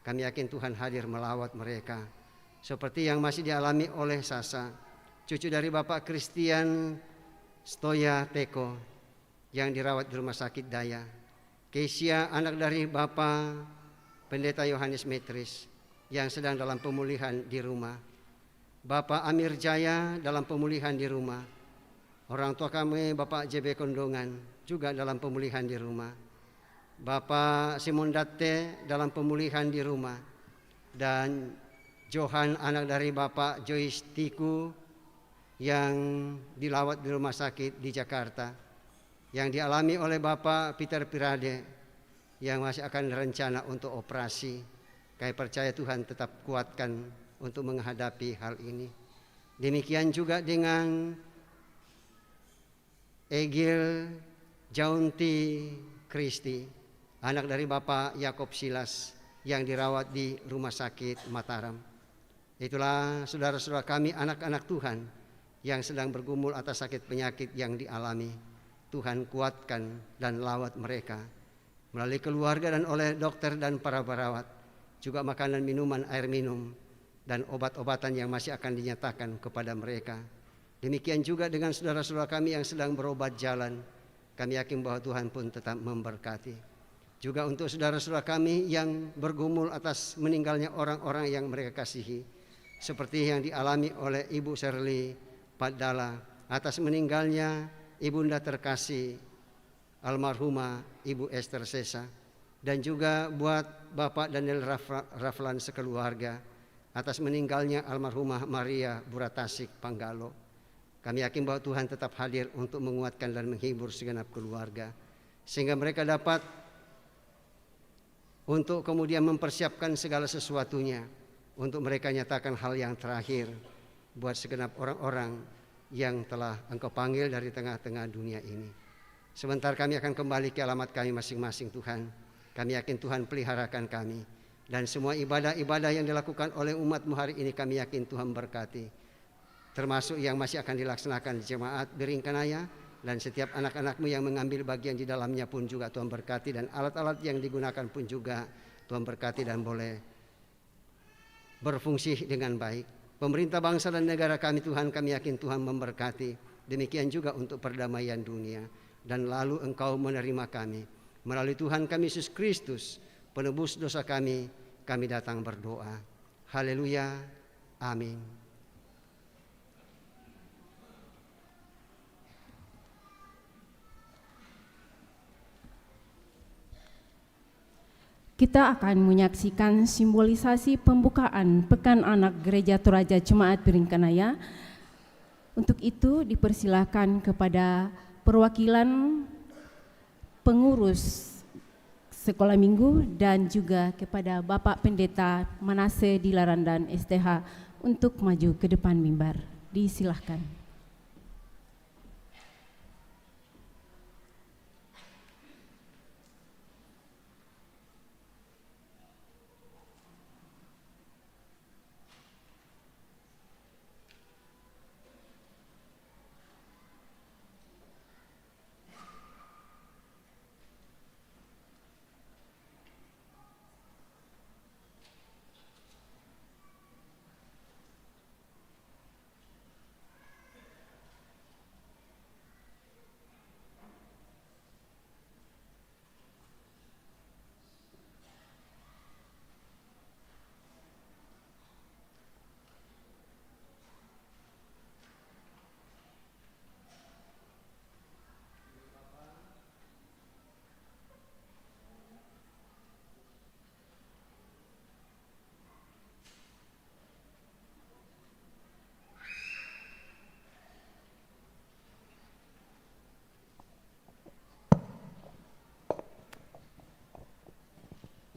kami yakin Tuhan hadir melawat mereka, seperti yang masih dialami oleh Sasa, cucu dari Bapak Christian Stoya Teko, yang dirawat di Rumah Sakit Daya. Kesia, anak dari Bapak Pendeta Yohanes Metris yang sedang dalam pemulihan di rumah. Bapak Amir Jaya dalam pemulihan di rumah. Orang tua kami Bapak JB Kondongan juga dalam pemulihan di rumah. Bapak Simon Datte dalam pemulihan di rumah. Dan Johan, anak dari Bapak Joyce Tiku yang dilawat di rumah sakit di Jakarta, yang dialami oleh Bapak Peter Pirade yang masih akan rencana untuk operasi. Kami percaya Tuhan tetap kuatkan untuk menghadapi hal ini. Demikian juga dengan Egil Jaunti Kristi, anak dari Bapak Yakob Silas yang dirawat di Rumah Sakit Mataram. Itulah saudara-saudara kami, anak-anak Tuhan yang sedang bergumul atas sakit penyakit yang dialami. Tuhan kuatkan dan lawat mereka melalui keluarga dan oleh dokter dan para perawat, juga makanan, minuman, air minum, dan obat-obatan yang masih akan dinyatakan kepada mereka. Demikian juga dengan saudara-saudara kami yang sedang berobat jalan, kami yakin bahwa Tuhan pun tetap memberkati. Juga untuk saudara-saudara kami yang bergumul atas meninggalnya orang-orang yang mereka kasihi, seperti yang dialami oleh Ibu Shirley Padala atas meninggalnya Ibunda terkasih almarhumah Ibu Esther Sesa, dan juga buat Bapak Daniel Raflan sekeluarga atas meninggalnya almarhumah Maria Buratasik Panggalo. Kami yakin bahwa Tuhan tetap hadir untuk menguatkan dan menghibur segenap keluarga, sehingga mereka dapat untuk kemudian mempersiapkan segala sesuatunya untuk mereka nyatakan hal yang terakhir buat segenap orang-orang yang telah Engkau panggil dari tengah-tengah dunia ini. Sebentar kami akan kembali ke alamat kami masing-masing Tuhan. Kami yakin Tuhan peliharakan kami. Dan semua ibadah-ibadah yang dilakukan oleh umat-Mu hari ini kami yakin Tuhan berkati. Termasuk yang masih akan dilaksanakan di jemaat Beringkanaya. Dan setiap anak-anak-Mu yang mengambil bagian di dalamnya pun juga Tuhan berkati. Dan alat-alat yang digunakan pun juga Tuhan berkati dan boleh berfungsi dengan baik. Pemerintah bangsa dan negara kami Tuhan, kami yakin Tuhan memberkati. Demikian juga untuk perdamaian dunia. Dan lalu Engkau menerima kami melalui Tuhan kami Yesus Kristus, penebus dosa kami datang berdoa. Haleluya, amin. Kita akan menyaksikan simbolisasi pembukaan Pekan Anak Gereja Toraja Jemaat Beringkanaya. Untuk itu dipersilakan kepada perwakilan pengurus sekolah minggu dan juga kepada Bapak Pendeta Manase Dilaran dan STH untuk maju ke depan mimbar. Disilahkan.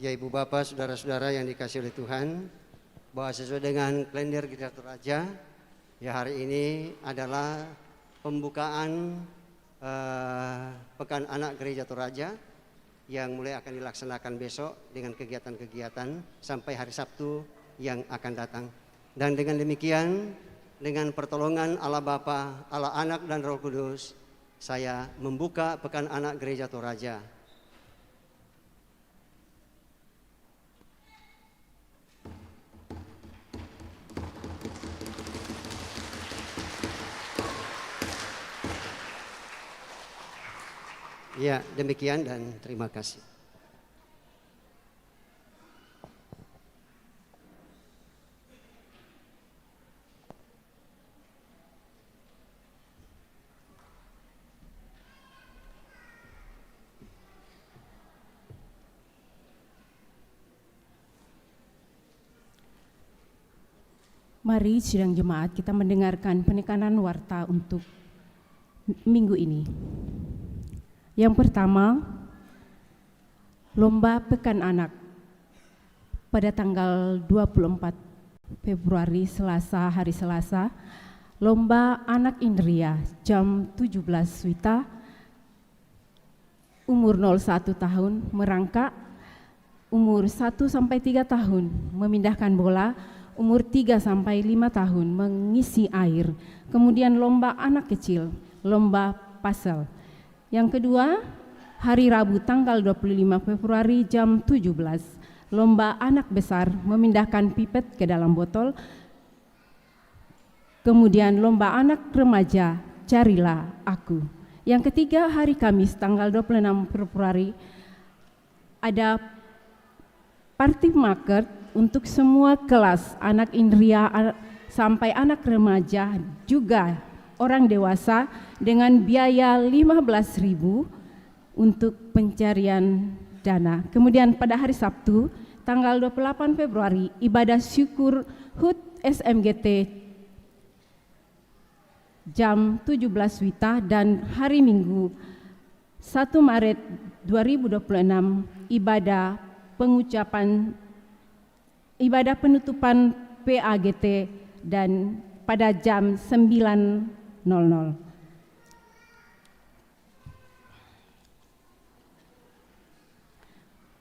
Ya Ibu Bapak, saudara-saudara yang dikasihi oleh Tuhan, bahwa sesuai dengan kalender Gereja Toraja, ya hari ini adalah pembukaan Pekan Anak Gereja Toraja yang mulai akan dilaksanakan besok dengan kegiatan-kegiatan sampai hari Sabtu yang akan datang. Dan dengan demikian, dengan pertolongan Allah Bapa, Allah Anak dan Roh Kudus, saya membuka Pekan Anak Gereja Toraja. Ya, demikian dan terima kasih. Mari sidang jemaat kita mendengarkan penekanan warta untuk minggu ini. Yang pertama, Lomba Pekan Anak pada tanggal 24 Februari Selasa, hari Selasa, Lomba Anak Indria jam 17 WITA, umur 01 tahun merangkak, umur 1 sampai 3 tahun memindahkan bola, umur 3 sampai 5 tahun mengisi air. Kemudian lomba anak kecil, lomba puzzle. Yang kedua, hari Rabu tanggal 25 Februari jam 17, lomba anak besar memindahkan pipet ke dalam botol. Kemudian lomba anak remaja, carilah aku. Yang ketiga, hari Kamis tanggal 26 Februari ada party market untuk semua kelas, anak indria sampai anak remaja, juga orang dewasa, dengan biaya 15.000 untuk pencarian dana. Kemudian pada hari Sabtu tanggal 28 Februari ibadah syukur HUT SMGT jam 17 WITA, dan hari Minggu 1 Maret 2026 ibadah penutupan PAGT dan pada jam 9.00.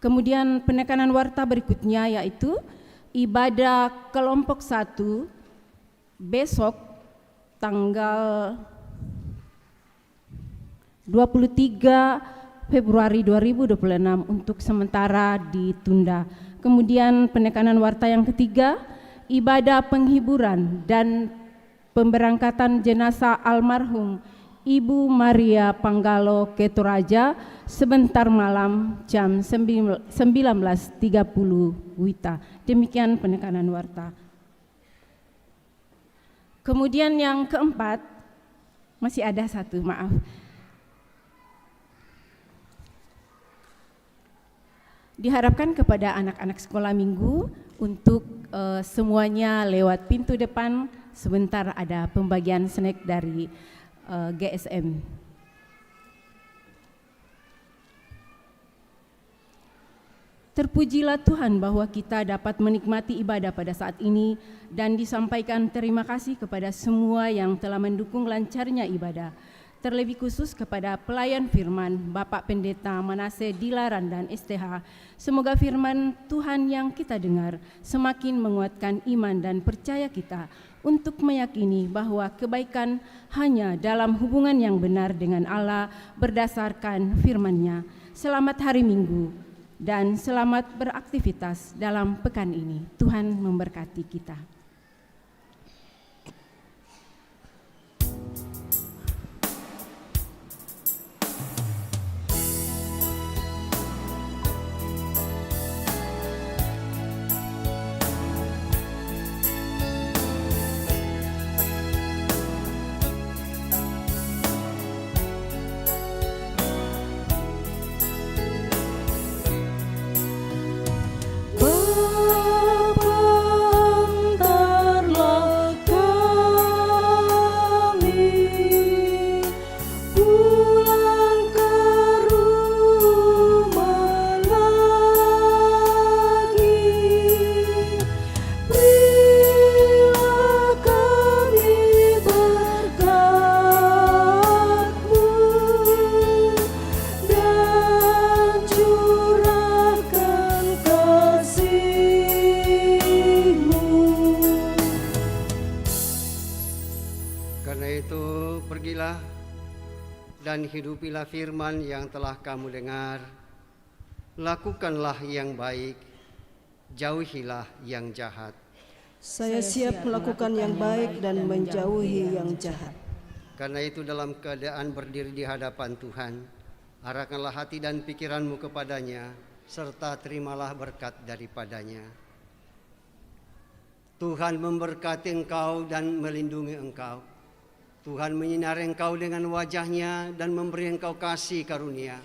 Kemudian penekanan warta berikutnya yaitu ibadah kelompok 1 besok tanggal 23 Februari 2026 untuk sementara ditunda. Kemudian penekanan warta yang ketiga, ibadah penghiburan dan pemberangkatan jenazah almarhum Ibu Maria Panggalo Ketoraja sebentar malam jam 19.30 WITA. Demikian penekanan warta. Kemudian yang keempat, masih ada satu, maaf. Diharapkan kepada anak-anak sekolah minggu untuk semuanya lewat pintu depan, sebentar ada pembagian snack dari GSM. Terpujilah Tuhan bahwa kita dapat menikmati ibadah pada saat ini dan disampaikan terima kasih kepada semua yang telah mendukung lancarnya ibadah. Terlebih khusus kepada pelayan firman Bapak Pendeta Manase Dilaran dan STH. Semoga firman Tuhan yang kita dengar semakin menguatkan iman dan percaya kita untuk meyakini bahwa kebaikan hanya dalam hubungan yang benar dengan Allah berdasarkan firman-Nya. Selamat hari Minggu dan selamat beraktivitas dalam pekan ini. Tuhan memberkati kita. Dan hidupilah firman yang telah kamu dengar. Lakukanlah yang baik, jauhilah yang jahat. Saya siap melakukan yang baik dan menjauhi yang jahat. Karena itu dalam keadaan berdiri di hadapan Tuhan, Arahkanlah hati dan pikiranmu kepadanya, serta terimalah berkat daripadanya. Tuhan memberkati engkau dan melindungi engkau. Tuhan menyinari engkau dengan wajah-Nya dan memberi engkau kasih karunia.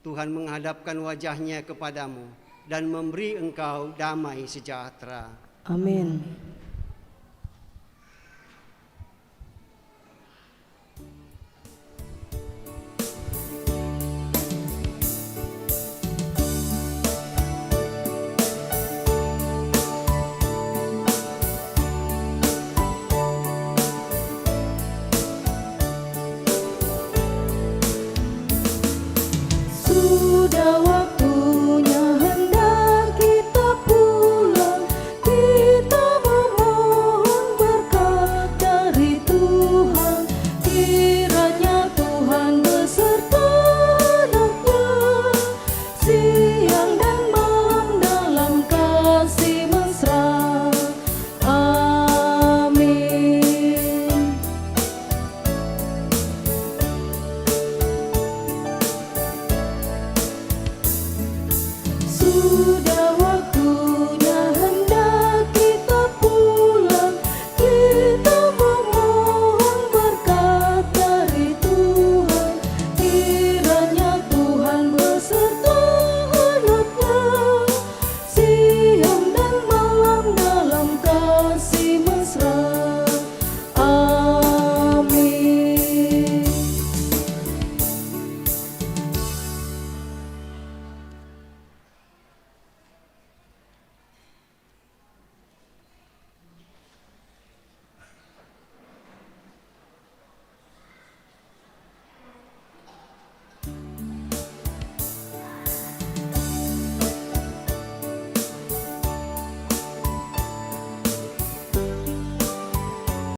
Tuhan menghadapkan wajah-Nya kepadamu dan memberi engkau damai sejahtera. Amin.